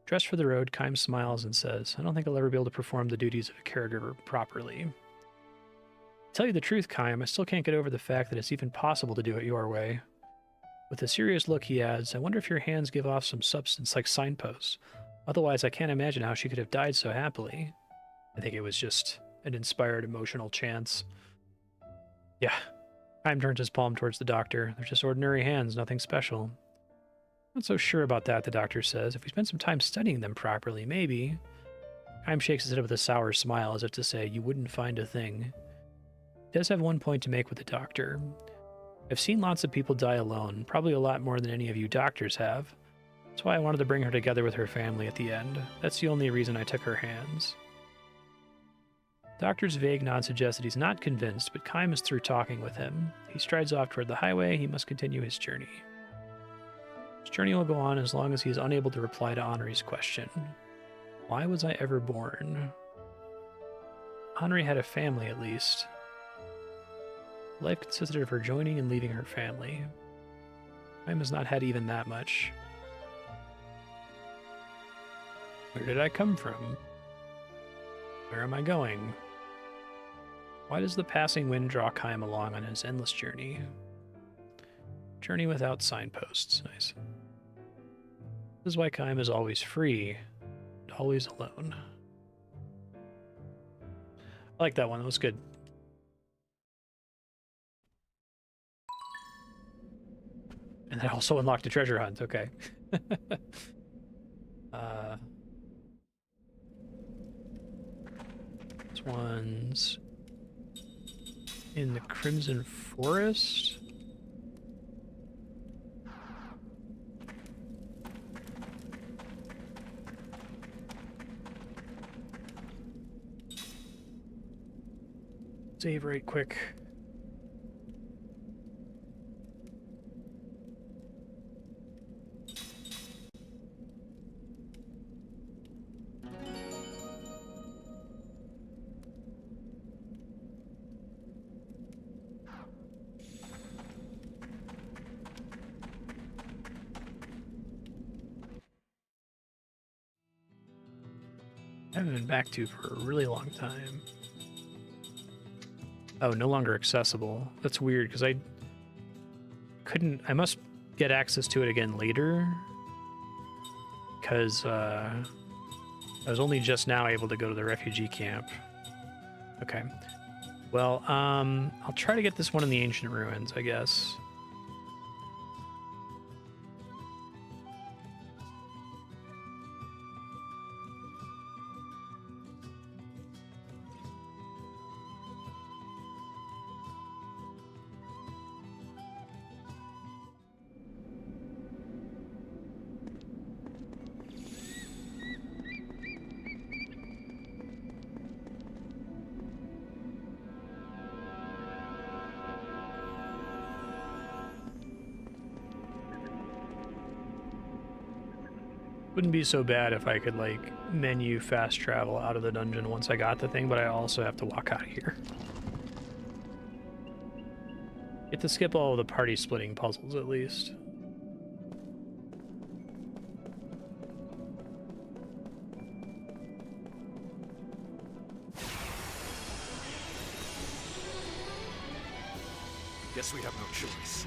Dressed for the road, Kym smiles and says, I don't think I'll ever be able to perform the duties of a caregiver properly. To tell you the truth, Kym, I still can't get over the fact that it's even possible to do it your way. With a serious look, he adds, I wonder if your hands give off some substance like signposts. Otherwise, I can't imagine how she could have died so happily. I think it was just an inspired emotional chance. Yeah. Kym turns his palm towards the doctor. They're just ordinary hands, nothing special. Not so sure about that, the doctor says. If we spend some time studying them properly, maybe. Kym shakes his head with a sour smile as if to say, you wouldn't find a thing. He does have one point to make with the doctor. I've seen lots of people die alone, probably a lot more than any of you doctors have. That's why I wanted to bring her together with her family at the end. That's the only reason I took her hands. The doctor's vague nod suggests that he's not convinced, but Kym is through talking with him. He strides off toward the highway. He must continue his journey. His journey will go on as long as he is unable to reply to Henri's question. Why was I ever born? Henri had a family, at least. Life consisted of her joining and leaving her family. Time has not had even that much. Where did I come from? Where am I going? Why does the passing wind draw Kaim along on his endless journey? Journey without signposts. Nice. This is why Kaim is always free, and always alone. I like that one. That was good. And that also unlocked a treasure hunt. Okay. This one's in the Crimson Forest. Save right quick. I haven't been back to for a really long time. Oh, no longer accessible. That's weird because I must get access to it again later because I was only just now able to go to the refugee camp. Okay. Well, I'll try to get this one in the ancient ruins, I guess. Wouldn't be so bad if I could, like, menu fast travel out of the dungeon once I got the thing, but I also have to walk out of here. Get to skip all of the party splitting puzzles, at least. Guess we have no choice.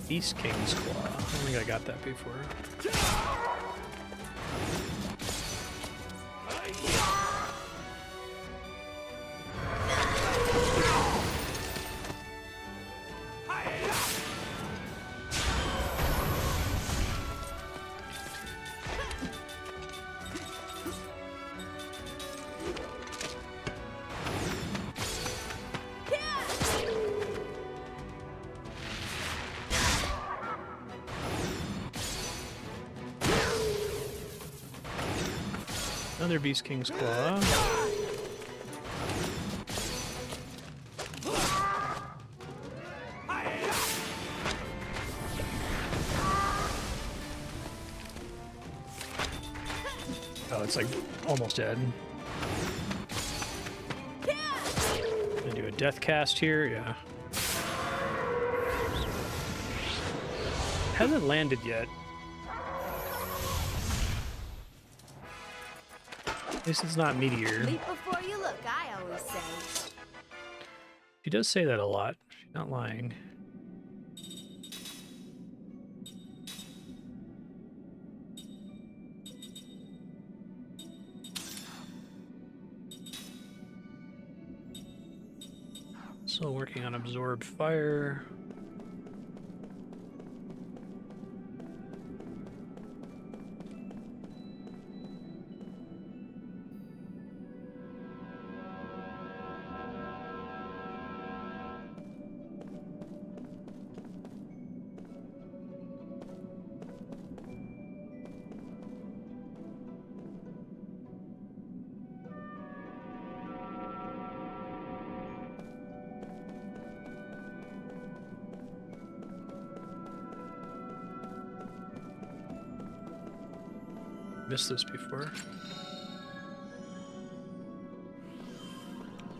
Beast King's Claw. I don't think I got that before. Another Beast King's Claw. Oh, it's like almost dead. Gonna do a death cast here, yeah. Hasn't landed yet. At least it's not Meteor. Leap before you look, I always say. She does say that a lot. She's not lying. Still working on Absorb Fire. missed this before.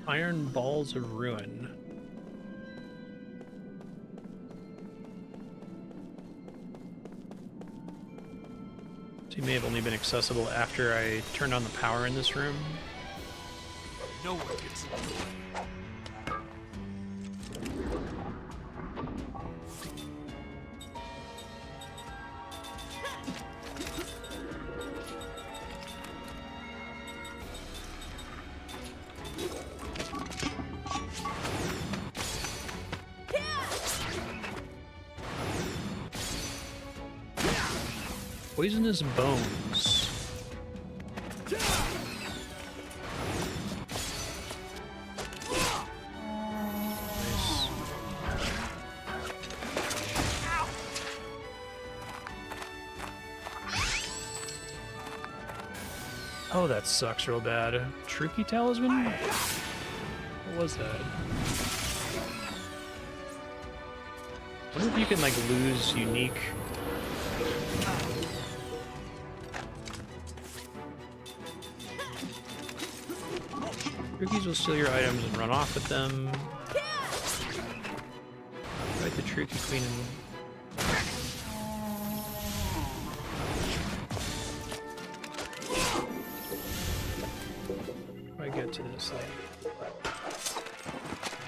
Iron Balls of Ruin. So he may have only been accessible after I turned on the power in this room. No one gets in the way. Poisonous bones. Nice. Oh, that sucks real bad. Tricky Talisman? What was that? I wonder if you can, like, lose unique... Rookies will steal your items and run off with them. Fight the Tricky Queen and... How do I get to this thing?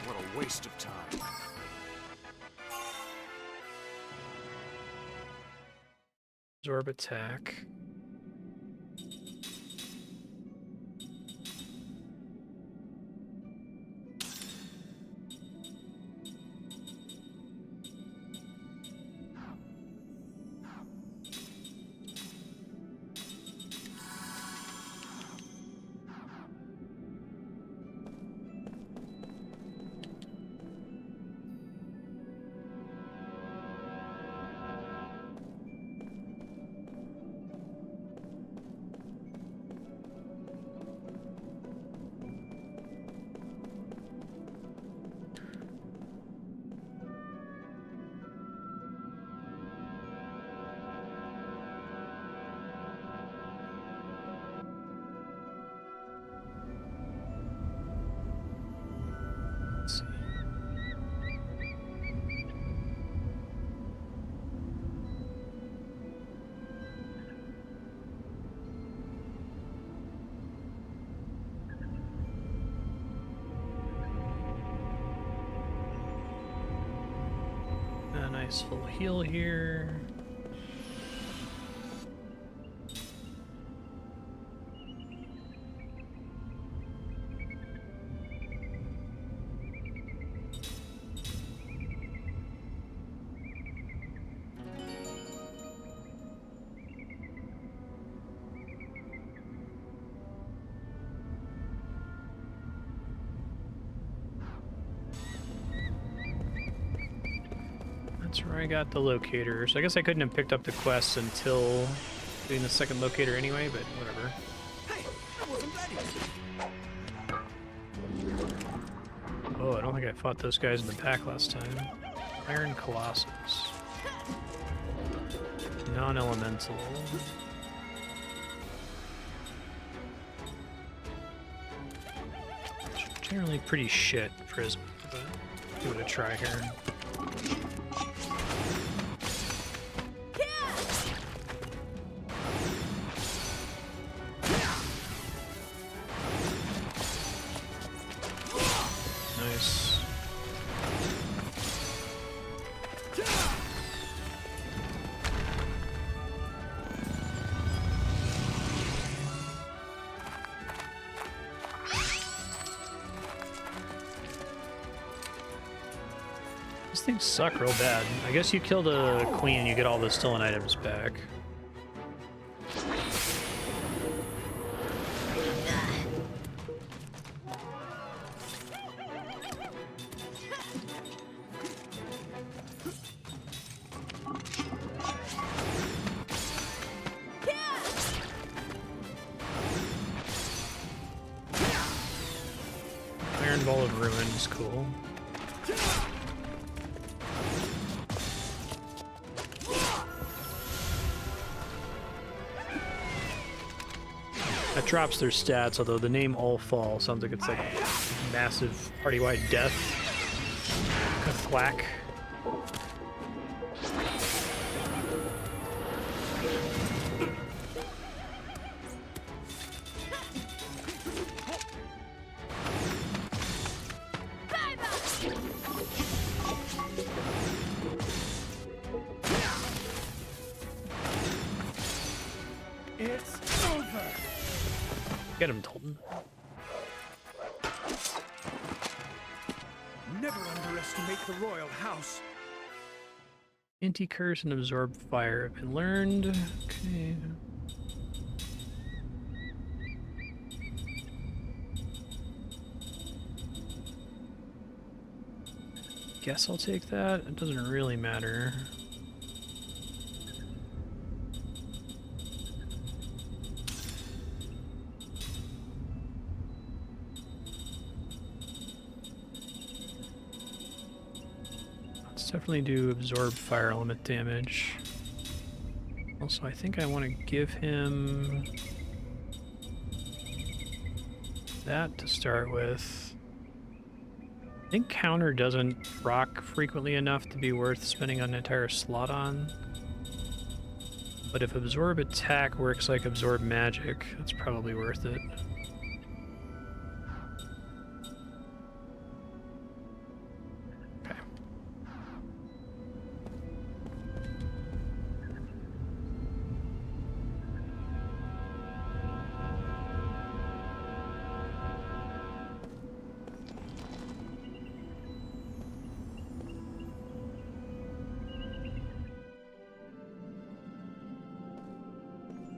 What a waste of time. Absorb attack. Let's see. A nice full heal here. That's where I got the locator. So I guess I couldn't have picked up the quest until doing the second locator anyway, but whatever. Hey, I wasn't ready. Oh, I don't think I fought those guys in the pack last time. Iron Colossus. Non-elemental. Generally pretty shit prism, but give it a try here. Nice. These things suck real bad. I guess you killed a queen and you get all the stolen items back. Iron Ball of Ruin is cool. That drops their stats, although the name All Fall sounds like it's like massive party-wide death. Thwack. It's over. Get him, Dalton. Never underestimate the royal house. Anti-curse and absorb fire have been learned. Okay. Guess I'll take that. It doesn't really matter. Let's definitely do absorb fire element damage. Also, I think I want to give him that to start with. I think counter doesn't rock frequently enough to be worth spending an entire slot on. But if absorb attack works like absorb magic, that's probably worth it. Okay.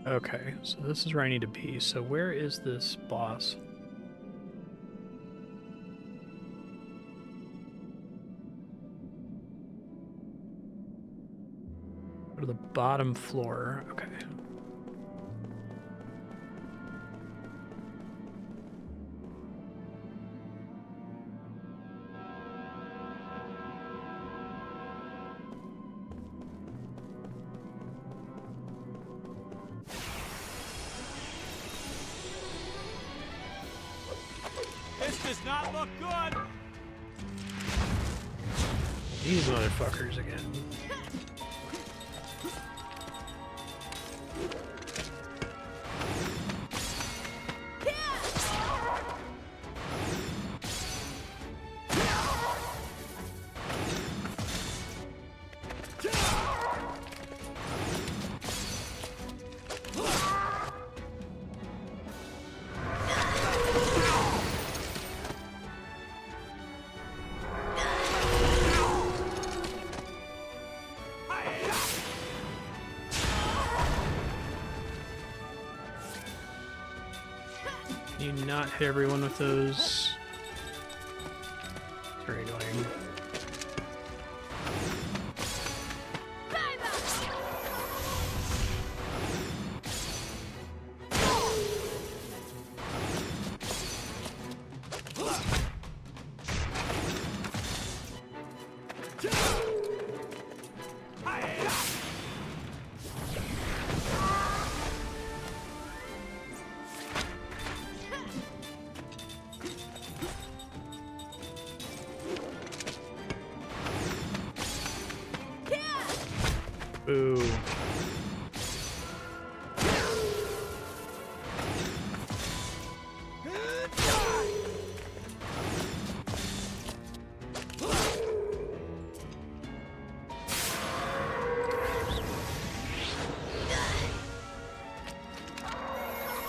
Okay, so this is where I need to be. So where is this boss? Go to the bottom floor. Okay. This does not look good. These motherfuckers again. Can you not hit everyone with those? Very annoying. Ooh.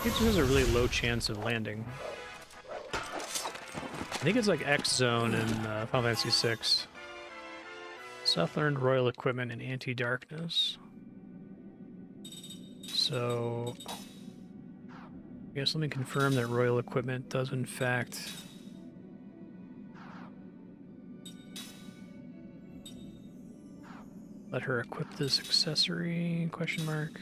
It just has a really low chance of landing. I think it's like X Zone in Final Fantasy VI. South learned royal equipment and anti-darkness. So, I guess let me confirm that royal equipment does in fact let her equip this accessory, question mark.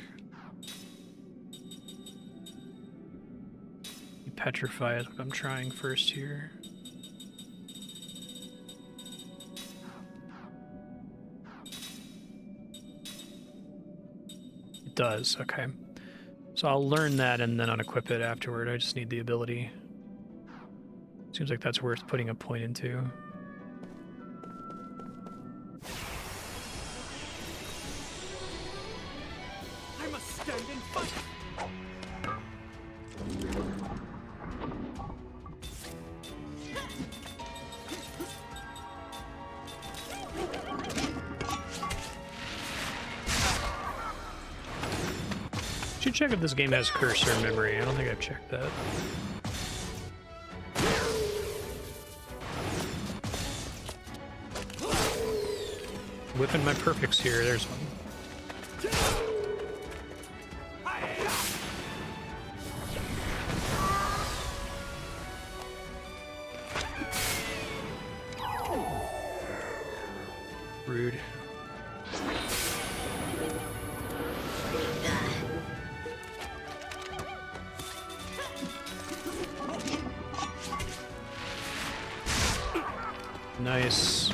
Petrify is what I'm trying first here. It does, okay. So I'll learn that and then unequip it afterward. I just need the ability. Seems like that's worth putting a point into. I must stand and fight. Should check if this game has cursor memory. I don't think I've checked that. Whipping my perfects here. There's one. Rude. Nice.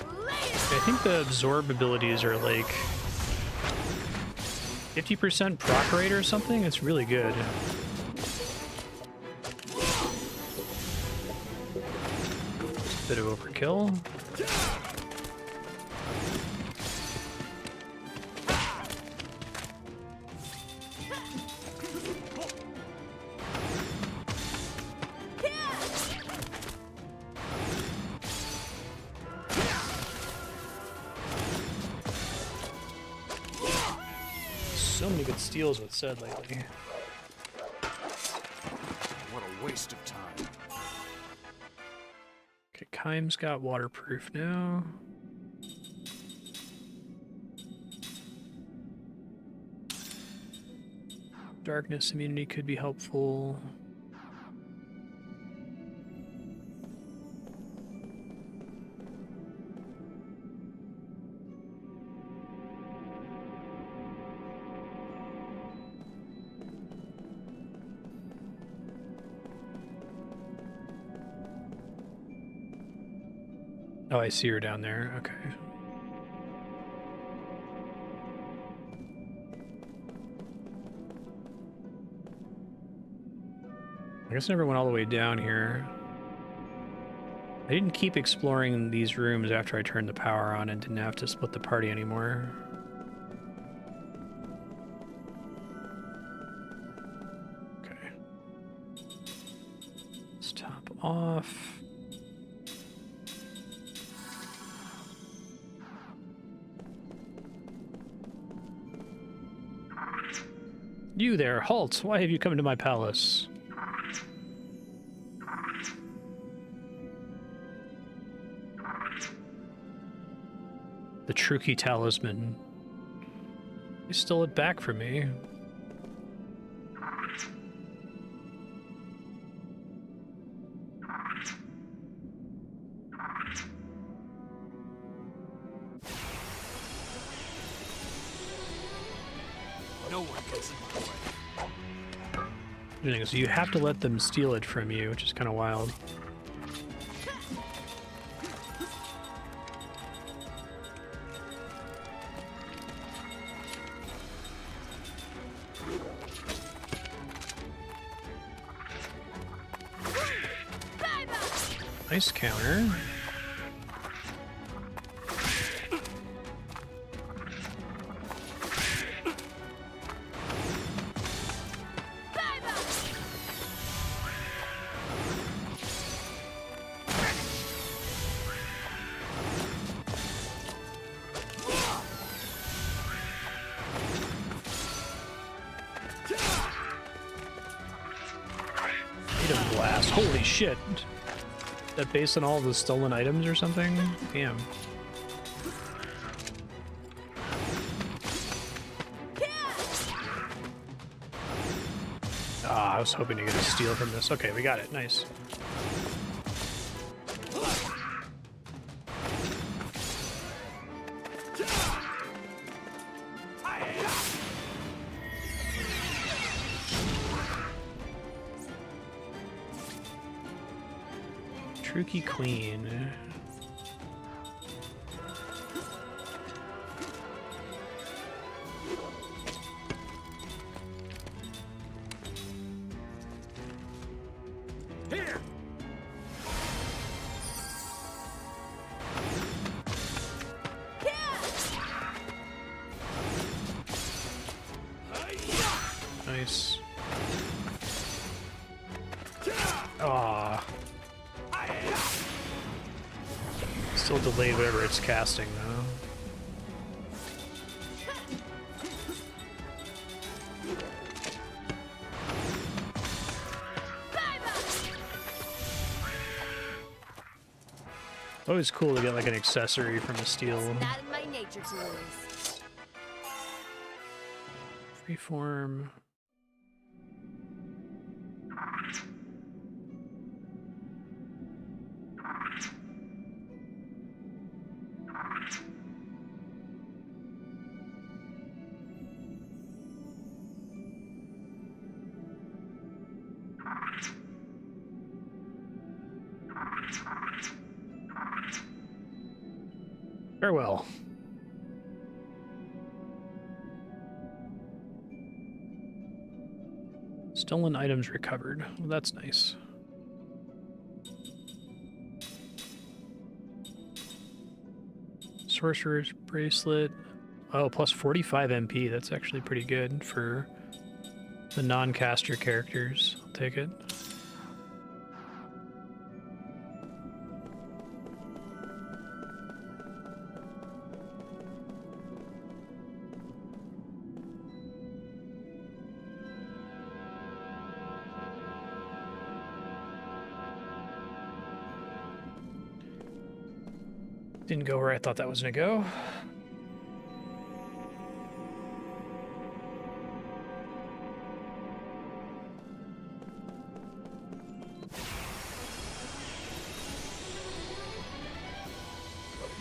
I think the absorb abilities are like 50% proc rate or something. It's really good. Bit of overkill. So many good steals with said lately. What a waste of time. Okay, Keim's got waterproof now. Darkness immunity could be helpful. Oh, I see her down there. Okay. I guess I never went all the way down here. I didn't keep exploring these rooms after I turned the power on and didn't have to split the party anymore. Okay. Let's top off. You there, halt! Why have you come to my palace? The Truki talisman. You stole it back from me. No one gets in my way. So you have to let them steal it from you, which is kind of wild. Nice counter. Blast. Holy shit. That based on all the stolen items or something? Damn. Ah, I was hoping to get a steal from this. Okay, we got it. Nice. Truki Queen. Here! Nice. Ah. Still delayed whatever it's casting though. Always cool to get like an accessory from a steel. It's not in my nature to lose. Freeform. Farewell. Stolen items recovered. Well, that's nice. Sorcerer's bracelet. Oh, plus 45 MP. That's actually pretty good for the non-caster characters. I'll take it. Didn't go where I thought that was gonna go.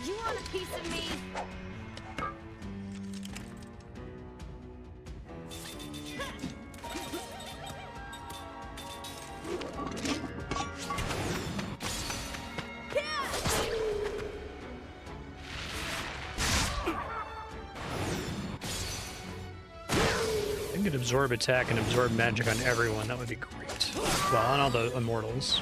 You want a piece of me? I could absorb attack and absorb magic on everyone. That would be great. Well, on all the immortals.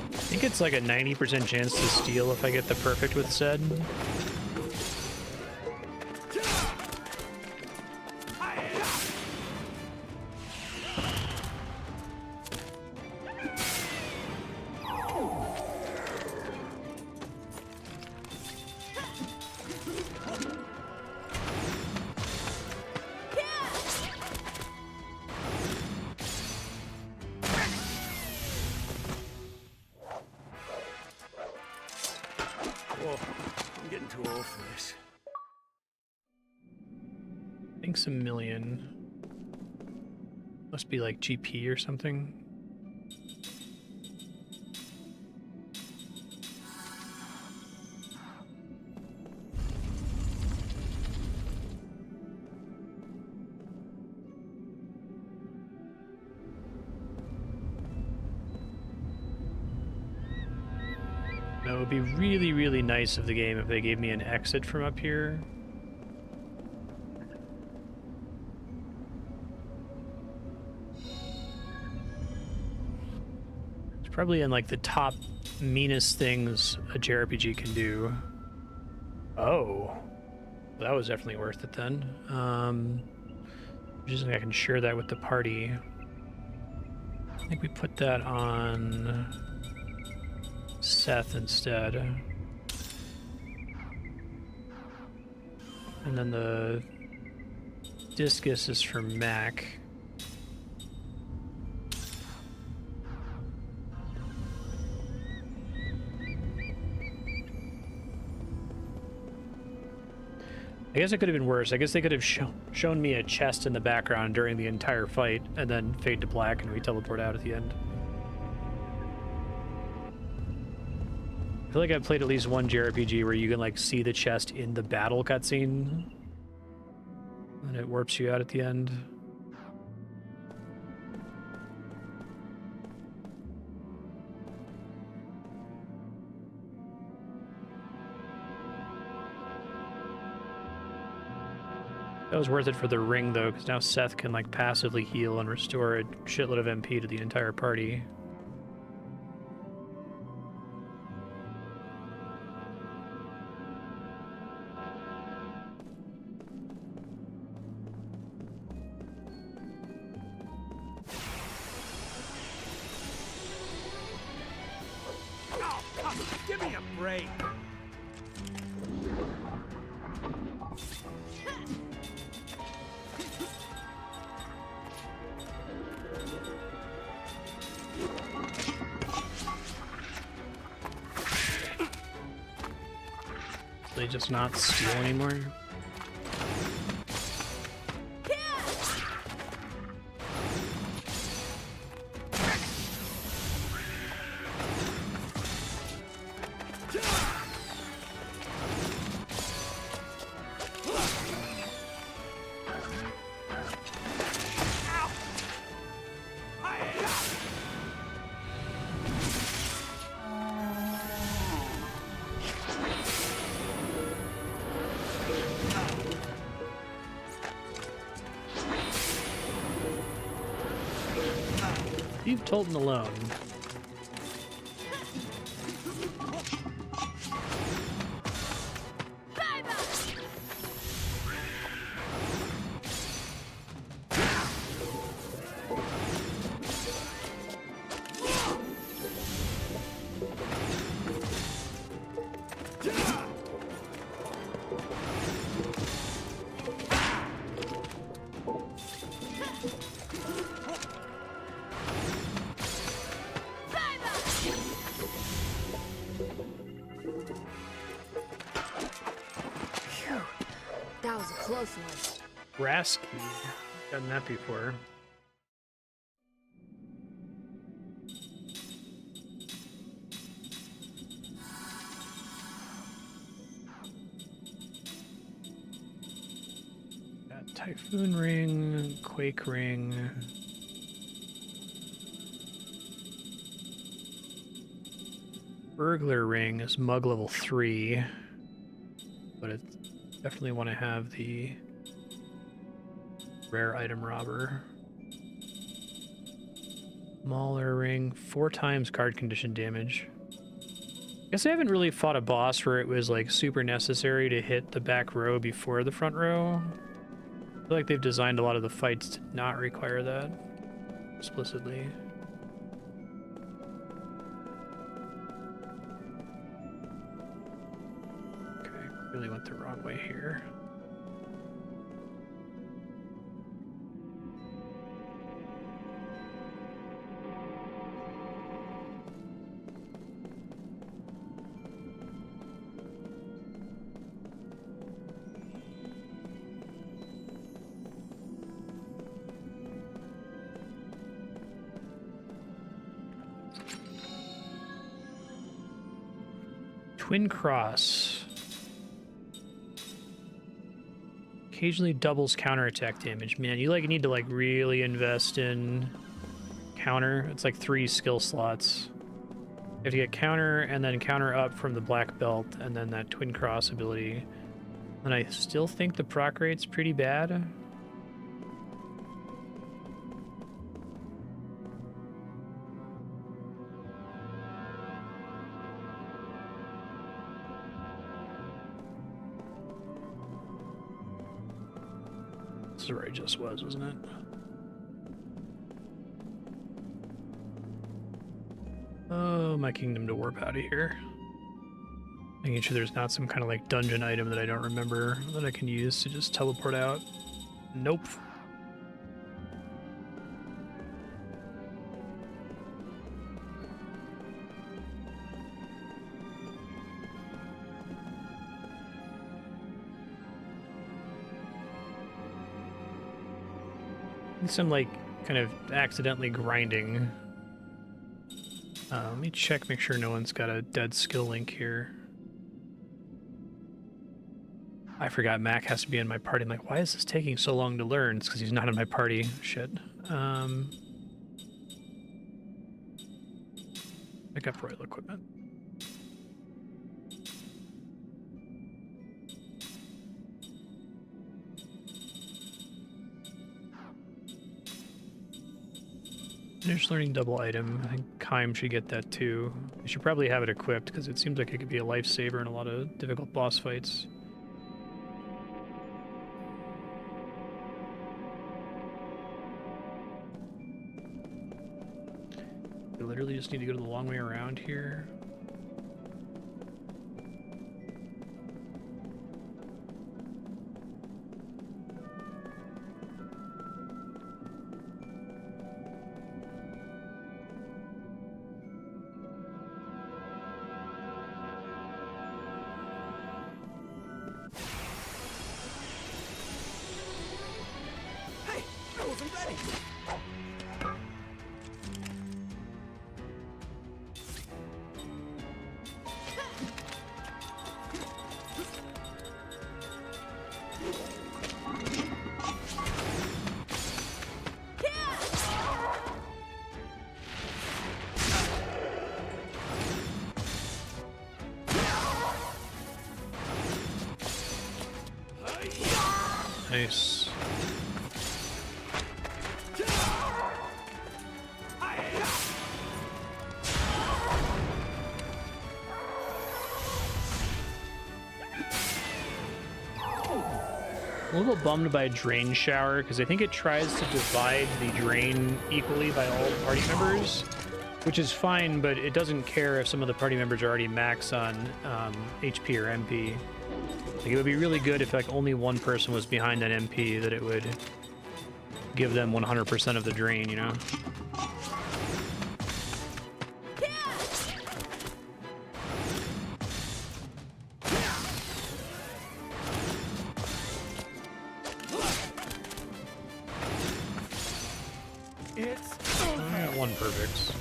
I think it's like a 90% chance to steal if I get the perfect with Zed. Whoa, I'm getting too old for this. I think it's a million. Must be like GP or something. No, it would be really, really nice of the game if they gave me an exit from up here. It's probably in like the top meanest things a JRPG can do. Oh, that was definitely worth it then. Just think I can share that with the party. I think we put that on Seth instead. And then the discus is for Mac. I guess it could have been worse. I guess they could have shown me a chest in the background during the entire fight and then fade to black and we teleport out at the end. I feel like I've played at least one JRPG where you can like see the chest in the battle cutscene and it warps you out at the end. That was worth it for the ring, though, because now Seth can, like, passively heal and restore a shitload of MP to the entire party. Oh, come on, give me a break. They just not steal anymore? Leave Tolton alone. That was a close one. Rasky. Done that before. Got Typhoon Ring, Quake Ring. Burglar Ring is Mug level 3. But it definitely want to have the rare item robber. Mauler Ring, 4 times card condition damage. Guess I haven't really fought a boss where it was like super necessary to hit the back row before the front row. I feel like they've designed a lot of the fights to not require that explicitly. Okay, really went the wrong way here. Twin Cross. Occasionally doubles counterattack damage. Man, you like need to like really invest in counter. It's like 3 skill slots. You have to get counter and then counter up from the black belt and then that Twin Cross ability. And I still think the proc rate's pretty bad. This is where I just was, wasn't it? Oh, my kingdom to warp out of here. Making sure there's not some kind of like dungeon item that I don't remember that I can use to just teleport out. Nope. some like kind of accidentally grinding. Let me check, make sure no one's got a dead skill link here. I forgot Mac has to be in my party. I'm like, why is this taking so long to learn? It's because he's not in my party. Shit. Pick up royal equipment. Finish learning double item. I think Kaim should get that too. You should probably have it equipped because it seems like it could be a lifesaver in a lot of difficult boss fights. You literally just need to go the long way around here. Nice. A little bummed by Drain Shower because I think it tries to divide the drain equally by all party members, which is fine, but it doesn't care if some of the party members are already max on HP or MP. Like, it would be really good if like only one person was behind an MP, that it would give them 100% of the drain, you know? I got one perfect.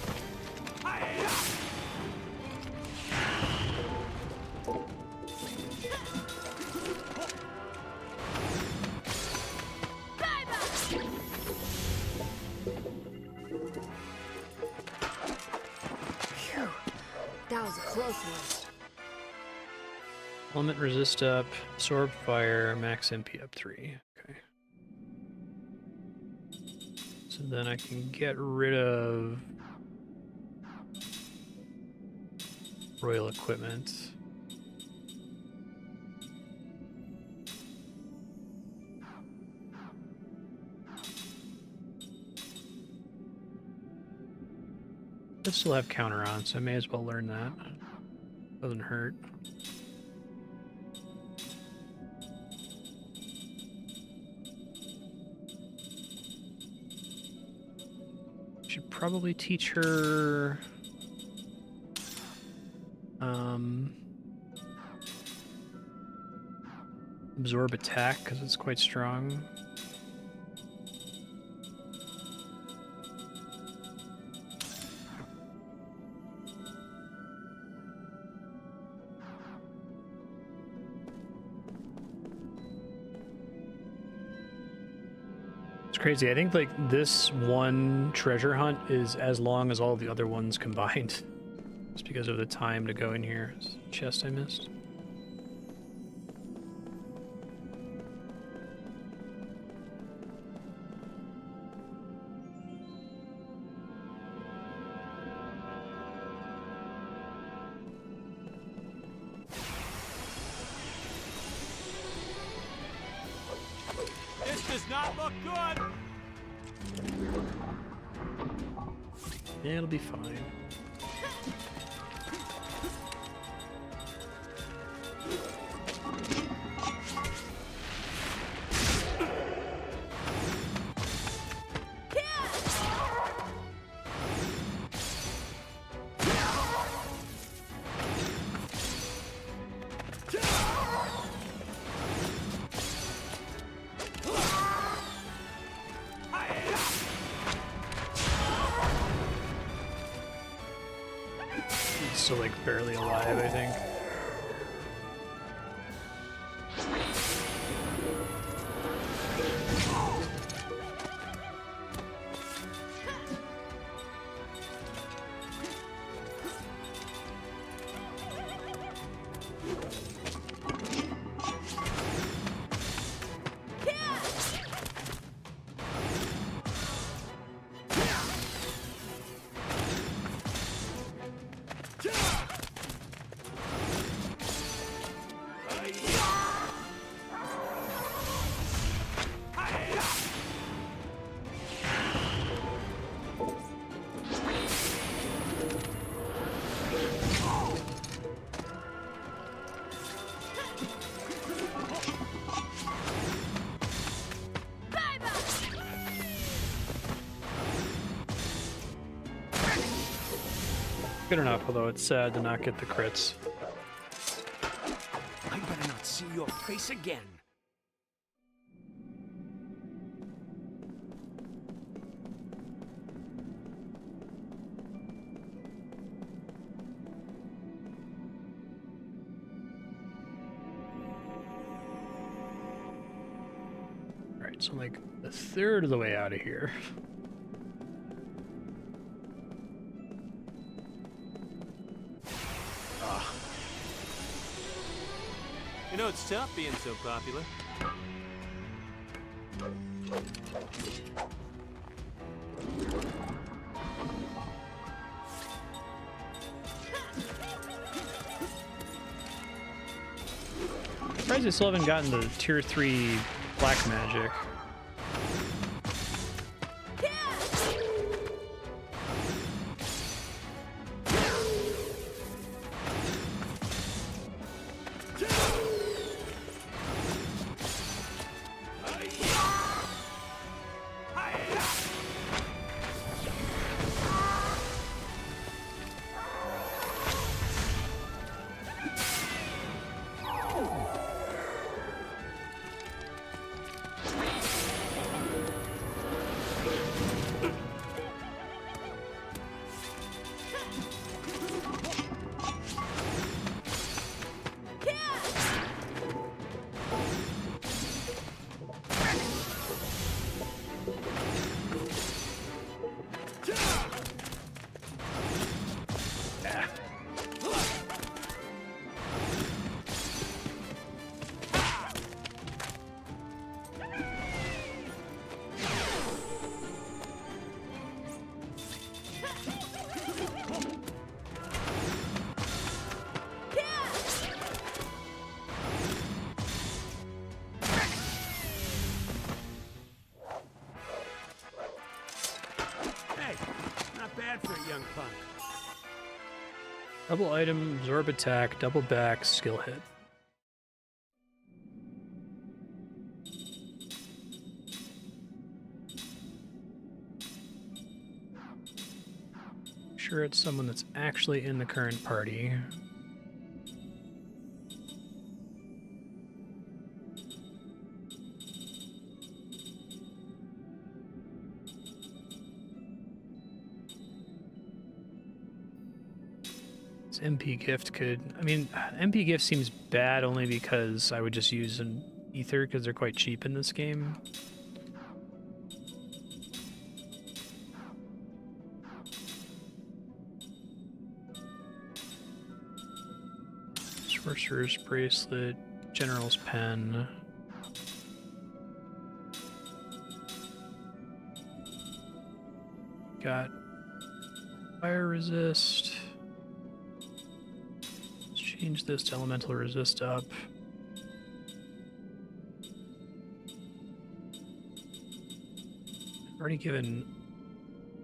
That was a close one. Element resist up, absorb fire, max MP up 3. Okay. So then I can get rid of royal equipment. I still have counter on, so I may as well learn that. Doesn't hurt. Should probably teach her absorb attack because it's quite strong. It's crazy. I think like this one treasure hunt is as long as all the other ones combined. Just because of the time to go in here. Chest I missed. This does not look good! Yeah, it'll be fine. still like barely alive, I think. Good enough, although it's sad to not get the crits. I better not see your face again. Alright, so like a third of the way out of here. You know, it's tough being so popular. Surprised I still haven't gotten the tier 3 black magic. Bad for a young punk. Double item, absorb attack, double back, skill hit. Sure, it's someone that's actually in the current party. MP gift could, I mean, MP gift seems bad only because I would just use an ether because they're quite cheap in this game. Sorcerer's bracelet, general's pen. Got fire resist. Change this to elemental resist up. I've already given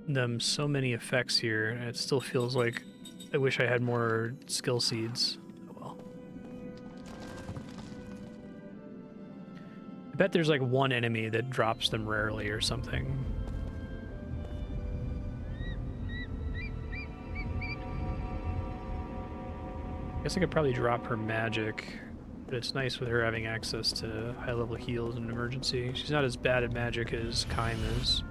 them so many effects here, and it still feels like I wish I had more skill seeds. Oh well. I bet there's like one enemy that drops them rarely or something. I guess I could probably drop her magic, but it's nice with her having access to high-level heals in an emergency. She's not as bad at magic as Kaim is.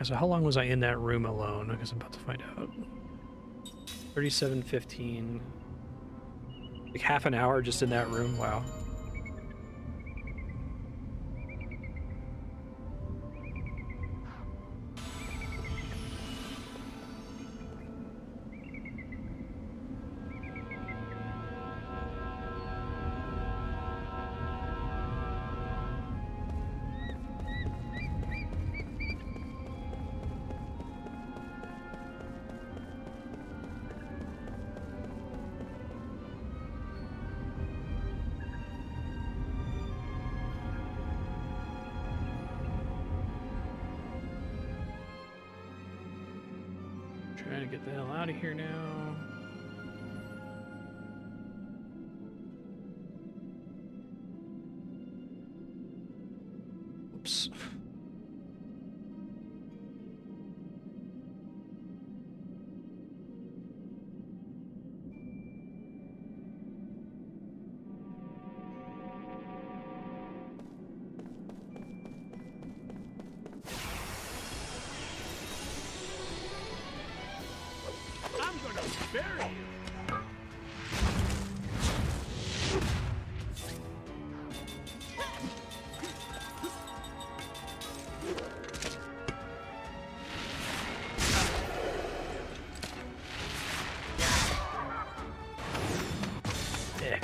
So how long was I in that room alone? I guess I'm about to find out. 37:15. Like half an hour just in that room. Wow. Trying to get the hell out of here now. Oops. I'm gonna bury you. Eh.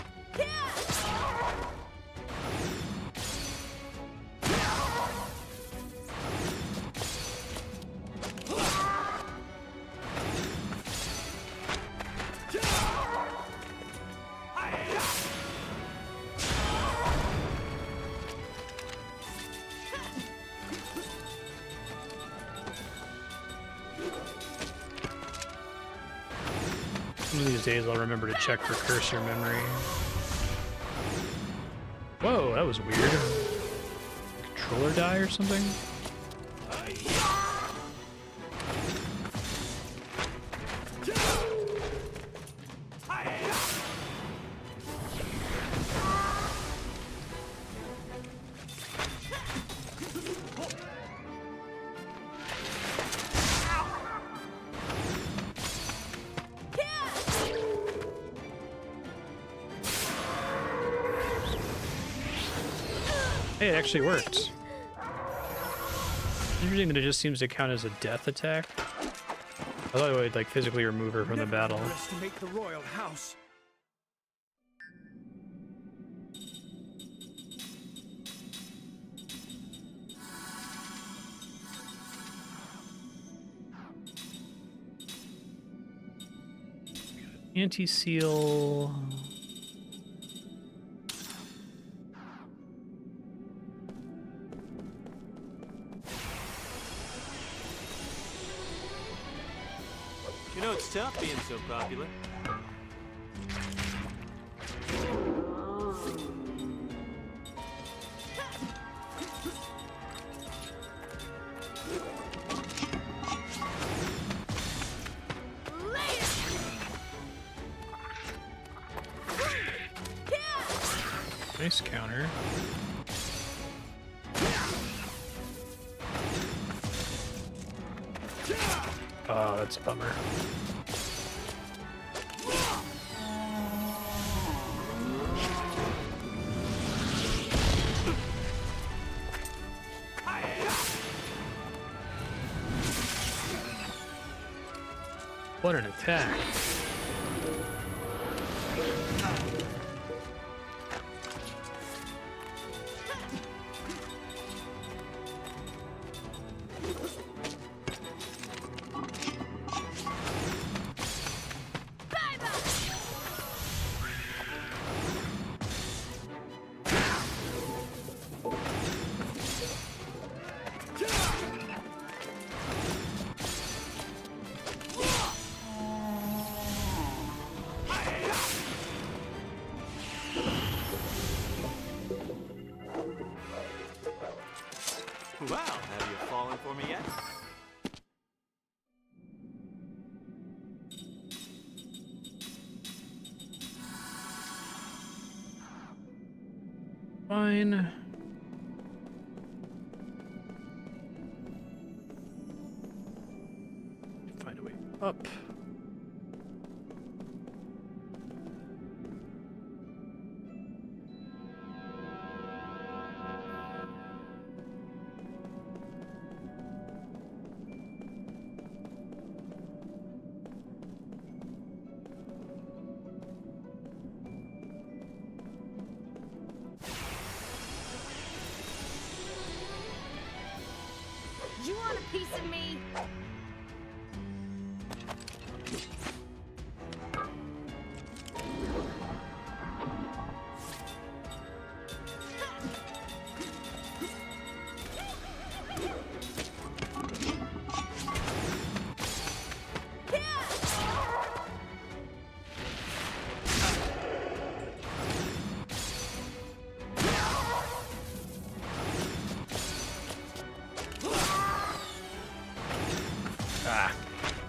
One of these days I'll remember to check for cursor memory. Whoa, that was weird. Controller die or something? Hey, it actually worked. Interesting that it just seems to count as a death attack. I thought it would like physically remove her from the battle. Underestimate the royal house. Anti-seal. You know, it's tough being so popular. Nice counter. Oh, that's a bummer. What an attack. Wow, have you fallen for me yet? Fine. up. You want a piece of me?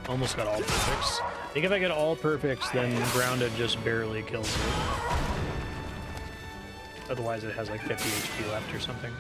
Almost got all perfects. I think if I get all perfects, then grounded just barely kills it. Otherwise it has like 50 HP left or something.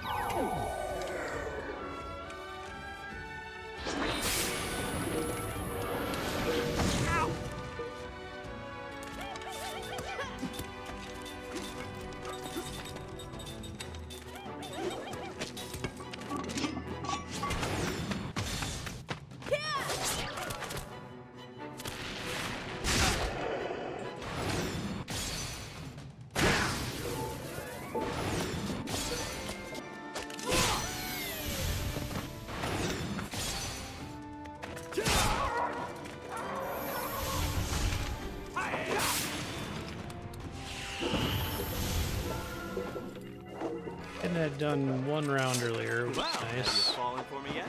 Had done one round earlier, which Wow, is have you nice. fallen for me yet?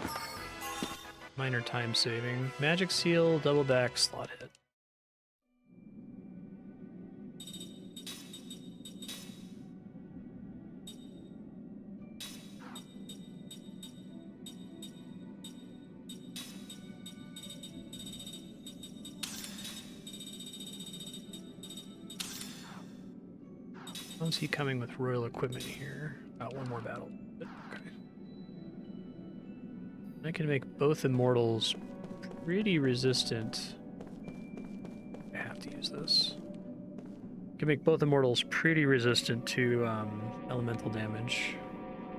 Minor time saving. Magic seal, double back, slot hit. How's he coming with royal equipment here? Got one more battle. Okay. I can make both immortals pretty resistant. I have to use this. I can make both immortals pretty resistant to elemental damage.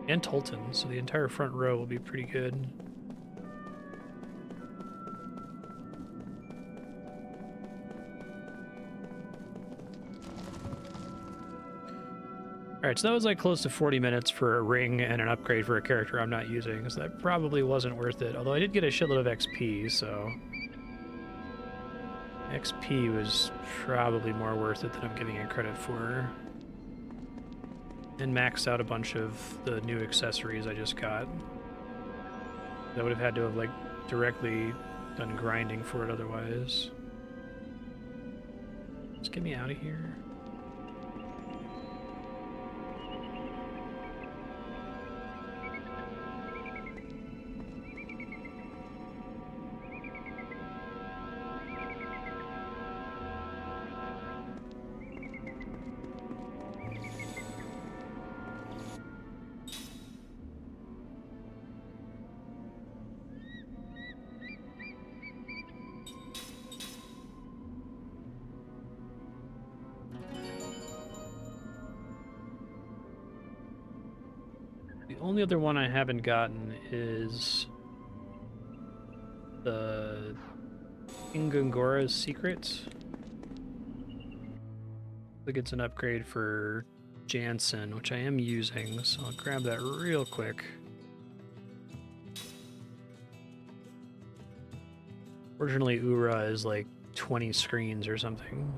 And Tolton, so the entire front row will be pretty good. Alright, so that was like close to 40 minutes for a ring and an upgrade for a character I'm not using, so that probably wasn't worth it. Although I did get a shitload of XP, so... XP was probably more worth it than I'm giving it credit for. And maxed out a bunch of the new accessories I just got. I would have had to have, like, directly done grinding for it otherwise. Just get me out of here. The only other one I haven't gotten is the Ingangora's Secret. I think it's an upgrade for Jansen, which I am using, so I'll grab that real quick. Fortunately, Ura is like 20 screens or something.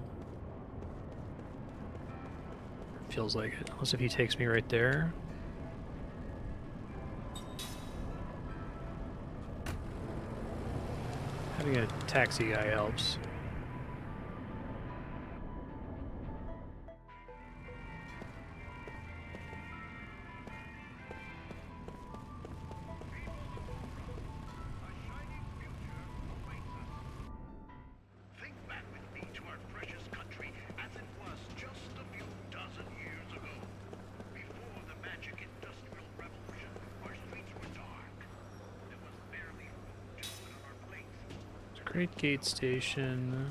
Feels like it, unless if he takes me right there. Having a taxi guy helps. Think back with me to our precious country as it was just a few dozen years ago. Before the magic industrial revolution, our streets were dark. There was barely food to put on our plates. Great Gate Station.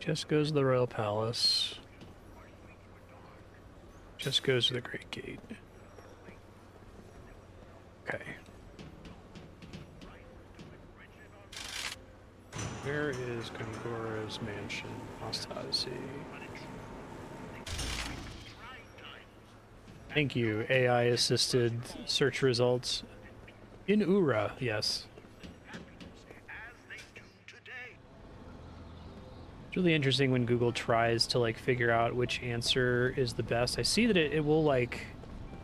Just goes to the Royal Palace. Just goes to the Great Gate. Okay. Where is Gongora's mansion? Lost Odyssey. Thank you, AI-assisted search results. In Ura, yes. It's really interesting when Google tries to like figure out which answer is the best. I see that it will like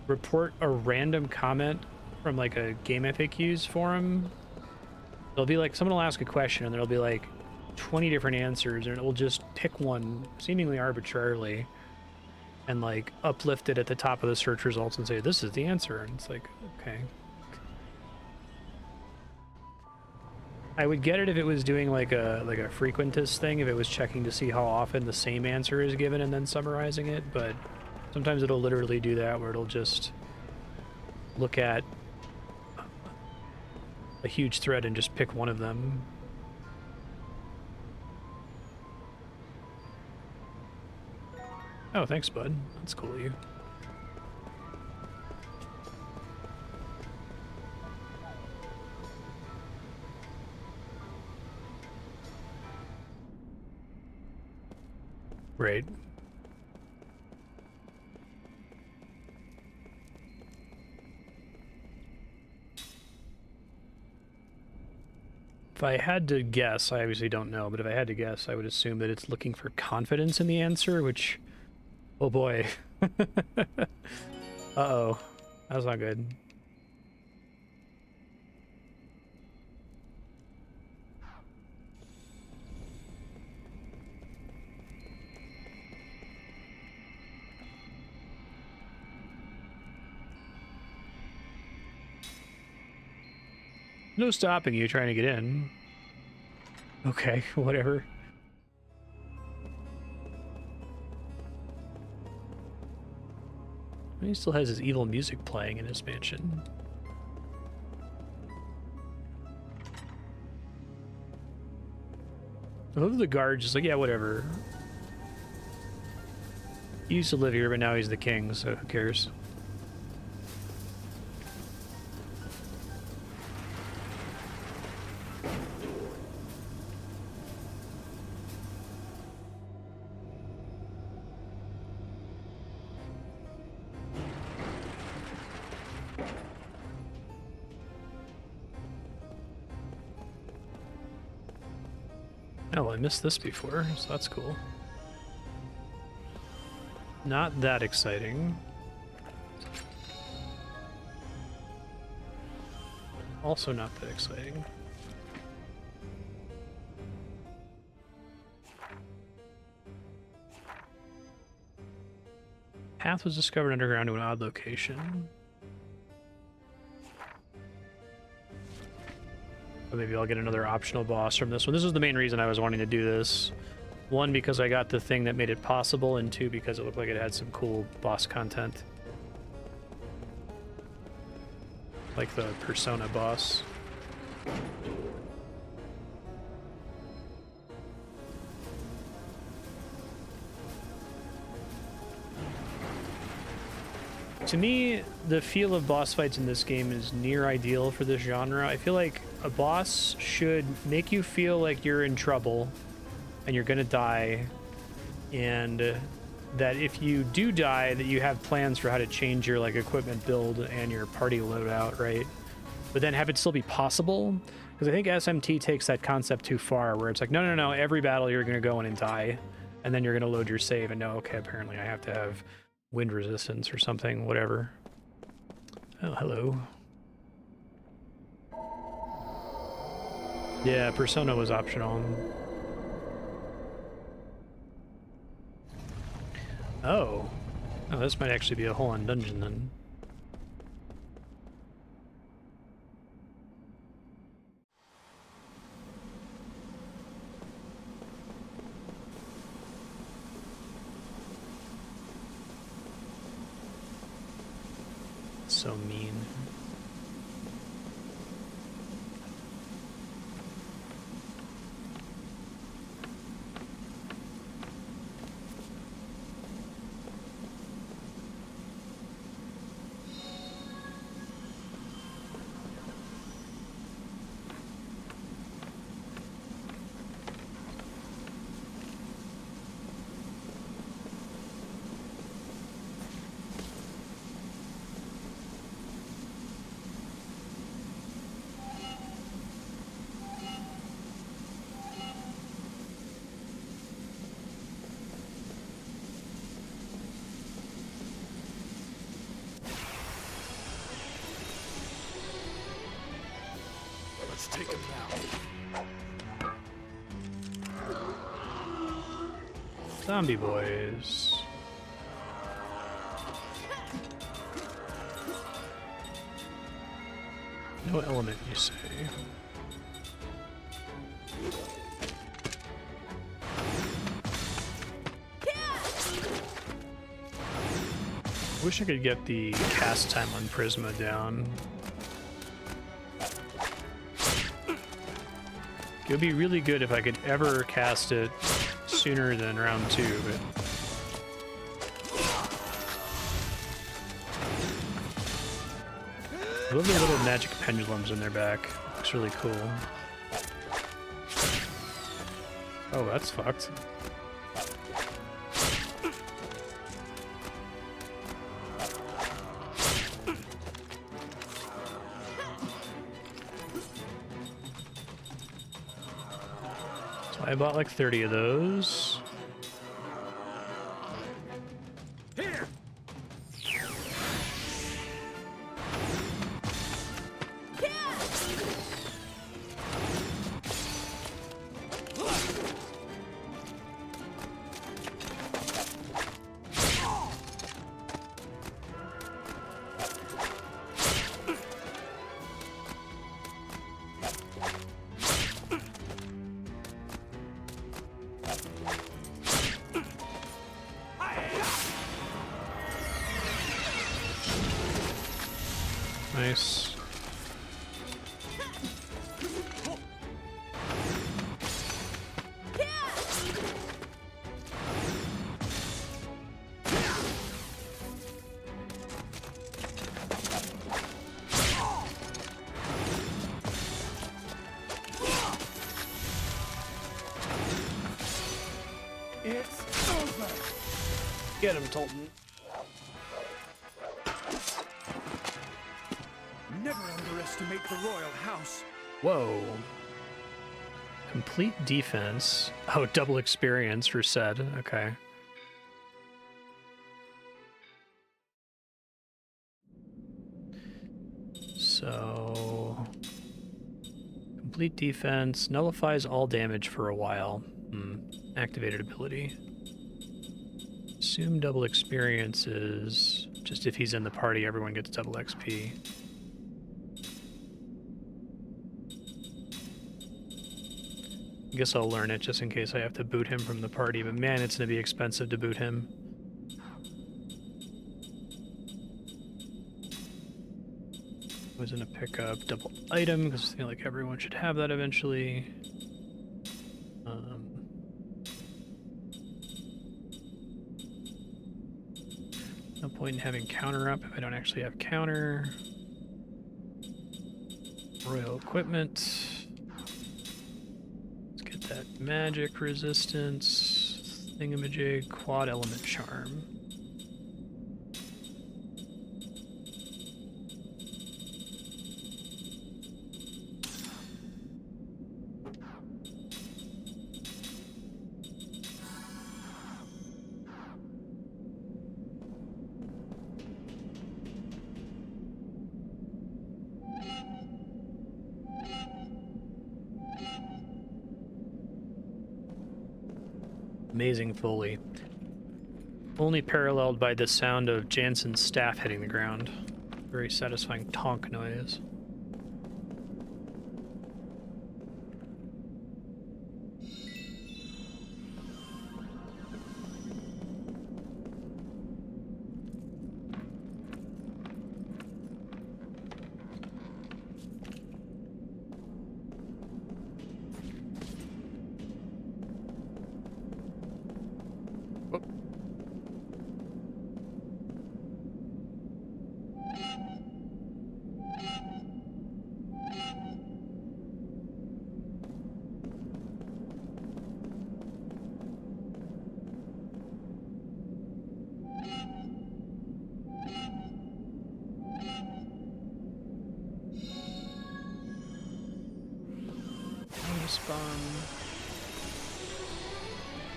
report a random comment from like a game FAQs forum. There'll be like someone will ask a question and there'll be like 20 different answers and it will just pick one seemingly arbitrarily and like uplift it at the top of the search results and say this is the answer, and it's like, okay. I would get it if it was doing like a frequentist thing, if it was checking to see how often the same answer is given and then summarizing it, but sometimes it'll literally do that where it'll just look at a huge thread and just pick one of them. Oh, thanks, bud. That's cool of you. Right. If I had to guess, I obviously don't know, but if I had to guess, I would assume that it's looking for confidence in the answer, which, oh boy. Uh-oh. That's not good. No stopping you trying to get in. Okay, whatever. He still has his evil music playing in his mansion. I love the guard just like, yeah, whatever. He used to live here, but now he's the king, so who cares? Oh, I missed this before, so that's cool. Not that exciting. Also not that exciting. Path was discovered underground to an odd location. Or maybe I'll get another optional boss from this one. This was the main reason I was wanting to do this. One, because I got the thing that made it possible, and two, because it looked like it had some cool boss content. Like the Persona boss. To me, the feel of boss fights in this game is near ideal for this genre. I feel like a boss should make you feel like you're in trouble and you're gonna die, and that if you do die, that you have plans for how to change your like equipment build and your party loadout, right? But then have it still be possible, because I think SMT takes that concept too far, where it's like, no, every battle you're gonna go in and die, and then you're gonna load your save and know, okay, apparently I have to have wind resistance or something, whatever. Oh, hello. Yeah, Persona was optional. Oh. Oh, this might actually be a whole-on dungeon then. So mean. Let's take him now. Zombie boys. No element, you say? Wish I could get the cast time on Prisma down. It would be really good if I could ever cast it sooner than round 2, but... I love the little magic pendulums in their back. Looks really cool. Oh, that's fucked. So I bought like 30 of those. Here! Nice. It's over! Get him, Tolton. Never underestimate the royal house. Whoa. Complete defense. Oh, double experience for said. Okay. So... Complete defense. Nullifies all damage for a while. Activated ability. Assume double experience is... Just if he's in the party, everyone gets double XP. I guess I'll learn it just in case I have to boot him from the party, but man, it's gonna be expensive to boot him. I was gonna pick up double item because I feel like everyone should have that eventually. No point in having counter up if I don't actually have counter. Royal equipment. That magic resistance, thingamajig, quad element charm. Amazing Foley. Only paralleled by the sound of Jansen's staff hitting the ground. Very satisfying tonk noise.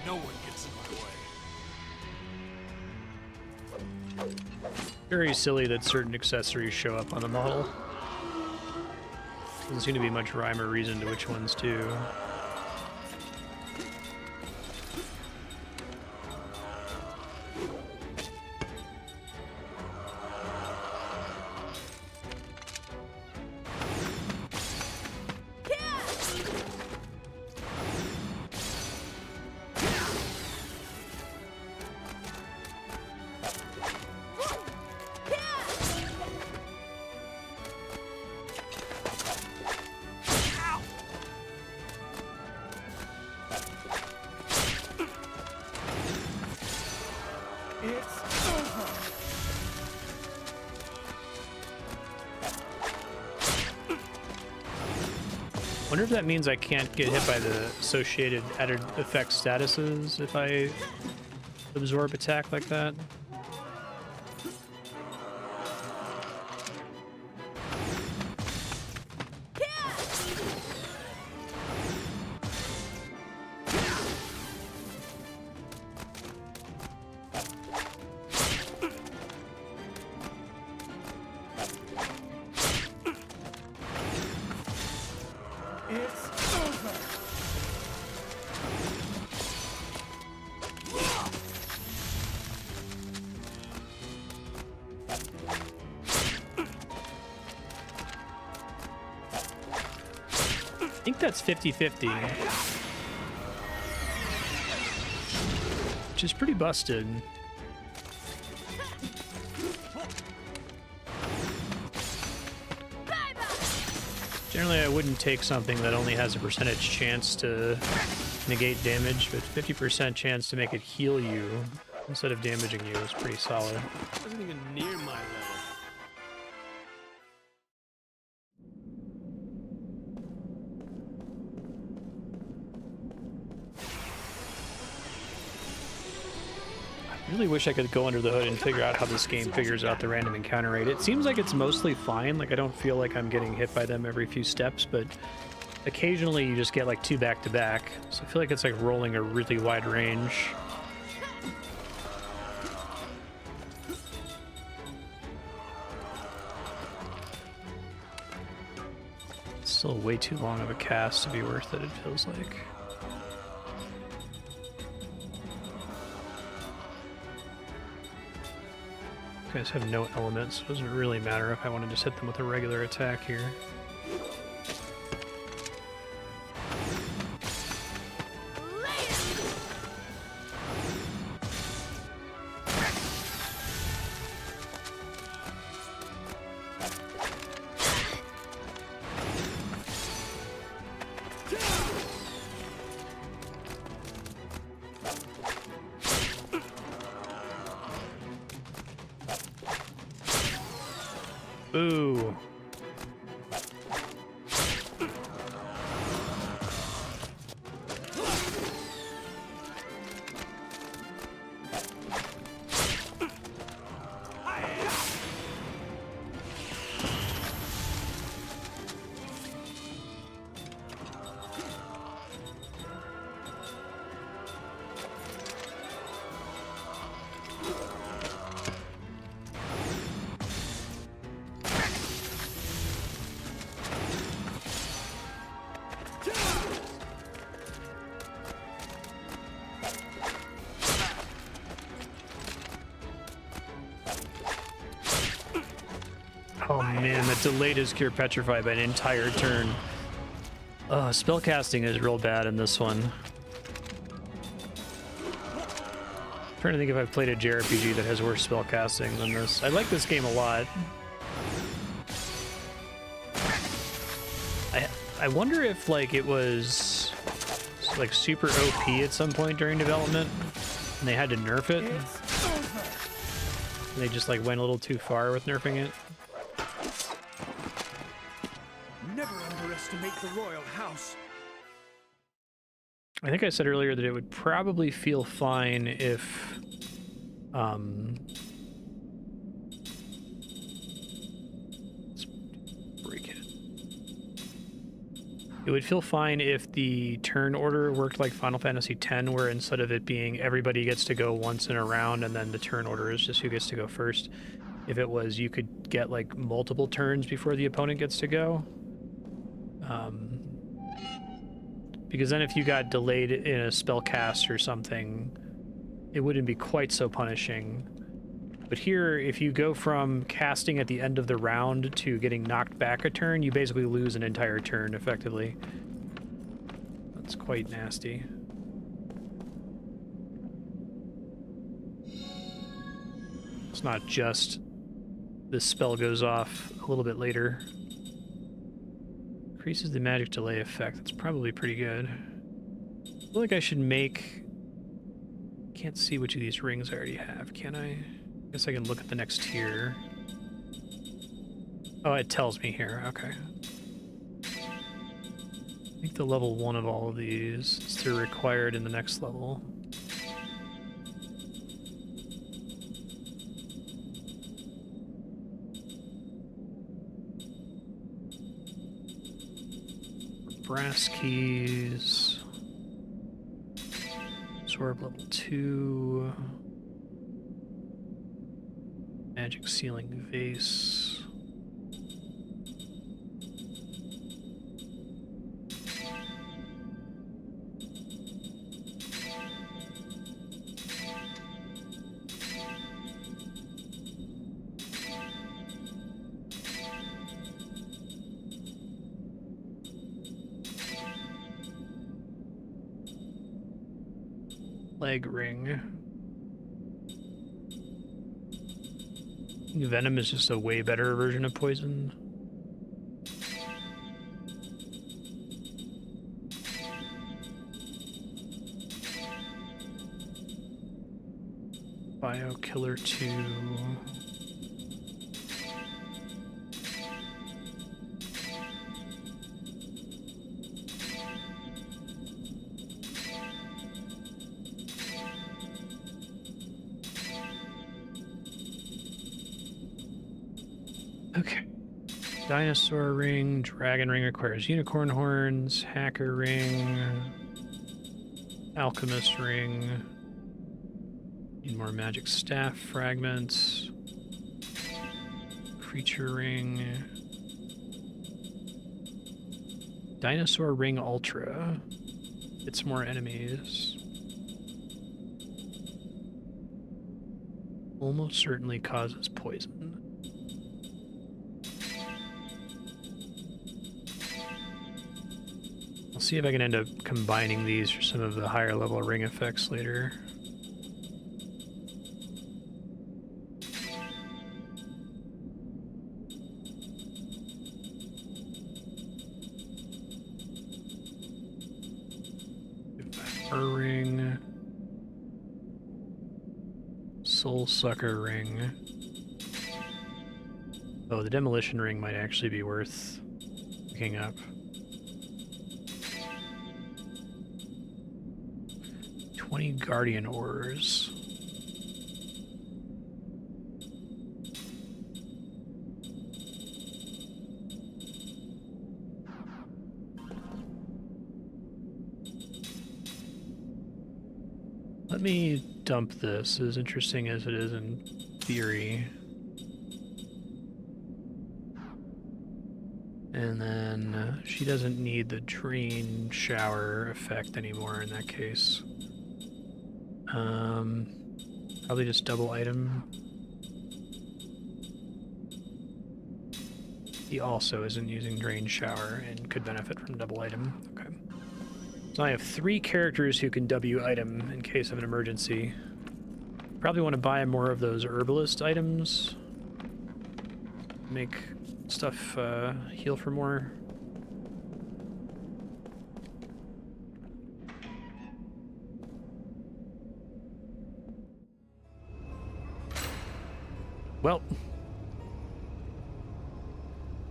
No one gets in my way. Very silly that certain accessories show up on the model. Doesn't seem to be much rhyme or reason to which ones do. Wonder if that means I can't get hit by the associated added effect statuses if I absorb attack like that. I think that's 50-50. Which is pretty busted. Generally, I wouldn't take something that only has a percentage chance to negate damage, but 50% chance to make it heal you instead of damaging you is pretty solid. Wasn't even near my level. I really wish I could go under the hood and figure out how this game figures out the random encounter rate. It seems like it's mostly fine, like I don't feel like I'm getting hit by them every few steps, but occasionally you just get like 2 back-to-back, so I feel like it's like rolling a really wide range. It's still way too long of a cast to be worth it, it feels like. Guys have no elements, so it doesn't really matter if I want to just hit them with a regular attack here. Ooh. man, that delayed his Cure Petrify by an entire turn. Spellcasting is real bad in this one. I'm trying to think if I've played a JRPG that has worse spellcasting than this. I like this game a lot. I wonder if like it was like super OP at some point during development and they had to nerf it. And they just like went a little too far with nerfing it. Never underestimate the royal house. I think I said earlier that it would probably feel fine if let's break it. It would feel fine if the turn order worked like Final Fantasy X, where instead of it being everybody gets to go once in a round and then the turn order is just who gets to go first, if it was you could get like multiple turns before the opponent gets to go. Because then if you got delayed in a spell cast or something, it wouldn't be quite so punishing. But here, if you go from casting at the end of the round to getting knocked back a turn, you basically lose an entire turn, effectively. That's quite nasty. It's not just this spell goes off a little bit later. Increases the magic delay effect. That's probably pretty good. I feel like I should make... Can't see which of these rings I already have, can I? Guess I can look at the next tier. Oh, it tells me here. Okay. I think the level 1 of all of these is they're required in the next level. Brass keys. Absorb level 2. Magic ceiling vase. Leg ring. Venom is just a way better version of poison. Bio Killer 2. Okay. Dinosaur ring, dragon ring requires unicorn horns, hacker ring, alchemist ring, need more magic staff fragments, creature ring, dinosaur ring ultra, it's more enemies. Almost certainly causes poison. I'll see if I can end up combining these for some of the higher level ring effects later. Her ring. Soul Sucker ring. Oh, the demolition ring might actually be worth picking up. 20 Guardian Ores. Let me dump this, as interesting as it is in theory. And then she doesn't need the drain shower effect anymore in that case. Probably just double item. He also isn't using Drain Shower and could benefit from double item. Okay. So I have 3 characters who can W item in case of an emergency. Probably want to buy more of those herbalist items. Make stuff heal for more. Well,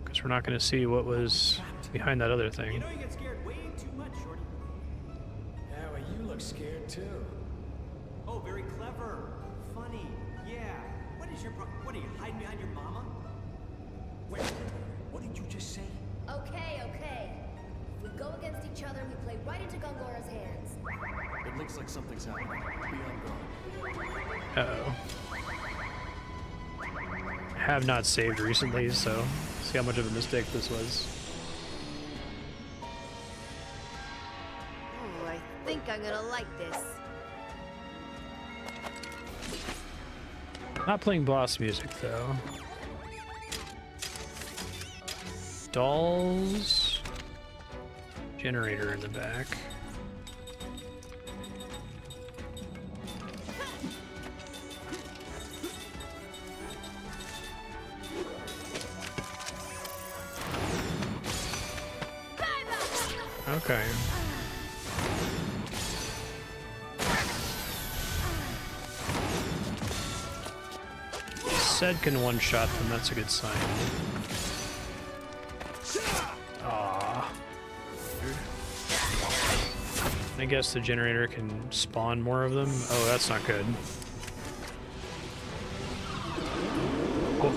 because we're not going to see what was behind that other thing. You know you get scared way too much, Shorty. Yeah, well, you look scared too. Oh, very clever. Funny. Yeah. What is your what are you, hiding behind your mama? Wait, what did you just say? Okay, okay. If we go against each other, we play right into Gongora's hands. It looks like something's happening. Be on guard. Uh-oh. Have not saved recently, so see how much of a mistake this was. Oh, I think I'm gonna like this. Not playing boss music, though. Dolls. Generator in the back. Okay. Said can one-shot them, that's a good sign. Ah. I guess the generator can spawn more of them. Oh, that's not good.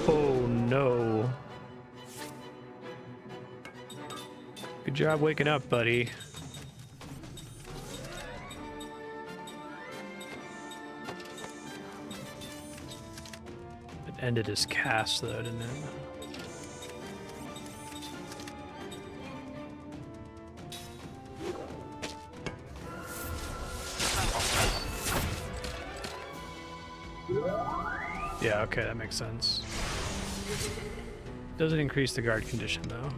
Oh no. Good job waking up, buddy. It ended his cast, though, didn't it? Yeah, okay, that makes sense. Doesn't increase the guard condition, though.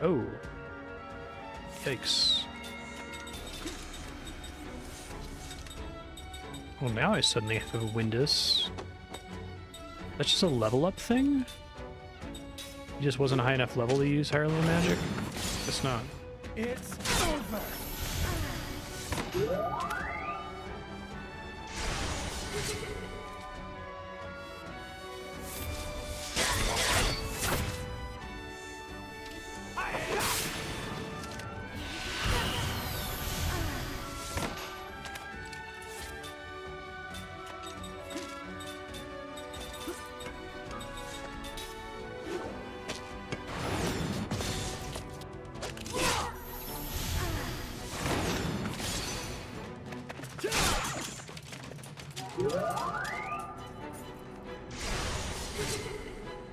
Oh. Yikes. Well, now I suddenly have a Windus. That's just a level up thing? He just wasn't a high enough level to use higher level magic? Guess not. It's over.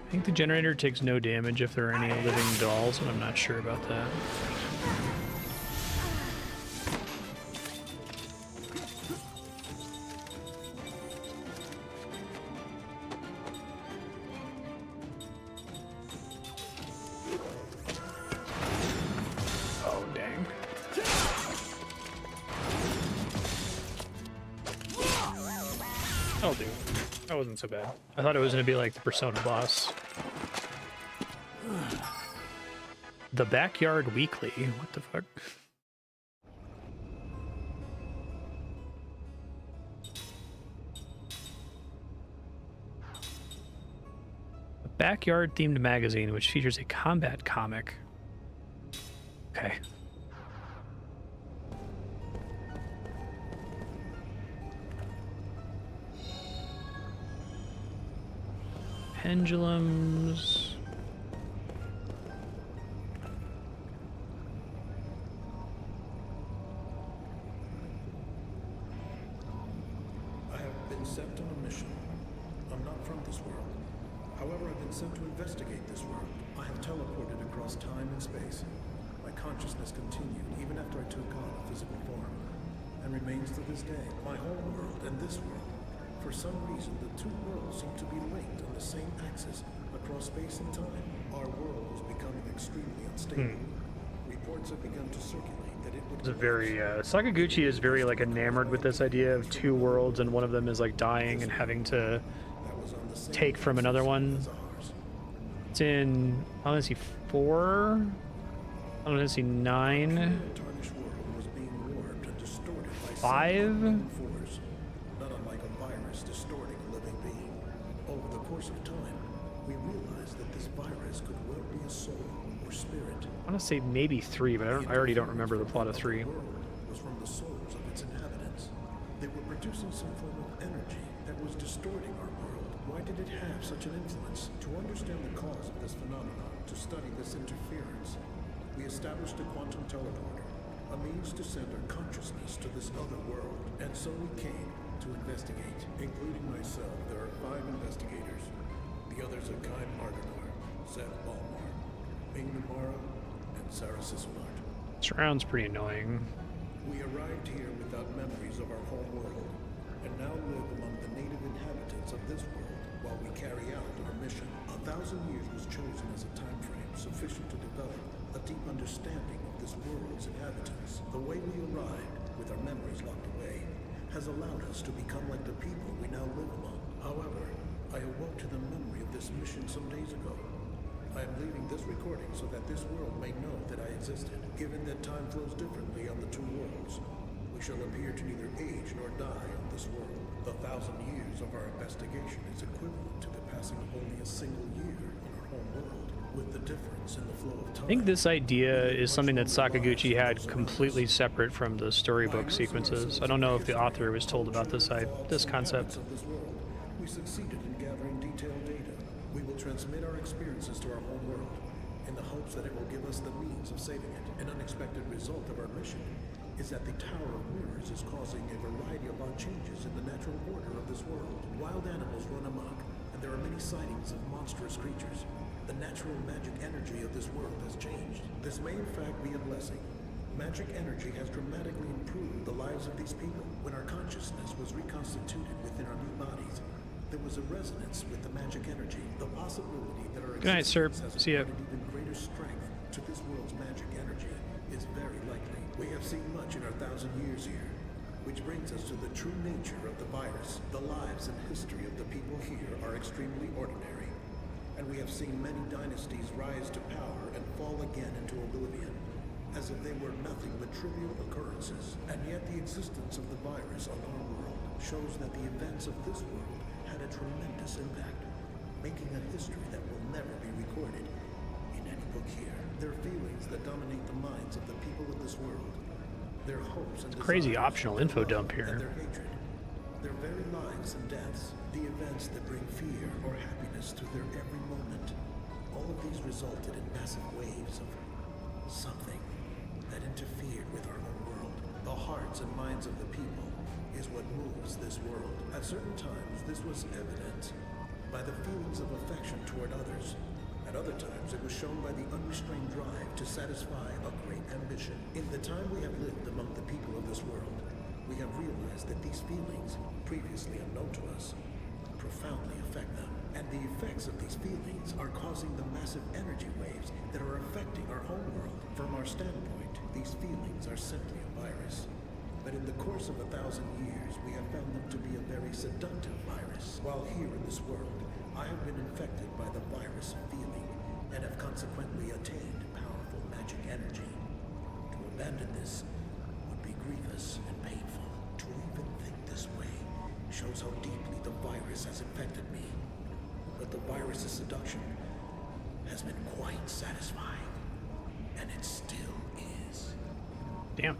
I think the generator takes no damage if there are any living dolls, and I'm not sure about that. Oh, dang. I'll do. That wasn't so bad. I thought it was going to be like the Persona boss. The Backyard Weekly. What the fuck? A backyard-themed magazine which features a combat comic. Okay. Pendulums. I have been sent on a mission. I'm not from this world. However, I've been sent to investigate this world. I have teleported across time and space. My consciousness continued even after I took on a physical form, and remains to this day. My home world and this world For some reason, the two worlds seem to be linked on the same axis across space and time. Our world was becoming extremely unstable. Reports have begun to circulate that it would It's a very Sakaguchi is very like enamored with this idea of two worlds, and one of them is like dying and having to that was on the same take from another one. as ours. It's in Odyssey 4, Odyssey 9, The tarnished world was being warped and distorted by 5. some unknown force, not unlike a virus distorting a living being. Over the course of time, we realized that this virus could well be a soul or spirit. I want to say maybe 3, but I already don't remember the plot of 3. The world was from the souls of its inhabitants. They were producing some form of energy that was distorting our world. Why did it have such an influence? To understand the cause of this phenomenon, to study this interference, we established a quantum teleporter, a means to send our consciousness to this other world. And so we came to investigate. Including myself, there are 5 investigators. The others are Kai Marganar, Seth Balmar, Ming Namara, and Sarah Sisselart. Surround's pretty annoying. We arrived here without memories of our home world, and now live among the native inhabitants of this world while we carry out our mission. 1,000 years was chosen as a time frame sufficient to develop a deep understanding of this world's inhabitants. The way we arrived, with our memories locked away, has allowed us to become like the people we now live among. However, I awoke to the memory of this mission some days ago. I am leaving this recording so that this world may know that I existed. Given that time flows differently on the two worlds, we shall appear to neither age nor die on this world. The 1,000 years of our investigation is equivalent to the passing of only a single year in our home world, with the difference in the flow of time. I think this idea is something that Sakaguchi had completely separate from the storybook sequences. I don't know if the author was told about this concept. Of this world, we succeeded in gathering detailed data. We will transmit our experiences to our home world in the hopes that it will give us the means of saving it. An unexpected result of our mission is that the Tower of Mirrors is causing a variety of odd changes in the natural order of this world. Wild animals run amok, and there are many sightings of monstrous creatures. The natural magic energy of this world has changed. This may in fact be a blessing. Magic energy has dramatically improved the lives of these people. When our consciousness was reconstituted within our new bodies, there was a resonance with the magic energy. The possibility that our Good night, sir. existence has See ya. imparted even greater strength to this world's magic energy is very likely. We have seen much in our 1,000 years here, which brings us to the true nature of the virus. The lives and history of the people here are extremely ordinary, and we have seen many dynasties rise to power and fall again into oblivion, as if they were nothing but trivial occurrences. And yet the existence of the virus on our world shows that the events of this world had a tremendous impact, making a history that will never be recorded in any book here. There are feelings that dominate the minds of the people of this world. Their hopes and Crazy desires, optional their info love dump here. and their hatred, their very lives and deaths, the events that bring fear or happiness to their every moment. All of these resulted in massive waves of something that interfered with our own world. The hearts and minds of the people is what moves this world. At certain times, this was evident by the feelings of affection toward others. At other times, it was shown by the unrestrained drive to satisfy a great ambition. In the time we have lived among the people of this world, we have realized that these feelings, previously unknown to us, profoundly affect them. And the effects of these feelings are causing the massive energy waves that are affecting our home world. From our standpoint, these feelings are simply a virus. But in the course of 1,000 years, we have found them to be a very seductive virus. While here in this world, I have been infected by the virus of feeling, and have consequently attained powerful magic energy. To abandon this would be grievous and painful. To even think this way shows how deeply the virus has infected me. But the virus's seduction has been quite satisfying, and it still is. Damn.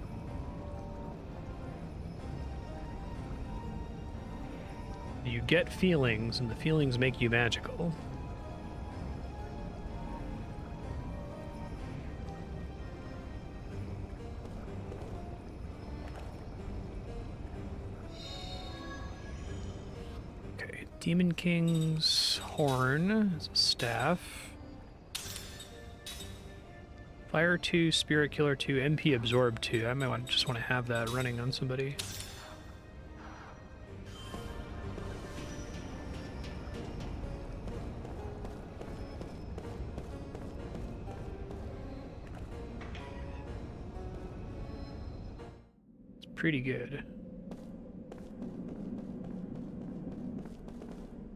You get feelings, and the feelings make you magical. Okay, Demon King's horn is a staff. Fire 2, Spirit Killer 2, MP Absorb 2. I might just want to have that running on somebody. pretty good.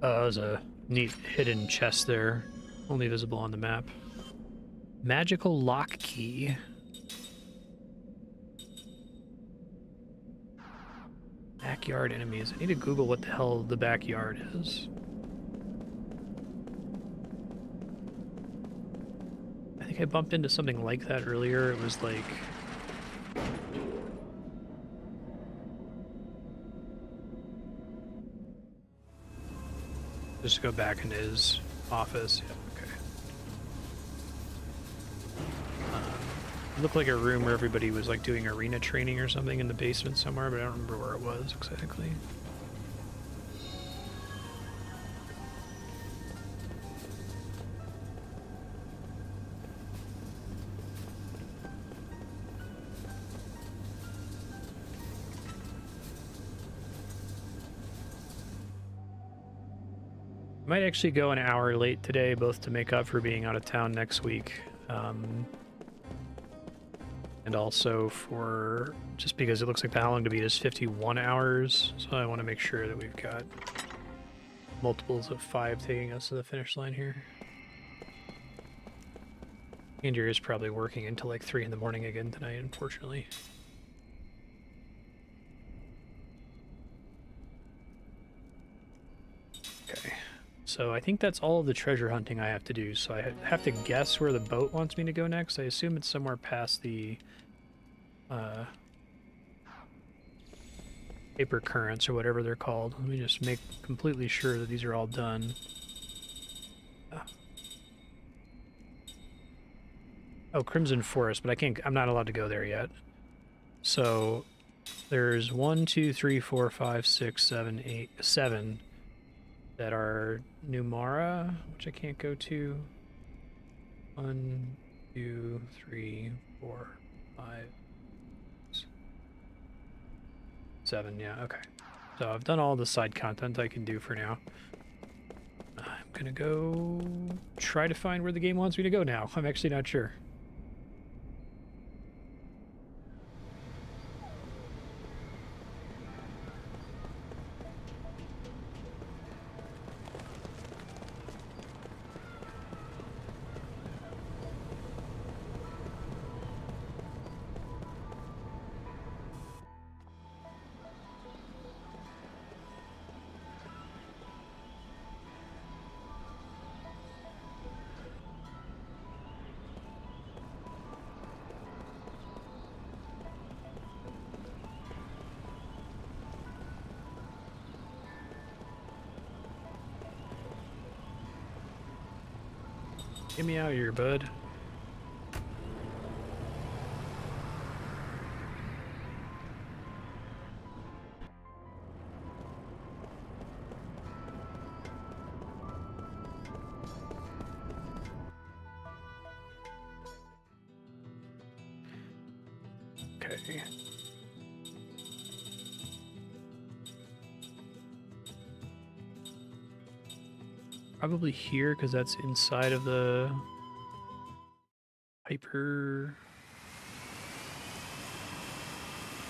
There's a neat hidden chest there, only visible on the map. Magical lock key. Backyard enemies. I need to Google what the hell the backyard is. I think I bumped into something like that earlier. It was like... Just go back into his office. Yeah, okay. It looked like a room where everybody was like doing arena training or something in the basement somewhere, but I don't remember where it was exactly. Might actually go an hour late today, both to make up for being out of town next week. And also for just because it looks like the how long to beat is 51 hours, so I want to make sure that we've got multiples of 5 taking us to the finish line here. Andrew is probably working until like 3 in the morning again tonight, unfortunately. Okay, so I think that's all of the treasure hunting I have to do, so I have to guess where the boat wants me to go next. I assume it's somewhere past the paper currents or whatever they're called. Let me just make completely sure that these are all done. Oh, Crimson Forest, but I'm not allowed to go there yet. So there's 1, 2, 3, 4, 5, 6, 7, 8, 7 that are Numara, which I can't go to. 1, 2, 3, 4, 5, 7, yeah, okay. So I've done all the side content I can do for now. I'm gonna go try to find where the game wants me to go now. I'm actually not sure. Get me out of here, bud. Okay. Probably here, because that's inside of the hyper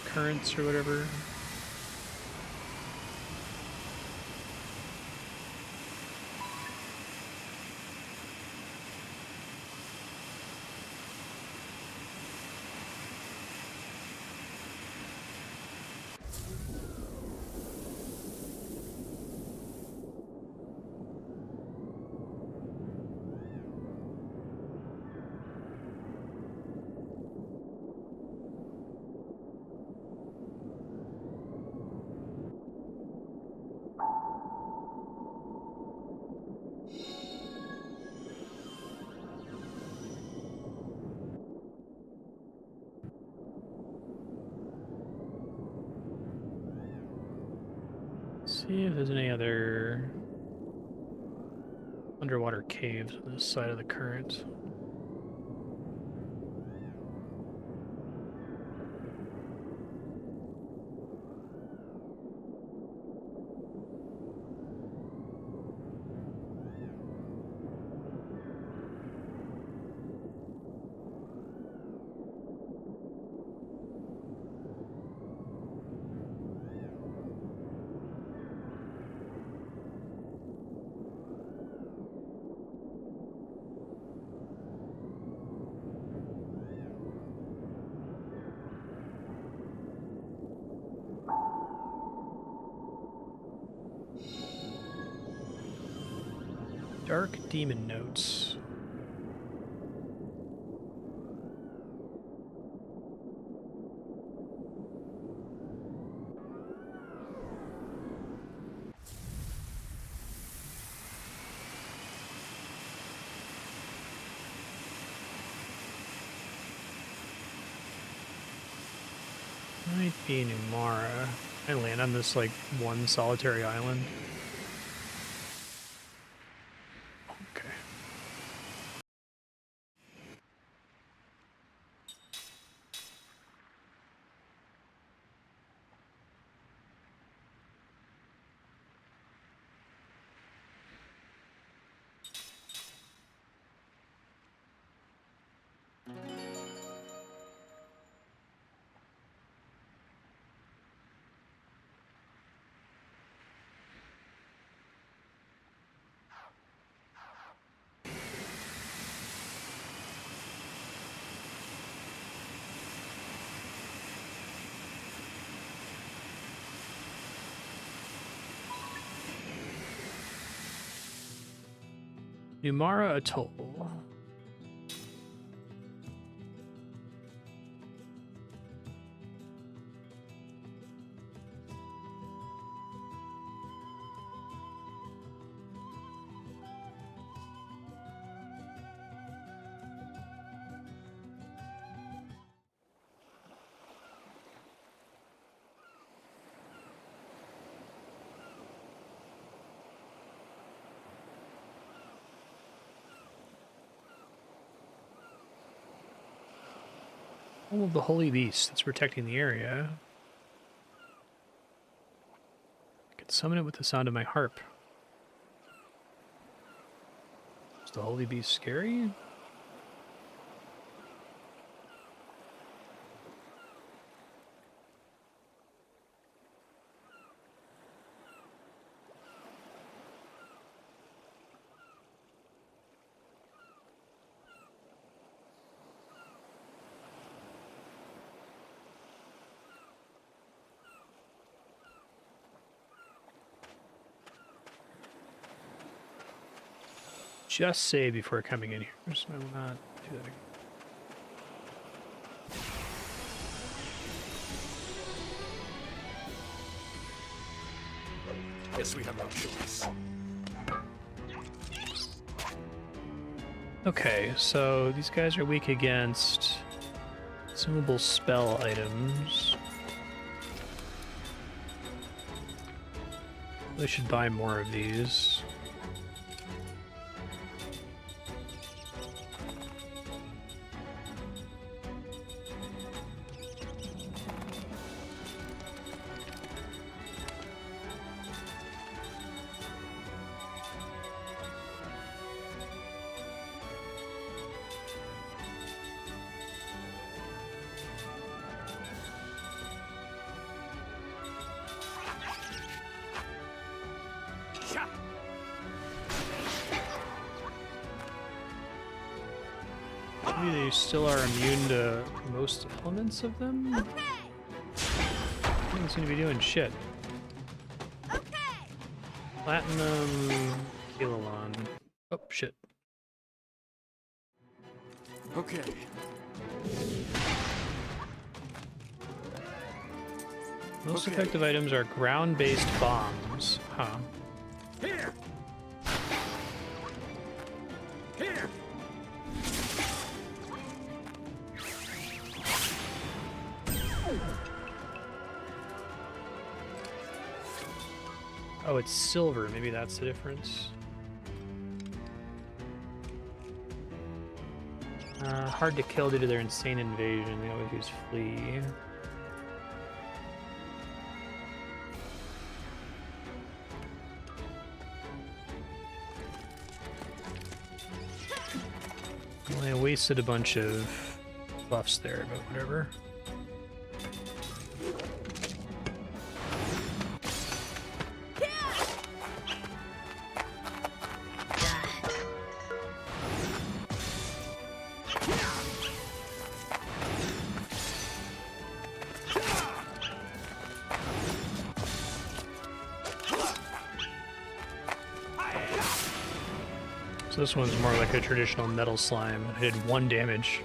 currents or whatever. See if there's any other underwater caves on this side of the current. Dark Demon Notes. Might be Numara. I land on this like one solitary island. Okay. Numara Atoll. Home of the Holy Beast that's protecting the area. I can summon it with the sound of my harp. Is the Holy Beast scary? Just save before coming in here, so I will not do that again. Guess we have no choice. Okay, so these guys are weak against consumable spell items. They should buy more of these. Maybe they still are immune to most elements of them? They don't seem to be doing shit. Platinum, Kilolon. Oh, shit. Okay. Most Okay. effective items are ground-based bombs. Huh. Here. Here. Oh, it's silver. Maybe that's the difference. Hard to kill due to their insane invasion. They always use flee. Well, I wasted a bunch of buffs there, but whatever. So this one's more like a traditional metal slime. It did 1 damage.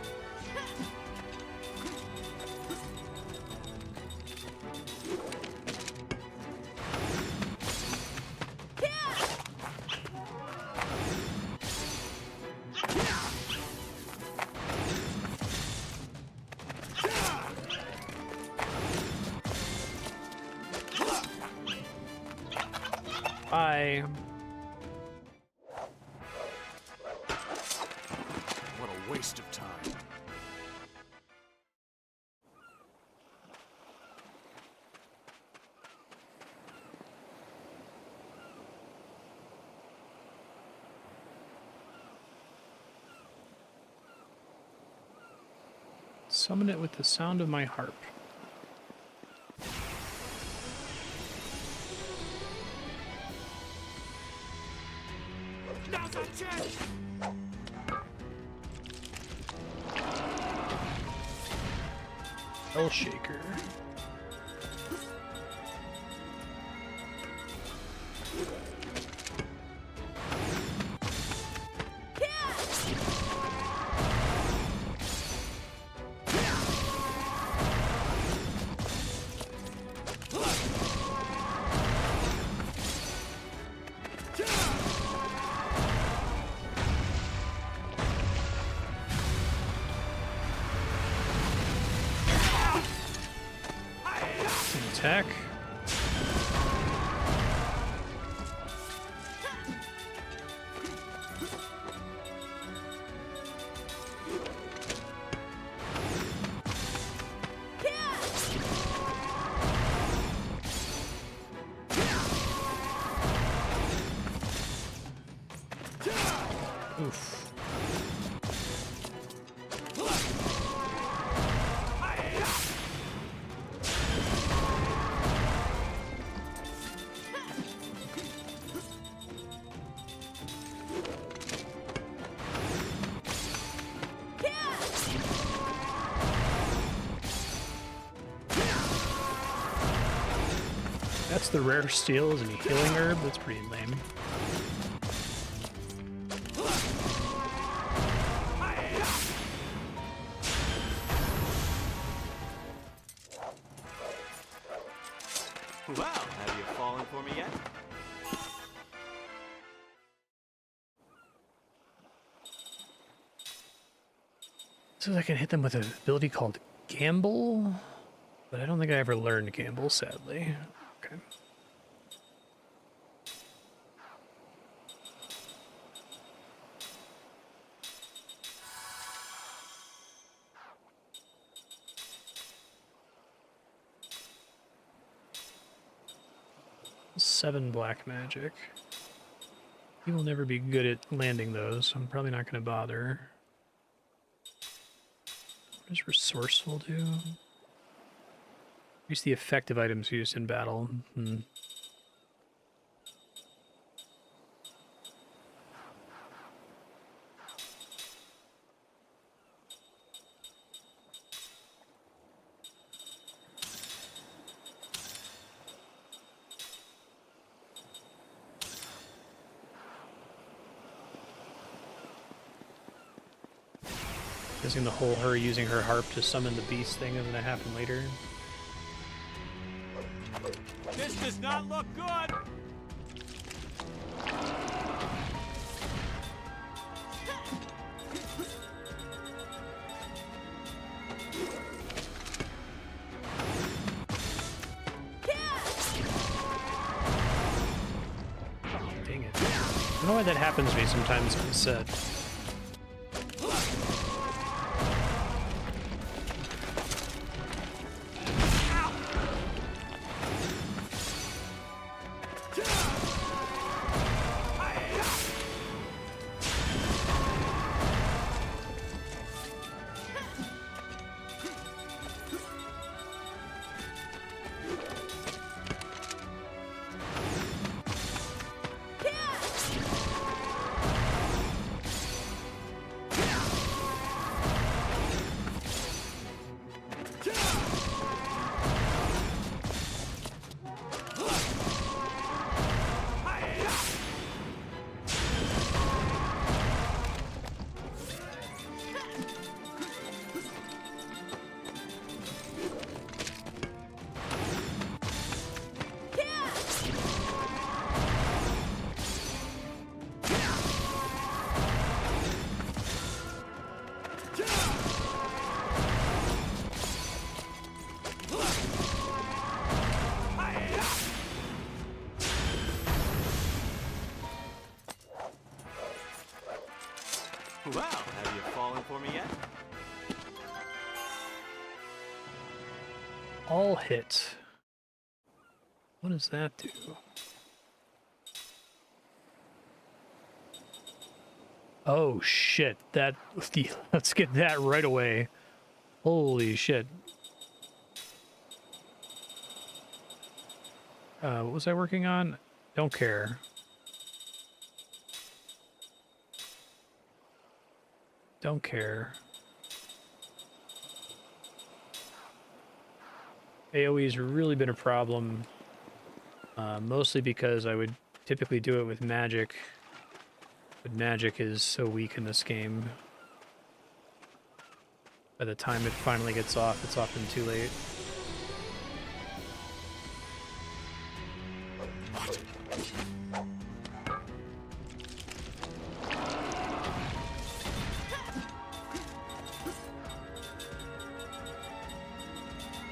Bye. What a waste of time. Summon it with the sound of my harp. Now's our chance! Hell Shaker. Attack. Oof. That's the rare steel as a healing herb. That's pretty lame. Well, have you fallen for me yet? So I can hit them with an ability called Gamble, but I don't think I ever learned Gamble, sadly. Okay. Seven black magic. He will never be good at landing those, so I'm probably not going to bother. What does resourceful do? Use the effective items used in battle. Guessing the whole her using her harp to summon the beast thing is gonna happen later. This does not look good! Dang it. I don't know why that happens to me sometimes on set. All hit. What does that do? Oh shit, that let's get that right away. Holy shit. What was I working on? Don't care. Don't care. AoE's really been a problem, mostly because I would typically do it with magic, but magic is so weak in this game. By the time it finally gets off, it's often too late.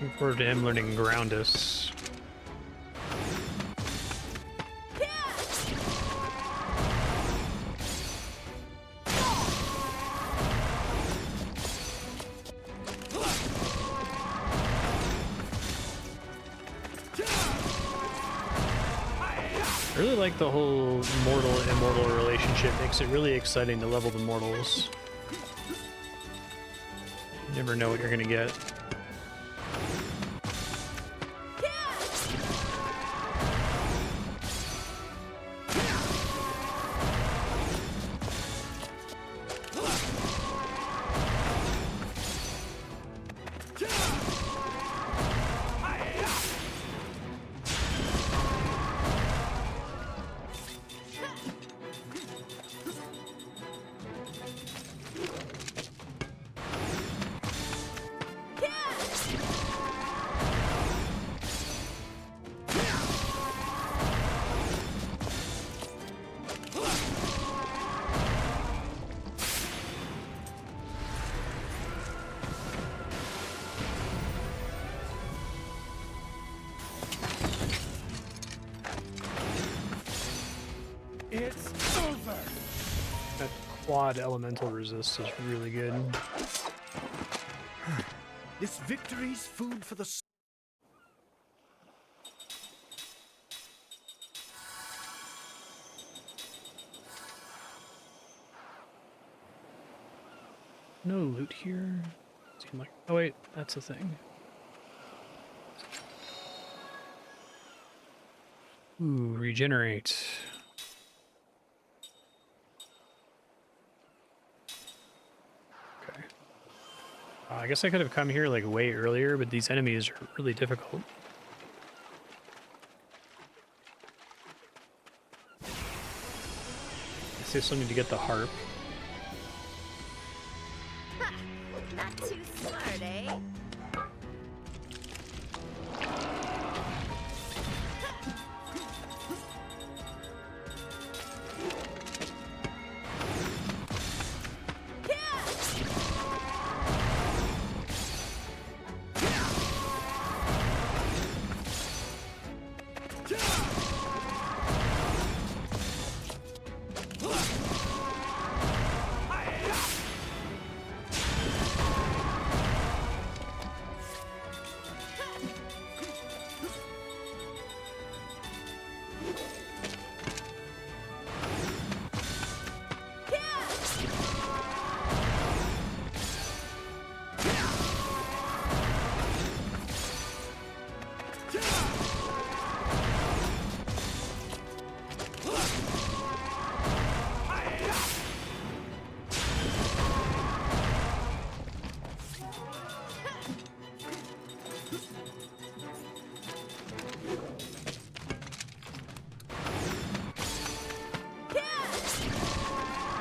Looking forward to him learning Groundus. I really like the whole mortal-immortal relationship. Makes it really exciting to level the mortals. You never know what you're gonna get. It's over. That quad elemental resist is really good. This victory's food for the soul. No loot here. Seem like. Oh wait, that's a thing. Ooh, regenerate. Okay. I guess I could have come here like way earlier, but these enemies are really difficult. I still need to get the harp. Ha! Not too smart, eh?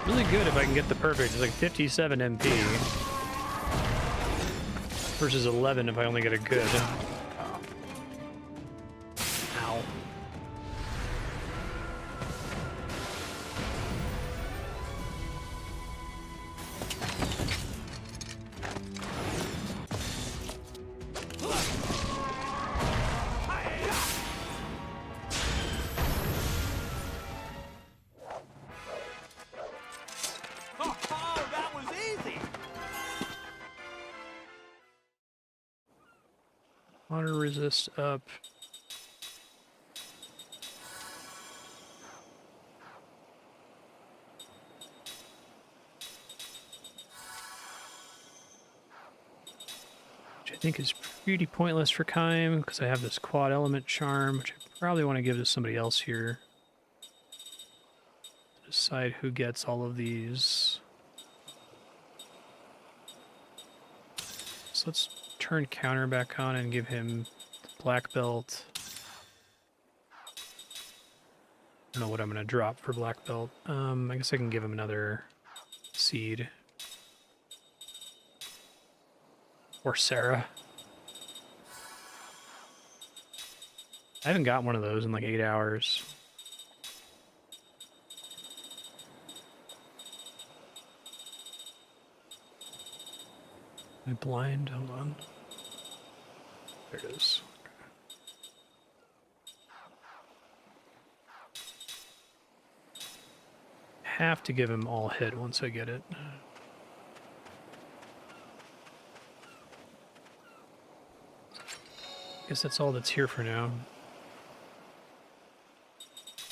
Really good if I can get the perfect. It's like 57 MP. Versus 11 if I only get a good. Ow. Oh, that was easy! Water resist up. Which I think is pretty pointless for Kime, because I have this quad element charm, which I probably want to give to somebody else here. Decide who gets all of these. So let's turn counter back on and give him the black belt. I don't know what I'm going to drop for black belt. I guess I can give him another seed. Or Sarah. I haven't got one of those in like 8 hours. Am I blind? Hold on. There it is. Have to give him all hit once I get it. Guess that's all that's here for now.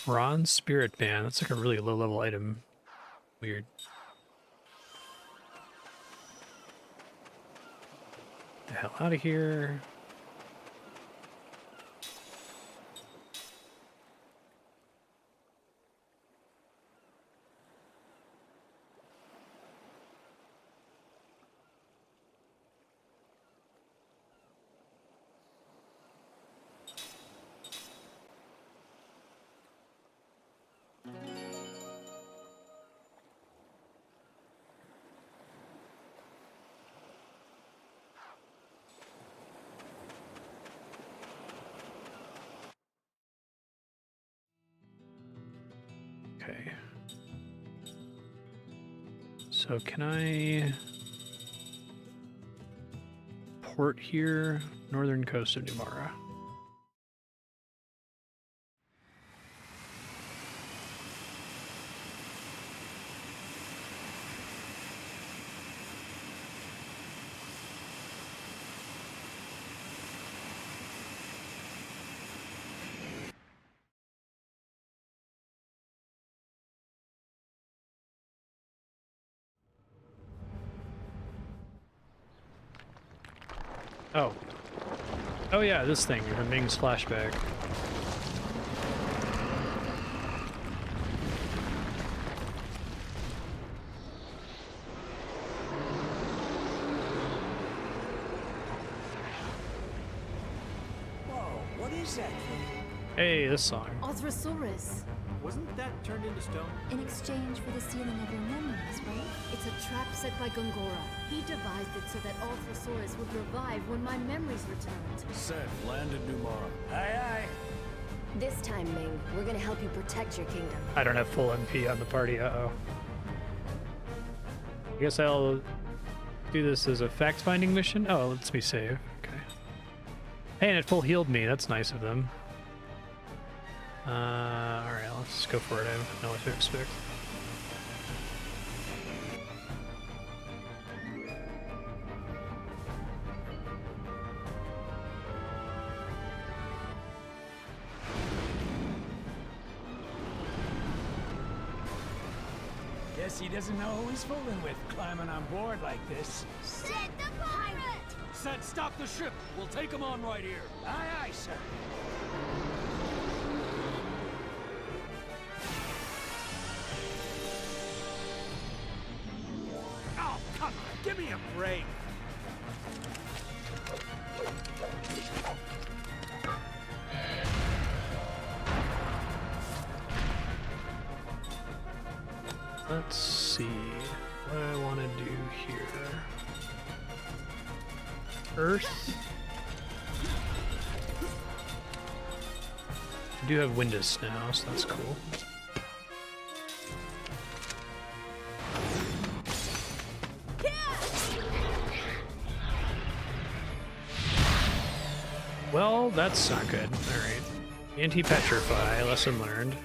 Ron's Spirit Band. That's like a really low level item. Weird. The hell out of here. Okay. So can I port here? Northern coast of Numara. Oh. Oh yeah, this thing, the Ming's flashback. Whoa, what is that thing? Hey, this song. Othrosaurus. Wasn't that turned into stone? In exchange for the stealing of your memories, right? It's a trap set by Gongora. He devised it so that Othrosaurus would revive when my memories returned. Said, land in Numara. Aye, aye. This time, Ming, we're gonna help you protect your kingdom. I don't have full MP on the party, uh-oh. I guess I'll do this as a fact-finding mission. Oh, it lets me save. Okay. Hey, and it full healed me. That's nice of them. Alright, let's just go for it. I don't know what to expect. Guess he doesn't know who he's fooling with, climbing on board like this. Set the pirate! Said, stop the ship. We'll take him on right here. Aye, aye, sir. Oh, come on, give me a break. Let's see what I want to do here. Earth. I do have Windus now, so that's cool. Well, that's not good. Alright. Anti-petrify, lesson learned.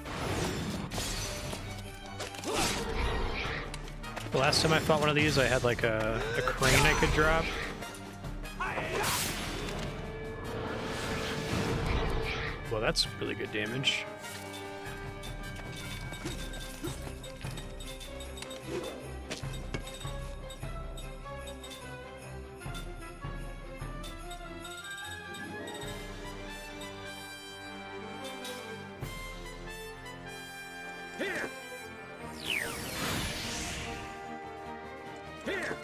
The last time I fought one of these, I had like a crane I could drop. Well, that's really good damage. Here! Here!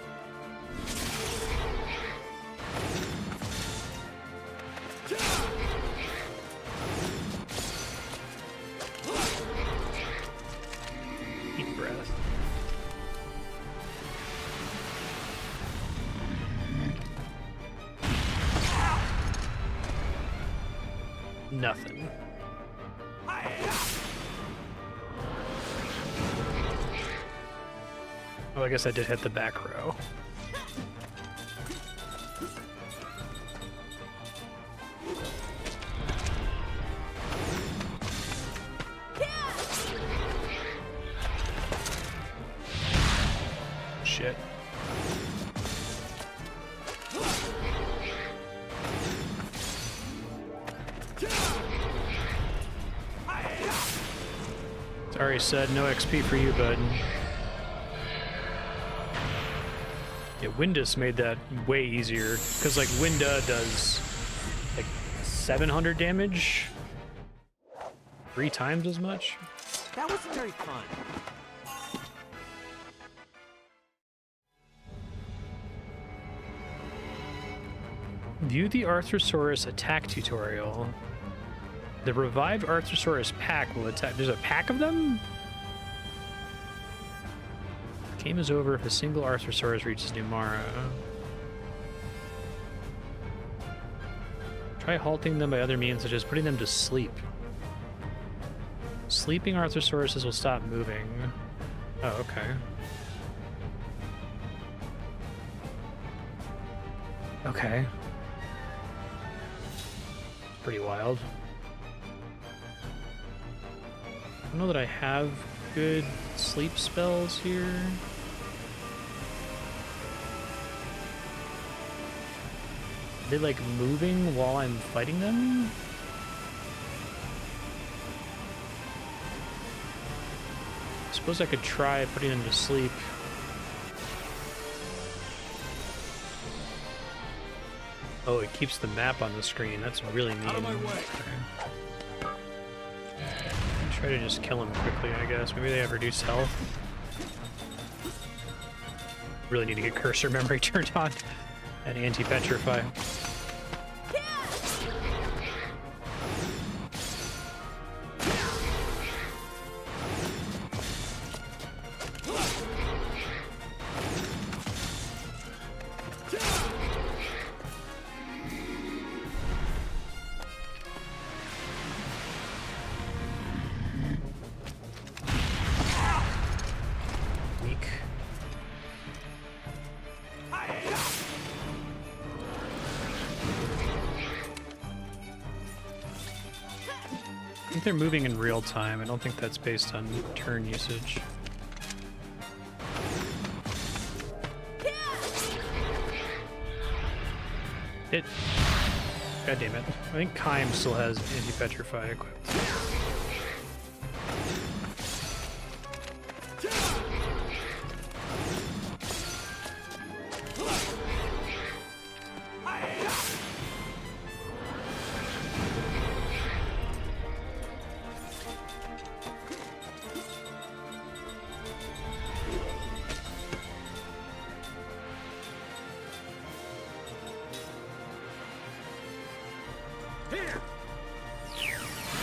Deep breath. Nothing. Oh, I guess I did hit the back row. Shit. Sorry, said no XP for you, bud. Yeah, Windus made that way easier because like Winda does like 700 damage, 3 times as much. That wasn't very fun. View the Arthrosaurus attack tutorial. The revived Arthrosaurus pack will attack. There's a pack of them? Game is over if a single Arthrosaurus reaches Numara. Try halting them by other means, such as putting them to sleep. Sleeping Arthosauruses will stop moving. Oh, okay. Okay. Pretty wild. I don't know that I have good sleep spells here. Are they like moving while I'm fighting them? I suppose I could try putting them to sleep. Oh, it keeps the map on the screen. That's really mean. Out of my way. Okay. Try to just kill him quickly, I guess. Maybe they have reduced health. Really need to get cursor memory turned on and anti-petrify. I think they're moving in real time. I don't think that's based on turn usage. God damn it. I think Kime still has anti-petrify equipped.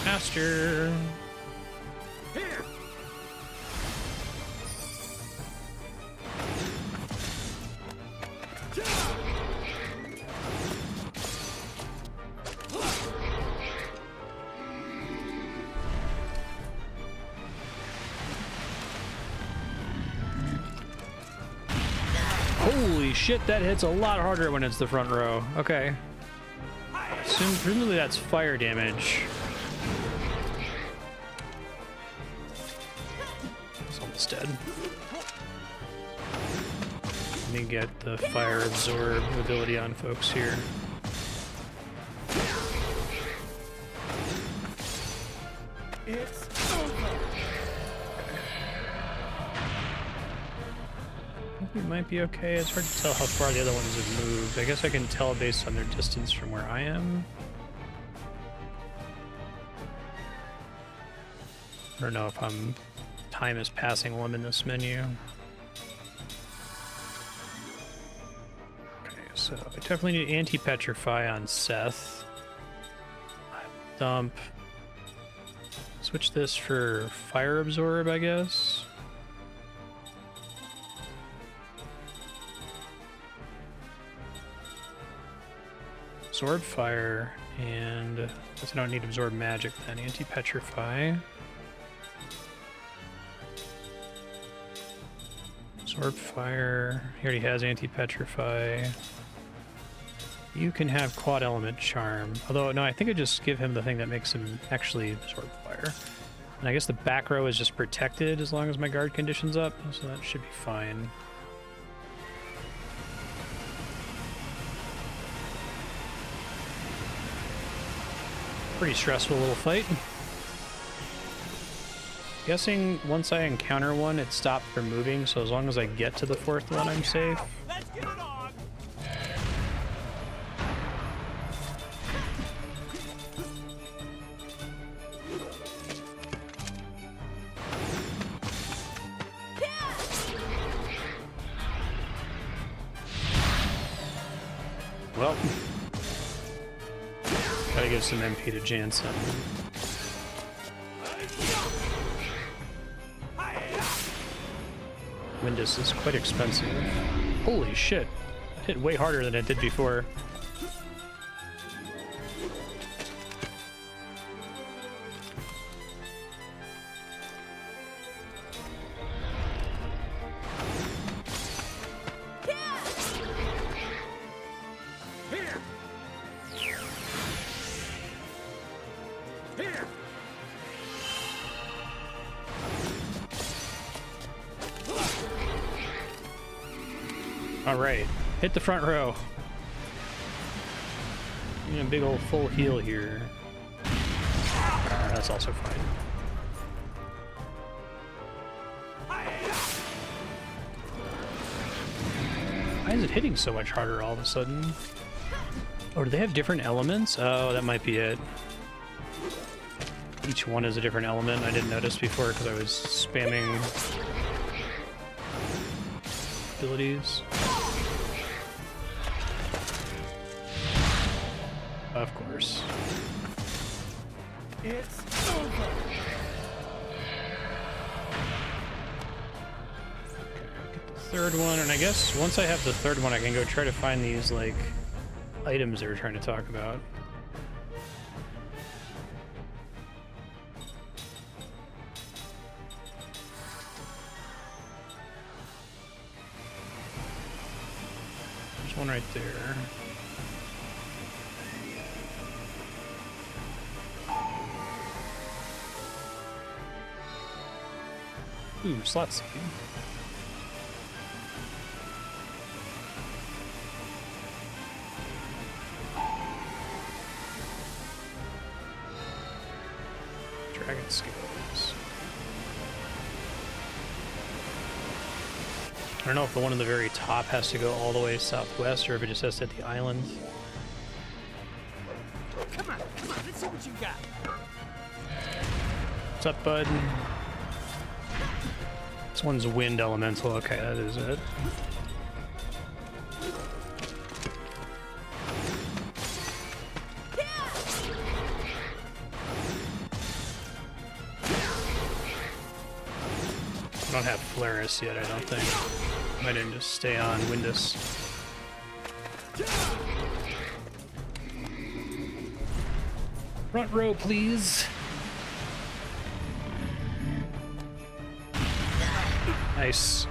Faster. Here! Holy shit, that hits a lot harder when it's the front row. Okay. Presumably that's fire damage. It's almost dead. Let me get the fire absorb ability on folks here. It's over. I think we might be okay. It's hard to tell how far the other ones have moved. I guess I can tell based on their distance from where I am. I don't know if time is passing while I'm in this menu. Okay, so I definitely need anti-petrify on Seth. Dump. Switch this for fire absorb, I guess. Absorb fire, and I guess I don't need absorb magic then. Anti-petrify. Absorb fire. He already has anti-petrify. You can have quad element charm. Although, no, I think I just give him the thing that makes him actually absorb fire. And I guess the back row is just protected as long as my guard condition's up, so that should be fine. Pretty stressful little fight. Guessing once I encounter one, it stopped from moving, so as long as I get to the fourth one, I'm safe. Let's get it on. Well, gotta give some MP to Jansen. Windus is quite expensive. Holy shit. It hit way harder than it did before. Alright, hit the front row. A big old full heal here. That's also fine. Why is it hitting so much harder all of a sudden? Oh, do they have different elements? Oh, that might be it. Each one is a different element. I didn't notice before because I was spamming abilities. Of course. It's over. Get the third one, and I guess once I have the third one, I can go try to find these, like, items they were trying to talk about. There's one right there. Ooh, slot seed. Dragon scales. I don't know if the one in the very top has to go all the way southwest or if it just has to hit the island. Come on, let's see what you got. What's up, bud? This one's wind elemental. Okay, that is it. I don't have Flaris yet, I don't think. I didn't just stay on Windus. Front row, please. Nice.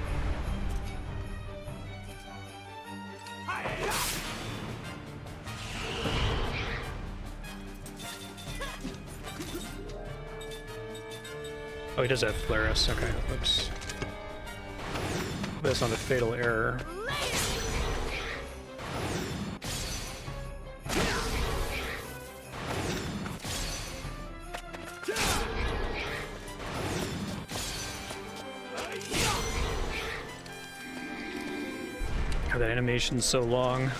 Oh, he does have Flaris. Okay, whoops. That's not a fatal error. God, that animation's so long.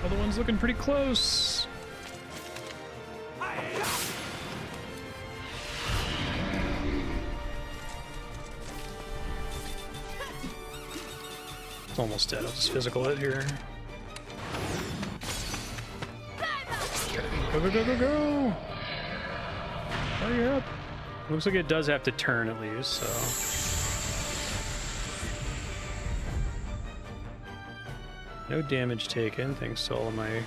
Other one's looking pretty close. It's almost dead. I'll just physical it here. Okay, go, go, go, go, go! Hurry up! Looks like it does have to turn at least, so. No damage taken, thanks to all of my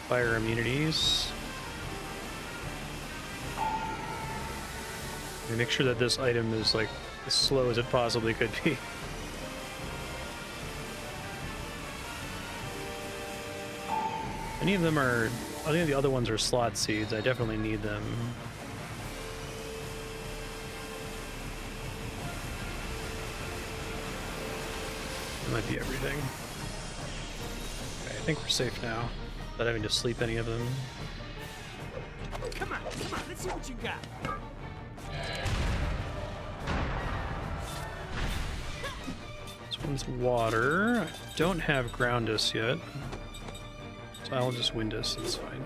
fire immunities. Let me make sure that this item is like as slow as it possibly could be. Any of them are, I think the other ones are slot seeds. I definitely need them. That might be everything. Okay, I think we're safe now, without having to sleep any of them. Come on, let's see what you got. This one's water. I don't have Groundus yet. So I'll just Windus, it's fine.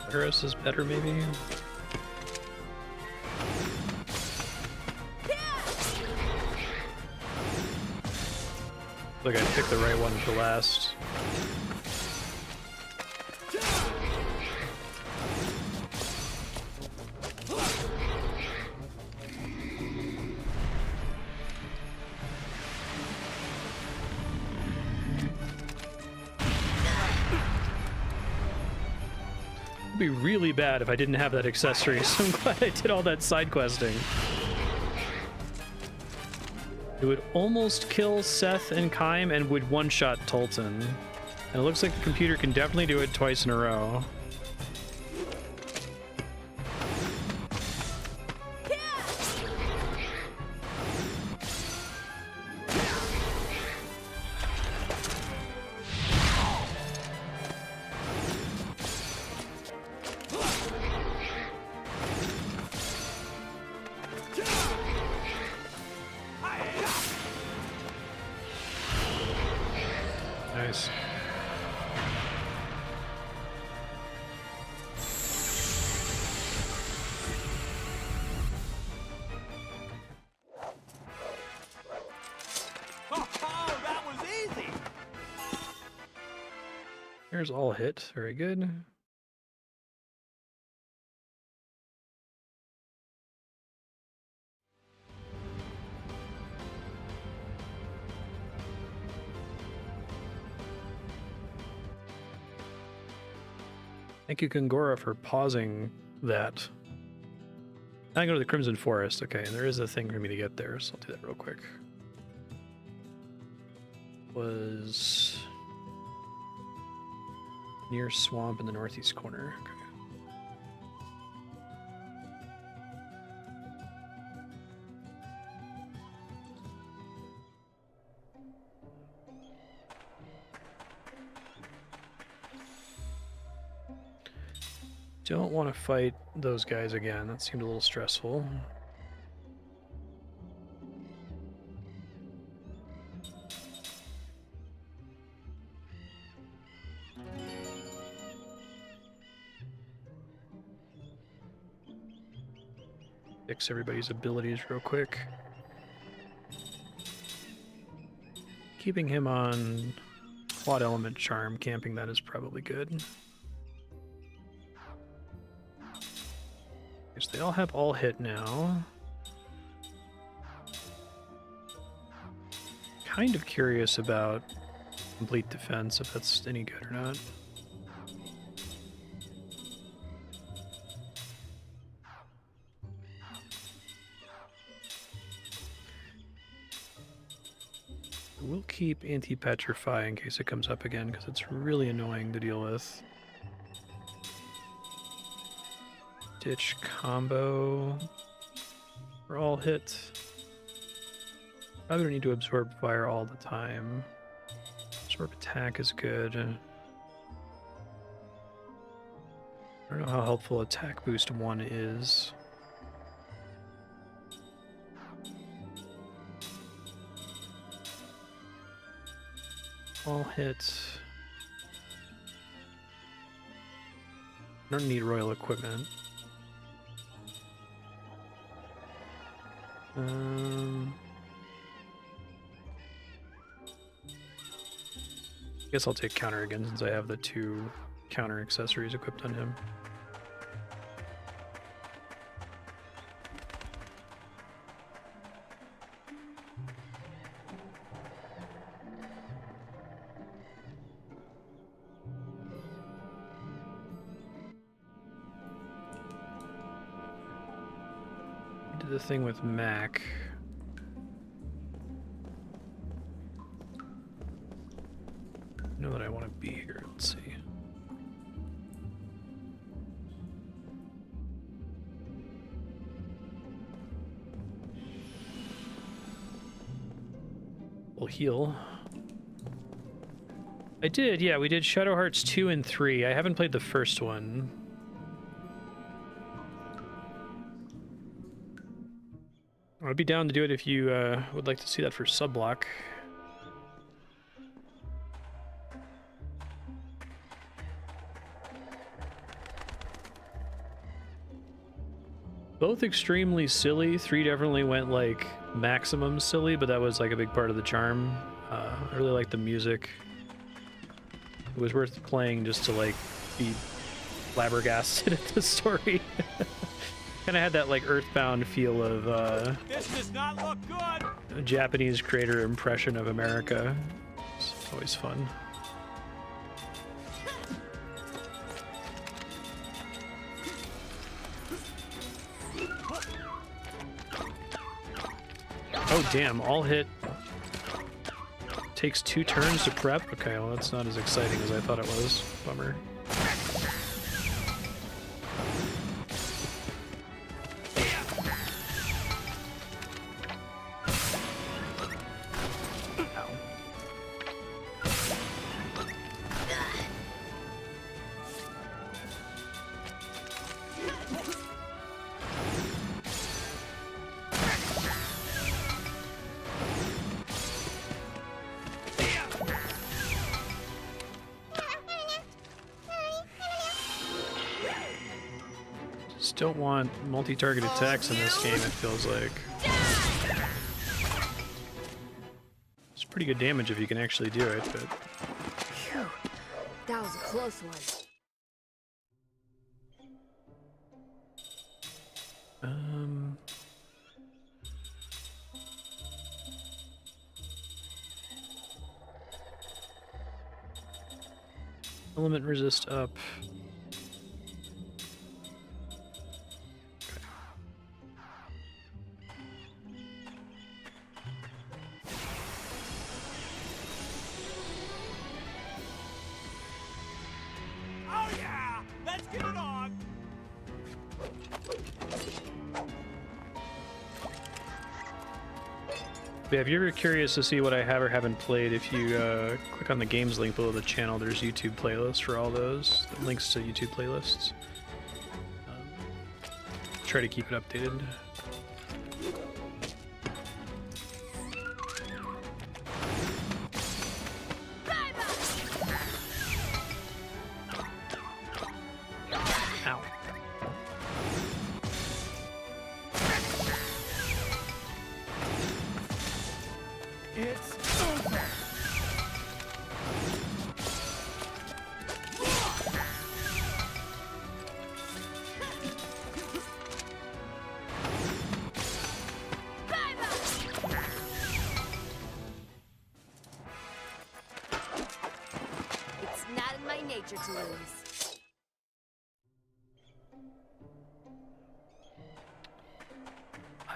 Icarus is better, maybe? Like I picked the right one for last. It'd be really bad if I didn't have that accessory, so I'm glad I did all that side questing. It would almost kill Seth and Kym and would one-shot Tolton. And it looks like the computer can definitely do it twice in a row. Nice. Oh, that was easy. Here's all hit. Very good. Thank you, Kangora, for pausing that. I go to the Crimson Forest. Okay, and there is a thing for me to get there, so I'll do that real quick. Was near swamp in the northeast corner. Okay. Don't want to fight those guys again. That seemed a little stressful. Fix everybody's abilities real quick. Keeping him on Quad Element Charm, camping that is probably good. Because they all have all hit now. Kind of curious about complete defense, if that's any good or not. We'll keep anti-petrify in case it comes up again, because it's really annoying to deal with. Ditch combo. We're all hit. Probably don't need to absorb fire all the time. Absorb attack is good. I don't know how helpful attack boost 1 is. All hits. I don't need royal equipment. I guess I'll take counter again since I have the 2 counter accessories equipped on him. Did the thing with Mac. I know that I want to be here. Let's see. We'll heal. I did, yeah, we did Shadow Hearts 2 and 3. I haven't played the first one. I'd be down to do it if you would like to see that for Subblock. Both extremely silly. 3 definitely went like maximum silly, but that was like a big part of the charm. I really like the music. It was worth playing just to like be flabbergasted at the story. Kind of had that like Earthbound feel of This does not look good. a Japanese creator impression of America. It's always fun. Oh damn, all hit takes 2 turns to prep? Okay, well that's not as exciting as I thought it was. Bummer. Don't want multi-target attacks in this game, it feels like. It's pretty good damage if you can actually do it, but... Phew. That was a close one. Element resist up. Oh yeah! Let's get it on! Yeah, if you're ever curious to see what I have or haven't played, if you click on the games link below the channel, there's YouTube playlists for all those. Links to YouTube playlists. Try to keep it updated. Ow. It's over!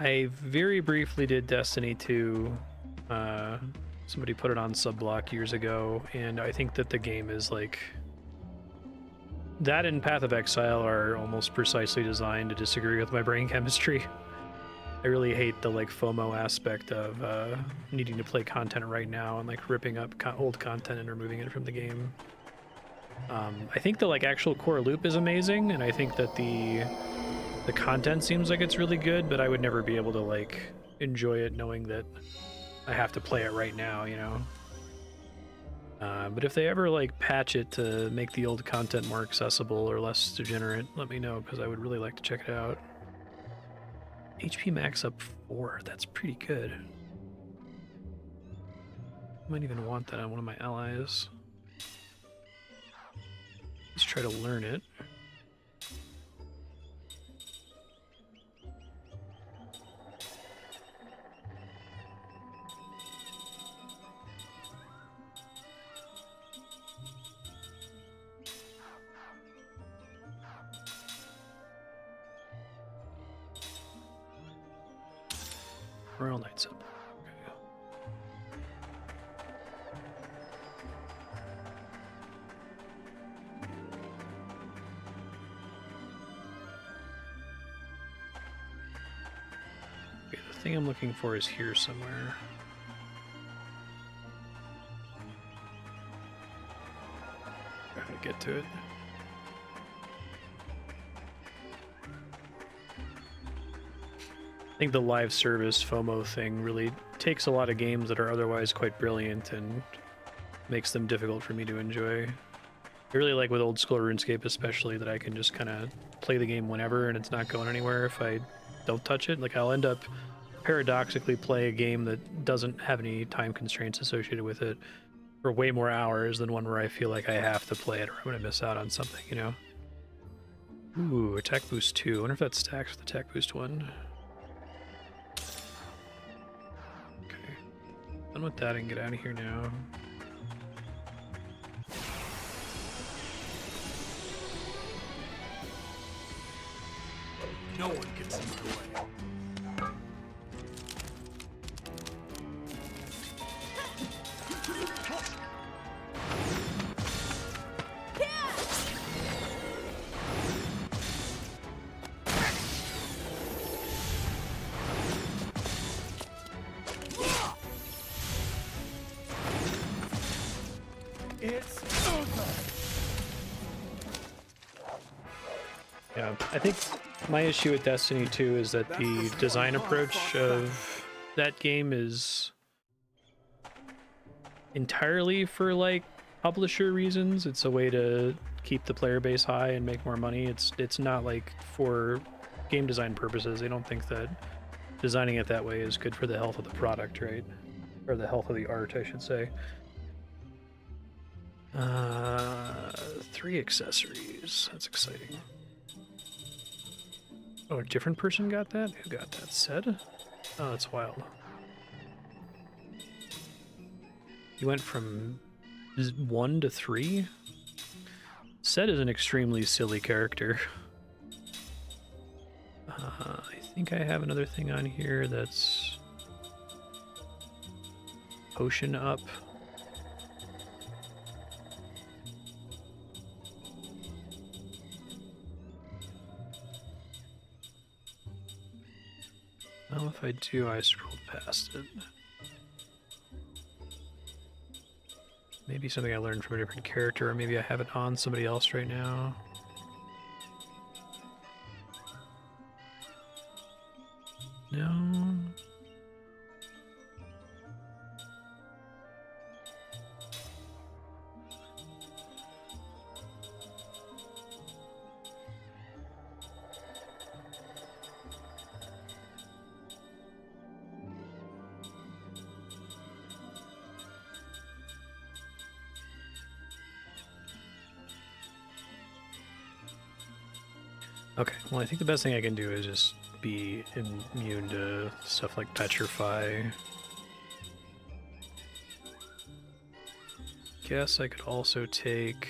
I very briefly did Destiny 2. Somebody put it on Subblock years ago, and I think that the game is like... That and Path of Exile are almost precisely designed to disagree with my brain chemistry. I really hate the like FOMO aspect of needing to play content right now and like ripping up old content and removing it from the game. I think the like actual core loop is amazing, and I think that the content seems like it's really good, but I would never be able to like enjoy it knowing that I have to play it right now, you know? But if they ever like patch it to make the old content more accessible or less degenerate, let me know, because I would really like to check it out. HP max up 4, that's pretty good. Might even want that on one of my allies. Let's try to learn it. Royal Knights up. Okay. Okay, the thing I'm looking for is here somewhere. Trying to get to it. I think the live service FOMO thing really takes a lot of games that are otherwise quite brilliant and makes them difficult for me to enjoy. I really like with old school RuneScape especially that I can just kind of play the game whenever and it's not going anywhere if I don't touch it. Like I'll end up paradoxically play a game that doesn't have any time constraints associated with it for way more hours than one where I feel like I have to play it or I'm going to miss out on something, you know? Ooh, attack boost 2. I wonder if that stacks with attack boost 1. Done with that and get out of here now. No one gets in the way. Yeah, I think my issue with Destiny 2 is that the design approach of that game is entirely for like publisher reasons. It's a way to keep the player base high and make more money. It's not like for game design purposes. They don't think that designing it that way is good for the health of the product, right? Or the health of the art, I should say. 3 accessories. That's exciting. Oh, a different person got that? Who got that? Said? Oh, that's wild. You went from 1 to 3? Said is an extremely silly character. I think I have another thing on here that's potion up. Well, if I do, I scrolled past it. Maybe something I learned from a different character, or maybe I have it on somebody else right now. No. Okay, well I think the best thing I can do is just be immune to stuff like Petrify. Guess I could also take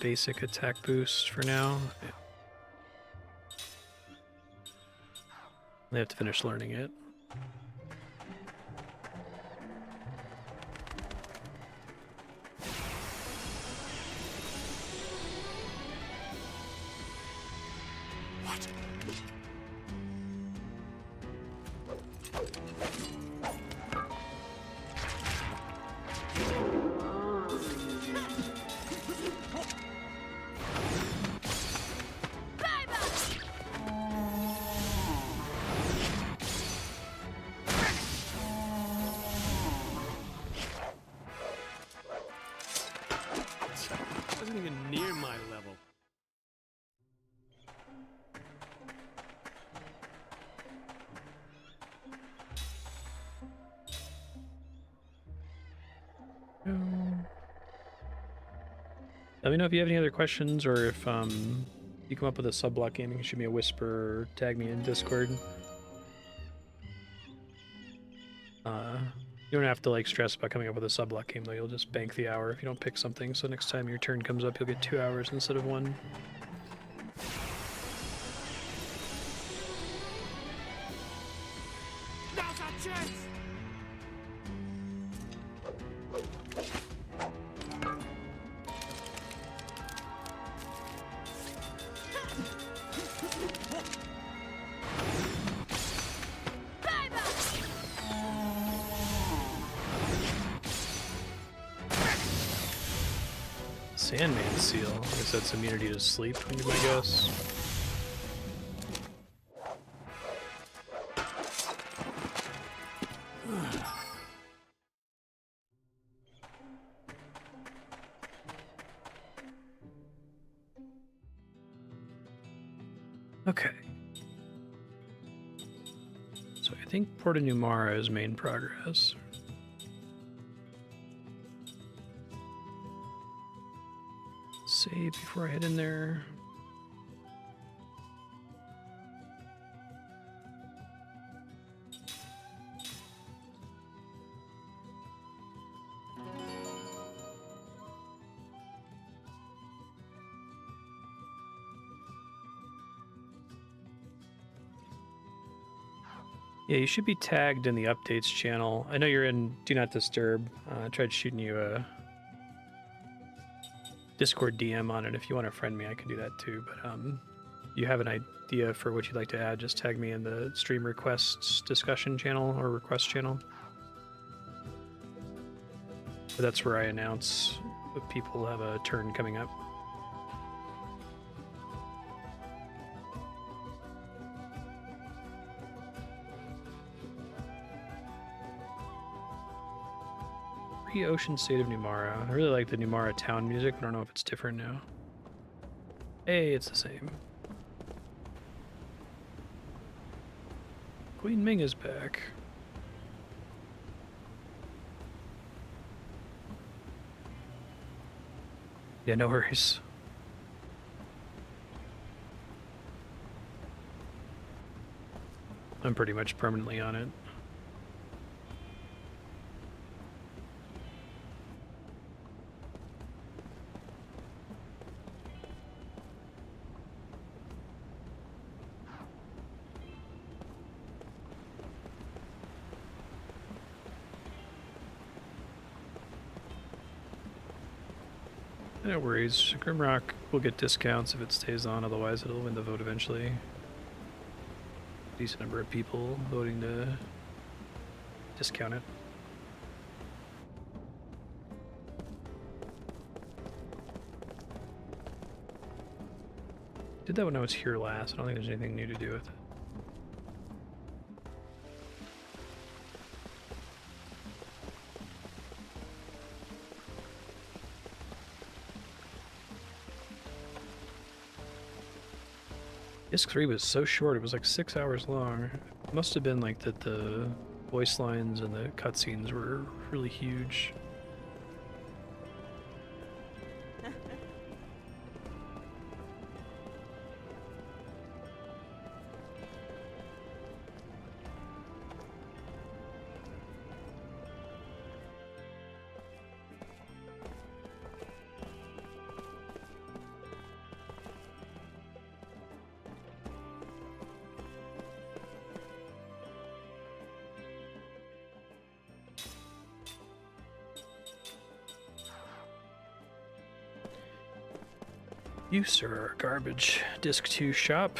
basic attack boost for now. Yeah. They have to finish learning it. What? Wasn't even near my level. Let me know if you have any other questions, or if you come up with a sub-block game, you can shoot me a whisper or tag me in Discord. You don't have to like stress about coming up with a sub-block game though. You'll just bank the hour if you don't pick something. So next time your turn comes up, you'll get 2 hours instead of 1. Now's our chance! Sandman seal. I guess that's immunity to sleep, would be my guess. Okay. So I think Porta Numara is main progress. Save before I head in there. Yeah, you should be tagged in the updates channel. I know you're in Do Not Disturb. I tried shooting you a Discord DM on it. If you want to friend me, I can do that too. But you have an idea for what you'd like to add, just tag me in the stream requests discussion channel or request channel. But that's where I announce if people have a turn coming up. Ocean State of Numara. I really like the Numara town music. I don't know if it's different now. Hey, it's the same. Queen Ming is back. Yeah, no worries. I'm pretty much permanently on it. No worries. Grimrock will get discounts if it stays on, otherwise it'll win the vote eventually. Decent number of people voting to discount it. Did that when I was here last. I don't think there's anything new to do with it. Disc 3 was so short, it was like 6 hours long. It must have been like that the voice lines and the cutscenes were really huge. You, sir, are garbage. Disc 2 shop.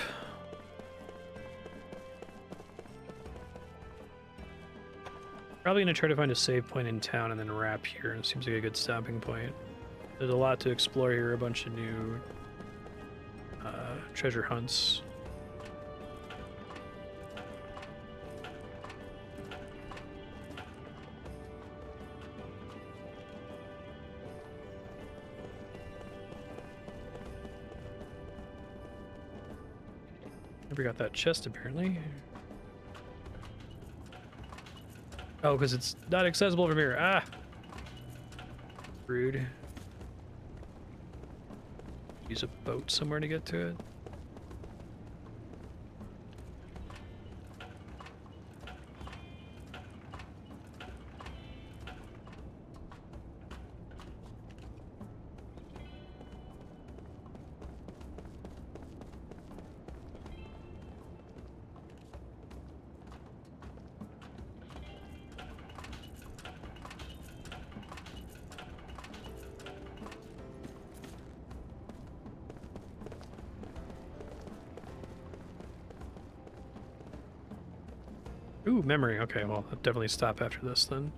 Probably gonna try to find a save point in town and then wrap here. It seems like a good stopping point. There's a lot to explore here, a bunch of new treasure hunts. Never got that chest apparently. Oh, because it's not accessible from here. Ah! Rude. Use a boat somewhere to get to it. Ooh, memory. Okay, well, I'll definitely stop after this then.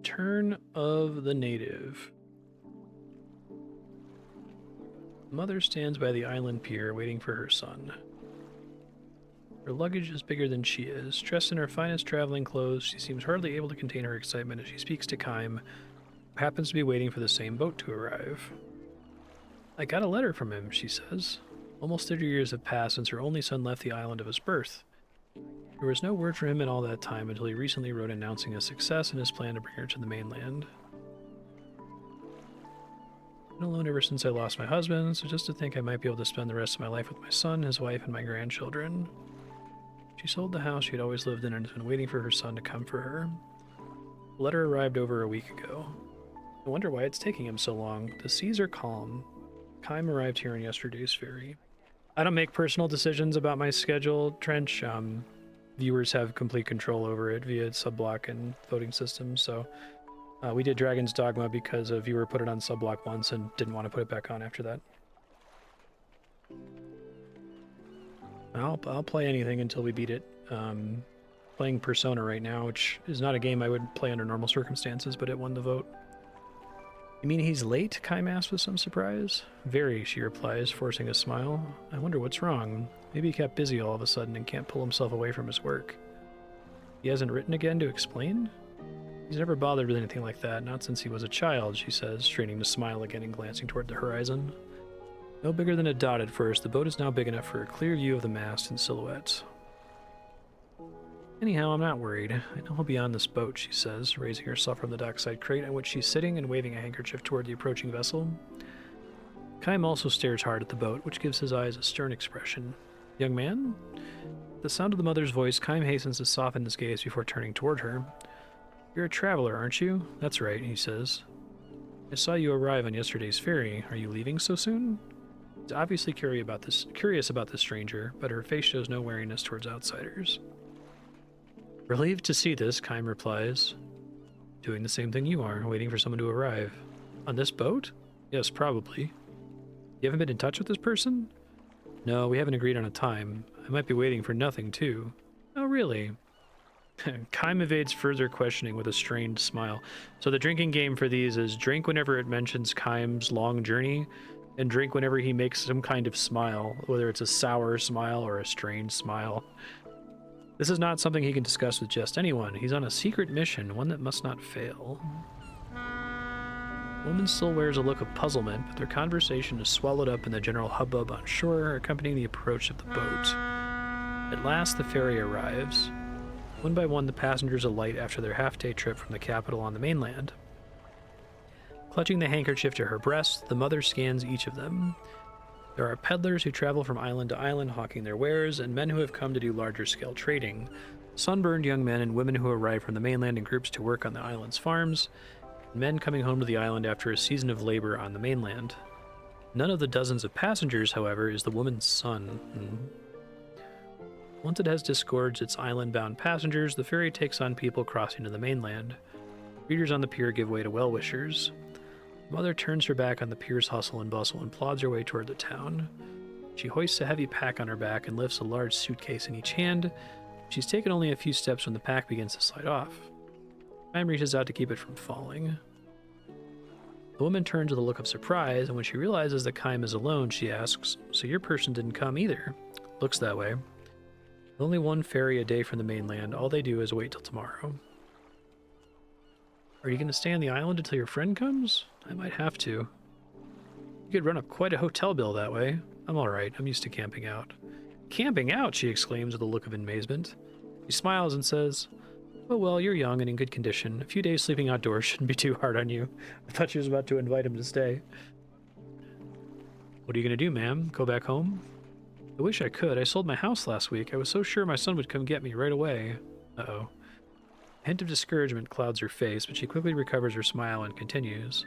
Turn of the Native. Mother stands by the island pier waiting for her son. Her luggage is bigger than she is. Dressed in her finest traveling clothes, she seems hardly able to contain her excitement as she speaks to Kime, who happens to be waiting for the same boat to arrive. I got a letter from him, she says. Almost 30 years have passed since her only son left the island of his birth. There was no word from him in all that time until he recently wrote announcing his success and his plan to bring her to the mainland. I've been alone ever since I lost my husband, so just to think I might be able to spend the rest of my life with my son, his wife, and my grandchildren. She sold the house she had always lived in and has been waiting for her son to come for her. The letter arrived over a week ago. I wonder why it's taking him so long. The seas are calm. Kime arrived here on yesterday's ferry. I don't make personal decisions about my schedule, Trench. Viewers have complete control over it via subblock and voting systems, so we did Dragon's Dogma because a viewer put it on subblock once and didn't want to put it back on after that. I'll play anything until we beat it. Playing Persona right now, which is not a game I would play under normal circumstances, but it won the vote. You mean he's late? Kime asks with some surprise. Very, she replies, forcing a smile. I wonder what's wrong. Maybe he kept busy all of a sudden and can't pull himself away from his work. He hasn't written again to explain? He's never bothered with anything like that, not since he was a child, she says, straining to smile again and glancing toward the horizon. No bigger than a dot at first, the boat is now big enough for a clear view of the mast and silhouette. Anyhow, I'm not worried. I know he'll be on this boat, she says, raising herself from the dockside crate on which she's sitting and waving a handkerchief toward the approaching vessel. Kime also stares hard at the boat, which gives his eyes a stern expression. Young man? At the sound of the mother's voice, Kime hastens to soften his gaze before turning toward her. You're a traveler, aren't you? That's right, he says. I saw you arrive on yesterday's ferry. Are you leaving so soon? He's obviously curious about this stranger, but her face shows no wariness towards outsiders. Relieved to see this, Kime replies. Doing the same thing you are, waiting for someone to arrive. On this boat? Yes, probably. You haven't been in touch with this person? No, we haven't agreed on a time. I might be waiting for nothing, too. Oh, really? Kime evades further questioning with a strained smile. So the drinking game for these is drink whenever it mentions Kime's long journey, and drink whenever he makes some kind of smile, whether it's a sour smile or a strained smile. This is not something he can discuss with just anyone. He's on a secret mission, one that must not fail. The woman still wears a look of puzzlement, but their conversation is swallowed up in the general hubbub on shore, accompanying the approach of the boat. At last, the ferry arrives. One by one, the passengers alight after their half-day trip from the capital on the mainland. Clutching the handkerchief to her breast, the mother scans each of them. There are peddlers who travel from island to island hawking their wares, and men who have come to do larger-scale trading, sunburned young men and women who arrive from the mainland in groups to work on the island's farms, and men coming home to the island after a season of labor on the mainland. None of the dozens of passengers, however, is the woman's son. Once it has disgorged its island-bound passengers, the ferry takes on people crossing to the mainland. Readers on the pier give way to well-wishers. The mother turns her back on the pier's hustle and bustle and plods her way toward the town. She hoists a heavy pack on her back and lifts a large suitcase in each hand. She's taken only a few steps when the pack begins to slide off. Time reaches out to keep it from falling. The woman turns with a look of surprise, and when she realizes that Kaim is alone, she asks, "So your person didn't come either?" Looks that way. With only one ferry a day from the mainland, all they do is wait till tomorrow. Are you going to stay on the island until your friend comes? I might have to. You could run up quite a hotel bill that way. I'm alright, I'm used to camping out. Camping out, she exclaims with a look of amazement. She smiles and says, "Oh well, you're young and in good condition. A few days sleeping outdoors shouldn't be too hard on you." I thought she was about to invite him to stay. "What are you going to do, ma'am? Go back home?" "I wish I could. I sold my house last week. I was so sure my son would come get me right away." Uh-oh. A hint of discouragement clouds her face, but she quickly recovers her smile and continues.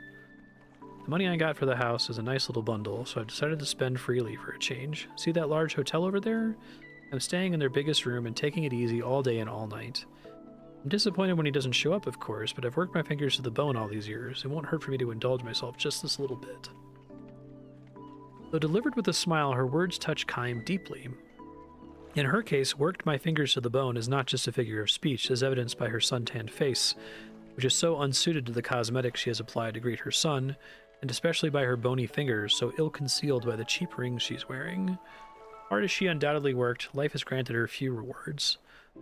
"The money I got for the house is a nice little bundle, so I've decided to spend freely for a change. See that large hotel over there? I'm staying in their biggest room and taking it easy all day and all night. I'm disappointed when he doesn't show up, of course, but I've worked my fingers to the bone all these years. It won't hurt for me to indulge myself just this little bit." Though delivered with a smile, her words touch Kaim deeply. In her case, "worked my fingers to the bone" is not just a figure of speech, as evidenced by her suntanned face, which is so unsuited to the cosmetics she has applied to greet her son, and especially by her bony fingers, so ill-concealed by the cheap rings she's wearing. Hard as she undoubtedly worked, life has granted her few rewards.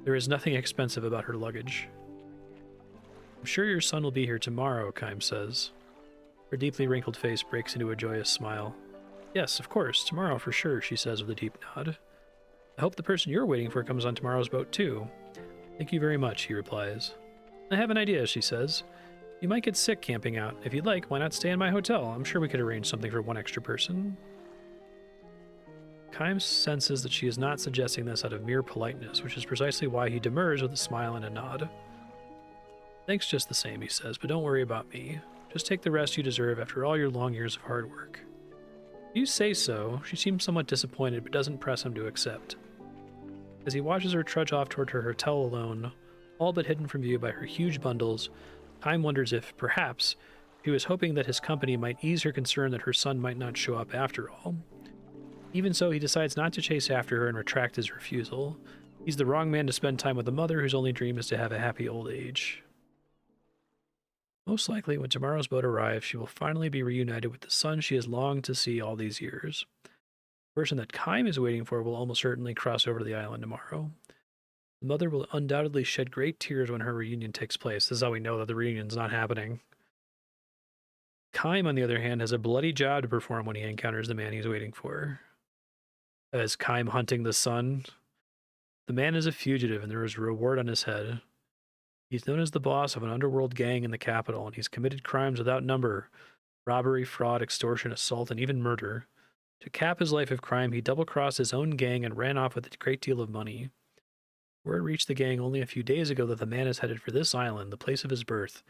There is nothing expensive about her luggage. "I'm sure your son will be here tomorrow," Kaim says. Her deeply wrinkled face breaks into a joyous smile. "Yes, of course, tomorrow for sure," she says with a deep nod. "I hope the person you're waiting for comes on tomorrow's boat too." "Thank you very much," he replies. "I have an idea," she says. "You might get sick camping out. If you'd like, why not stay in my hotel? I'm sure we could arrange something for one extra person." Kaim senses that she is not suggesting this out of mere politeness, which is precisely why he demurs with a smile and a nod. "Thanks just the same," he says, "but don't worry about me. Just take the rest you deserve after all your long years of hard work." "You say so." She seems somewhat disappointed, but doesn't press him to accept. As he watches her trudge off toward her hotel alone, all but hidden from view by her huge bundles, Kaim wonders if, perhaps, she was hoping that his company might ease her concern that her son might not show up after all. Even so, he decides not to chase after her and retract his refusal. He's the wrong man to spend time with a mother whose only dream is to have a happy old age. Most likely, when tomorrow's boat arrives, she will finally be reunited with the son she has longed to see all these years. The person that Kaim is waiting for will almost certainly cross over to the island tomorrow. The mother will undoubtedly shed great tears when her reunion takes place. This is how we know that the reunion's not happening. Kaim, on the other hand, has a bloody job to perform when he encounters the man he's waiting for. As Kaim hunting the son, the man is a fugitive and there is a reward on his head. He's known as the boss of an underworld gang in the capital, and he's committed crimes without number: robbery, fraud, extortion, assault, and even murder. To cap his life of crime, he double-crossed his own gang and ran off with a great deal of money. Word reached the gang only a few days ago that the man is headed for this island, the place of his birth.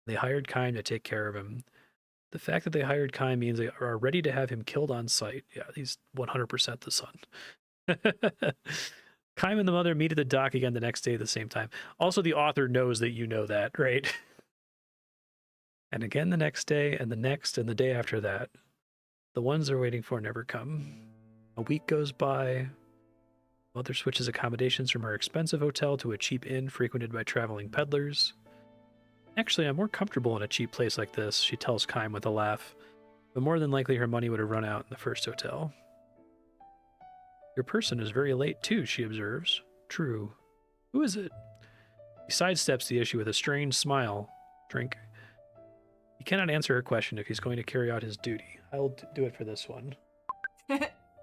They hired Kaim to take care of him. The fact that they hired Kaim means they are ready to have him killed on sight. Yeah, he's 100% the son. Kaim and the mother meet at the dock again the next day at the same time. Also, the author knows that you know that, right? And again the next day, and the next, and the day after that. The ones they're waiting for never come. A week goes by. Mother switches accommodations from her expensive hotel to a cheap inn frequented by traveling peddlers. "Actually, I'm more comfortable in a cheap place like this," she tells Kaim with a laugh, but more than likely her money would have run out in the first hotel. "Your person is very late too," she observes. "True. Who is it?" He sidesteps the issue with a strange smile. Drink. He cannot answer her question if he's going to carry out his duty. I'll do it for this one.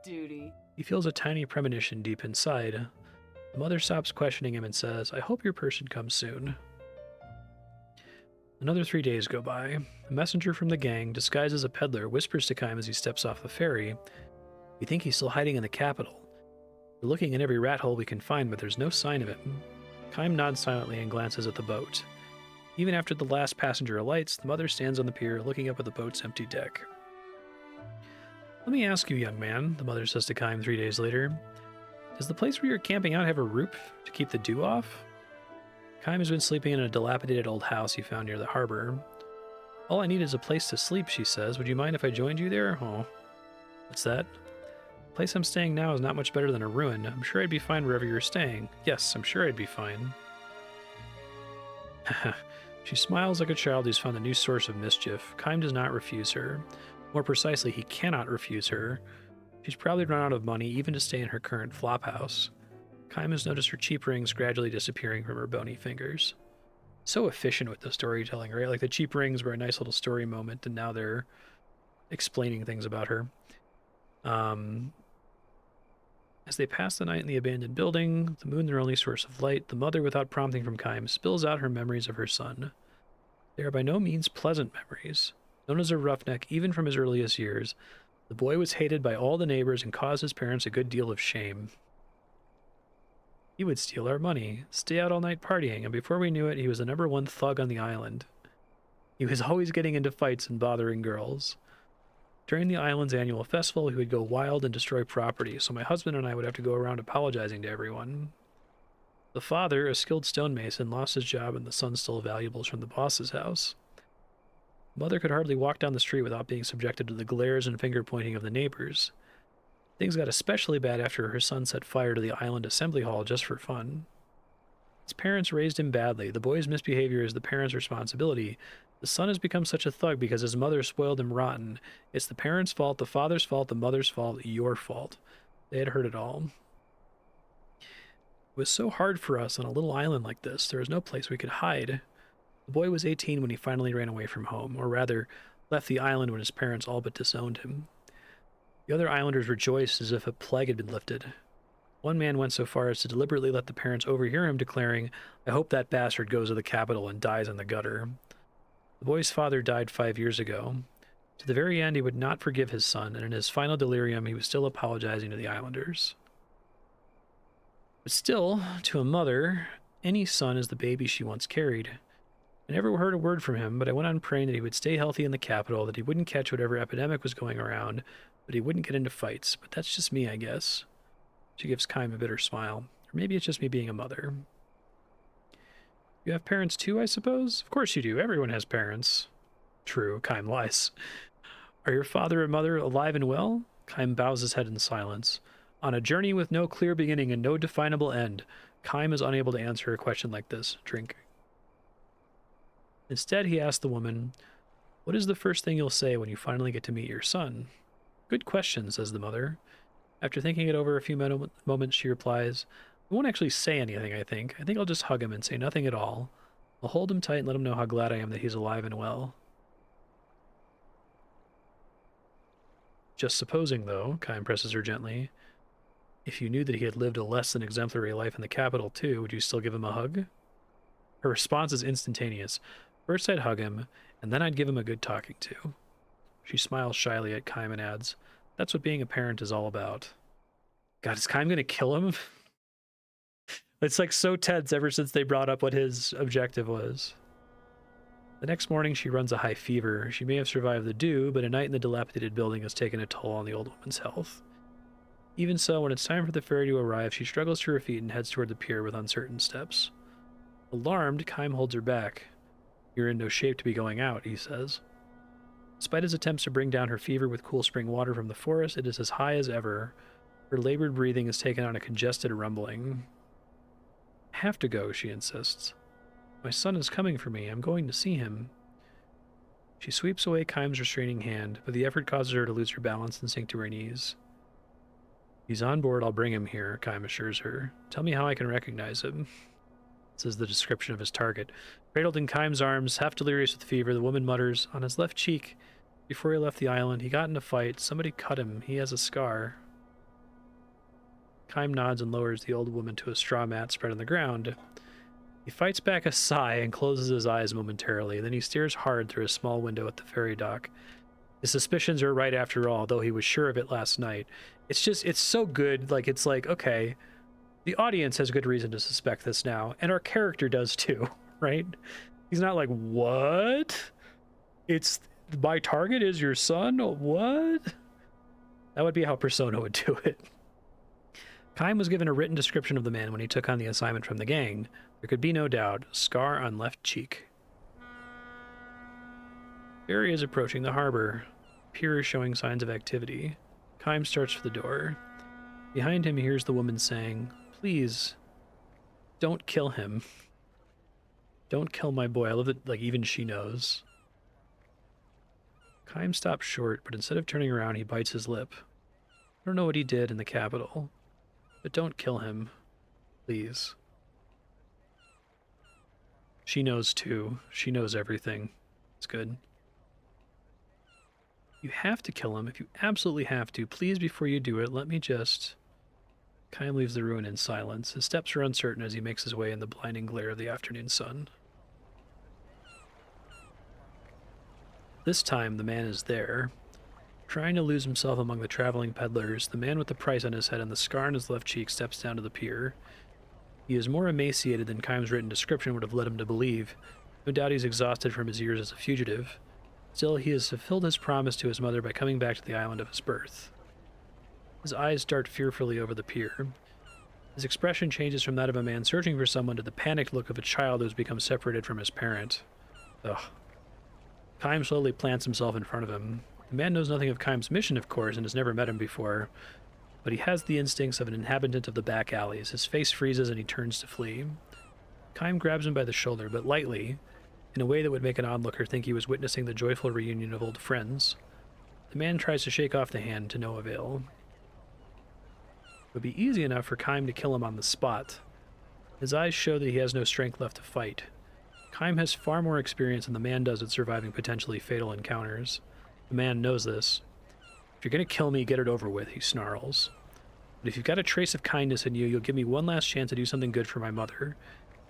Duty. He feels a tiny premonition deep inside. The mother stops questioning him and says, "I hope your person comes soon." Another 3 days go by. A messenger from the gang, disguised as a peddler, whispers to Kaim as he steps off the ferry, "We think he's still hiding in the capital. We're looking in every rat hole we can find, but there's no sign of him." Kaim nods silently and glances at the boat. Even after the last passenger alights, the mother stands on the pier looking up at the boat's empty deck. Let me ask you, young man, the mother says to Kime 3 days later. Does the place where you're camping out have a roof to keep the dew off? Kime has been sleeping in a dilapidated old house he found near the harbor. All I need is a place to sleep, she says. Would you mind if I joined you there? Oh. What's that? The place I'm staying now is not much better than a ruin. I'm sure I'd be fine wherever you're staying. Yes, I'm sure I'd be fine. She smiles like a child who's found a new source of mischief. Kime does not refuse her. More precisely, he cannot refuse her. She's probably run out of money even to stay in her current flophouse. Kime has noticed her cheap rings gradually disappearing from her bony fingers. So efficient with the storytelling, right? Like the cheap rings were a nice little story moment, and now they're explaining things about her. As they pass the night in the abandoned building, the moon their only source of light, the mother, without prompting from Kime, spills out her memories of her son. They are by no means pleasant memories. Known as a roughneck even from his earliest years, the boy was hated by all the neighbors and caused his parents a good deal of shame. He would steal our money, stay out all night partying, and before we knew it, he was the #1 thug on the island. He was always getting into fights and bothering girls. During the island's annual festival, he would go wild and destroy property, so my husband and I would have to go around apologizing to everyone. The father, a skilled stonemason, lost his job and the son stole valuables from the boss's house. Mother could hardly walk down the street without being subjected to the glares and finger-pointing of the neighbors. Things got especially bad after her son set fire to the island assembly hall just for fun. His parents raised him badly. The boy's misbehavior is the parents' responsibility. The son has become such a thug because his mother spoiled him rotten. It's the parents' fault, the father's fault, the mother's fault, your fault. They had heard it all. It was so hard for us on a little island like this. There was no place we could hide. The boy was 18 when he finally ran away from home, or rather, left the island when his parents all but disowned him. The other islanders rejoiced as if a plague had been lifted. One man went so far as to deliberately let the parents overhear him declaring, "I hope that bastard goes to the capital and dies in the gutter." The boy's father died 5 years ago. To the very end, he would not forgive his son, and in his final delirium, he was still apologizing to the islanders. But still, to a mother, any son is the baby she once carried. I never heard a word from him, but I went on praying that he would stay healthy in the capital, that he wouldn't catch whatever epidemic was going around, but he wouldn't get into fights. But that's just me, I guess. She gives Kime a bitter smile. Or maybe it's just me being a mother. You have parents too, I suppose? Of course you do. Everyone has parents. True, Kime lies. Are your father and mother alive and well? Kime bows his head in silence. On a journey with no clear beginning and no definable end, Kime is unable to answer a question like this. Drink. Instead, he asks the woman, "What is the first thing you'll say when you finally get to meet your son?" Good question, says the mother. After thinking it over a few moments, she replies, "I won't actually say anything, I think. I think I'll just hug him and say nothing at all. I'll hold him tight and let him know how glad I am that he's alive and well." Just supposing, though, Kime presses her gently, if you knew that he had lived a less than exemplary life in the capital, too, would you still give him a hug? Her response is instantaneous. First I'd hug him, and then I'd give him a good talking to. She smiles shyly at Kime and adds, "That's what being a parent is all about." God, is Kime gonna kill him? It's like so tense ever since they brought up what his objective was. The next morning she runs a high fever. She may have survived the dew, but a night in the dilapidated building has taken a toll on the old woman's health. Even so, when it's time for the ferry to arrive, she struggles to her feet and heads toward the pier with uncertain steps. Alarmed, Kime holds her back. "You're in no shape to be going out," he says. Despite his attempts to bring down her fever with cool spring water from the forest, it is as high as ever. Her labored breathing has taken on a congested rumbling. "I have to go," she insists. "My son is coming for me. I'm going to see him." She sweeps away Kime's restraining hand, but the effort causes her to lose her balance and sink to her knees. "He's on board, I'll bring him here," Kime assures her. "Tell me how I can recognize him." This is the description of his target. Cradled in Kime's arms, half delirious with fever, the woman mutters, "On his left cheek. Before he left the island, he got in a fight. Somebody cut him. He has a scar." Kime nods and lowers the old woman to a straw mat spread on the ground. He fights back a sigh and closes his eyes momentarily. Then he stares hard through a small window at the ferry dock. His suspicions are right after all, though he was sure of it last night. It's so good. It's like, okay, the audience has good reason to suspect this now, and our character does too, right? He's not like, "What? My target is your son? What?" That would be how Persona would do it. Kime was given a written description of the man when he took on the assignment from the gang. There could be no doubt. Scar on left cheek. Ferry is approaching the harbor. Pier is showing signs of activity. Kime starts for the door. Behind him, he hears the woman saying, "Please, don't kill him. Don't kill my boy." I love that, like, even she knows. Kime stops short, but instead of turning around, he bites his lip. I don't know what he did in the capital, but don't kill him. Please. She knows too. She knows everything. It's good. You have to kill him if you absolutely have to. Please, before you do it, let me just... Kime leaves the ruin in silence. His steps are uncertain as he makes his way in the blinding glare of the afternoon sun. This time, the man is there. Trying to lose himself among the traveling peddlers, the man with the price on his head and the scar on his left cheek steps down to the pier. He is more emaciated than Kime's written description would have led him to believe. No doubt he's exhausted from his years as a fugitive. Still, he has fulfilled his promise to his mother by coming back to the island of his birth. His eyes dart fearfully over the pier. His expression changes from that of a man searching for someone to the panicked look of a child who has become separated from his parent. Ugh. Kime slowly plants himself in front of him. The man knows nothing of Kime's mission, of course, and has never met him before, but he has the instincts of an inhabitant of the back alleys. His face freezes and he turns to flee. Kime grabs him by the shoulder, but lightly, in a way that would make an onlooker think he was witnessing the joyful reunion of old friends. The man tries to shake off the hand to no avail. It would be easy enough for Kime to kill him on the spot. His eyes show that he has no strength left to fight. Kime has far more experience than the man does at surviving potentially fatal encounters. The man knows this. If you're going to kill me, get it over with, he snarls. But if you've got a trace of kindness in you, you'll give me one last chance to do something good for my mother.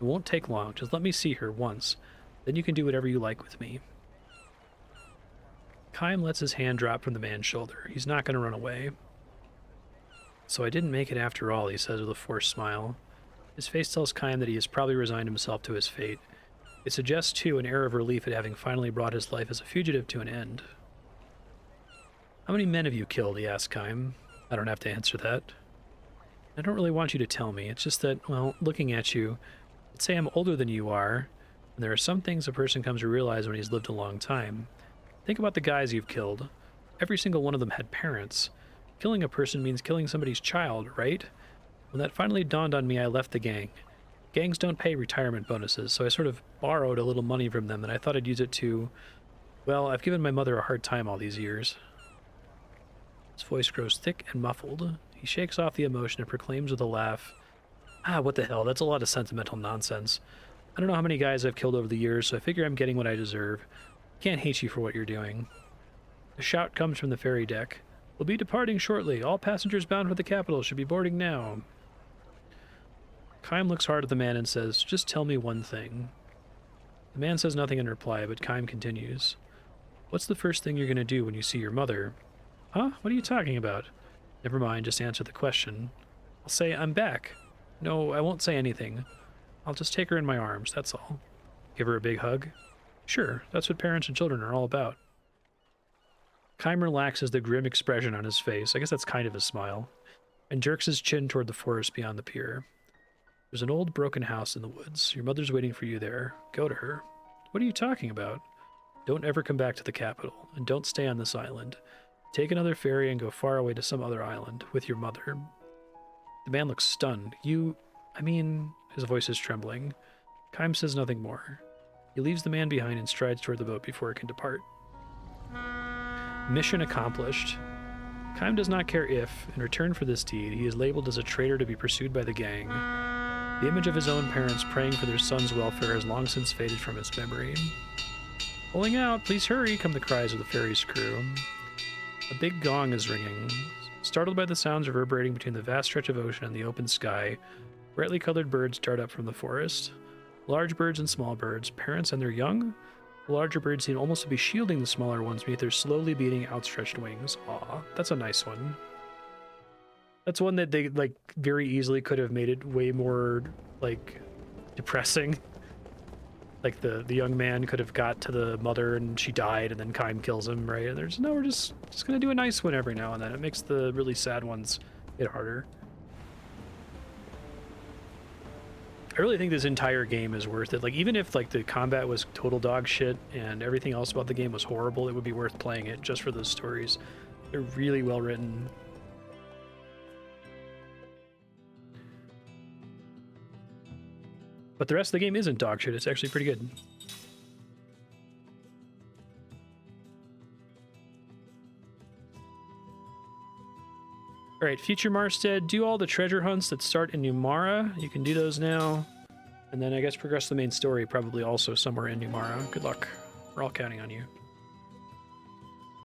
It won't take long. Just let me see her once. Then you can do whatever you like with me. Kime lets his hand drop from the man's shoulder. He's not going to run away. So I didn't make it after all, he says with a forced smile. His face tells Kime that he has probably resigned himself to his fate. It suggests, too, an air of relief at having finally brought his life as a fugitive to an end. How many men have you killed, he asks Kime. I don't have to answer that. I don't really want you to tell me. It's just that, well, looking at you, let's say I'm older than you are, and there are some things a person comes to realize when he's lived a long time. Think about the guys you've killed. Every single one of them had parents. Killing a person means killing somebody's child, right? When that finally dawned on me, I left the gang. Gangs don't pay retirement bonuses, so I sort of borrowed a little money from them, and I thought I'd use it to... Well, I've given my mother a hard time all these years. His voice grows thick and muffled. He shakes off the emotion and proclaims with a laugh, "Ah, what the hell, that's a lot of sentimental nonsense. I don't know how many guys I've killed over the years, so I figure I'm getting what I deserve. Can't hate you for what you're doing." A shout comes from the ferry deck. "We'll be departing shortly. All passengers bound for the capital should be boarding now." Kime looks hard at the man and says, "Just tell me one thing." The man says nothing in reply, but Kime continues. "What's the first thing you're going to do when you see your mother?" "Huh? What are you talking about?" "Never mind, just answer the question." "I'll say I'm back." "No, I won't say anything. I'll just take her in my arms, that's all." "Give her a big hug?" "Sure, that's what parents and children are all about." Kime relaxes the grim expression on his face, I guess that's kind of a smile, and jerks his chin toward the forest beyond the pier. "There's an old broken house in the woods. Your mother's waiting for you there. Go to her." "What are you talking about?" "Don't ever come back to the capital, and don't stay on this island. Take another ferry and go far away to some other island, with your mother." The man looks stunned. His voice is trembling. Kime says nothing more. He leaves the man behind and strides toward the boat before it can depart. Mission accomplished. Kime does not care if, in return for this deed, he is labeled as a traitor to be pursued by the gang. The image of his own parents praying for their son's welfare has long since faded from his memory. "Pulling out, please hurry," come the cries of the ferry's crew. A big gong is ringing. Startled by the sounds reverberating between the vast stretch of ocean and the open sky, brightly colored birds dart up from the forest. Large birds and small birds, parents and their young. The larger birds seem almost to be shielding the smaller ones beneath their slowly beating outstretched wings. Aw, that's a nice one. That's one that they, very easily could have made it way more, depressing. Like the young man could have got to the mother and she died, and then Kime kills him, right? And there's no, we're just gonna do a nice one every now and then. It makes the really sad ones hit harder. I really think this entire game is worth it. Like, even if like the combat was total dog shit and everything else about the game was horrible, it would be worth playing it just for those stories. They're really well written. But the rest of the game isn't dog shit. It's actually pretty good. All right, future Marstead, do all the treasure hunts that start in Numara. You can do those now. And then I guess progress the main story, probably also somewhere in Numara. Good luck. We're all counting on you.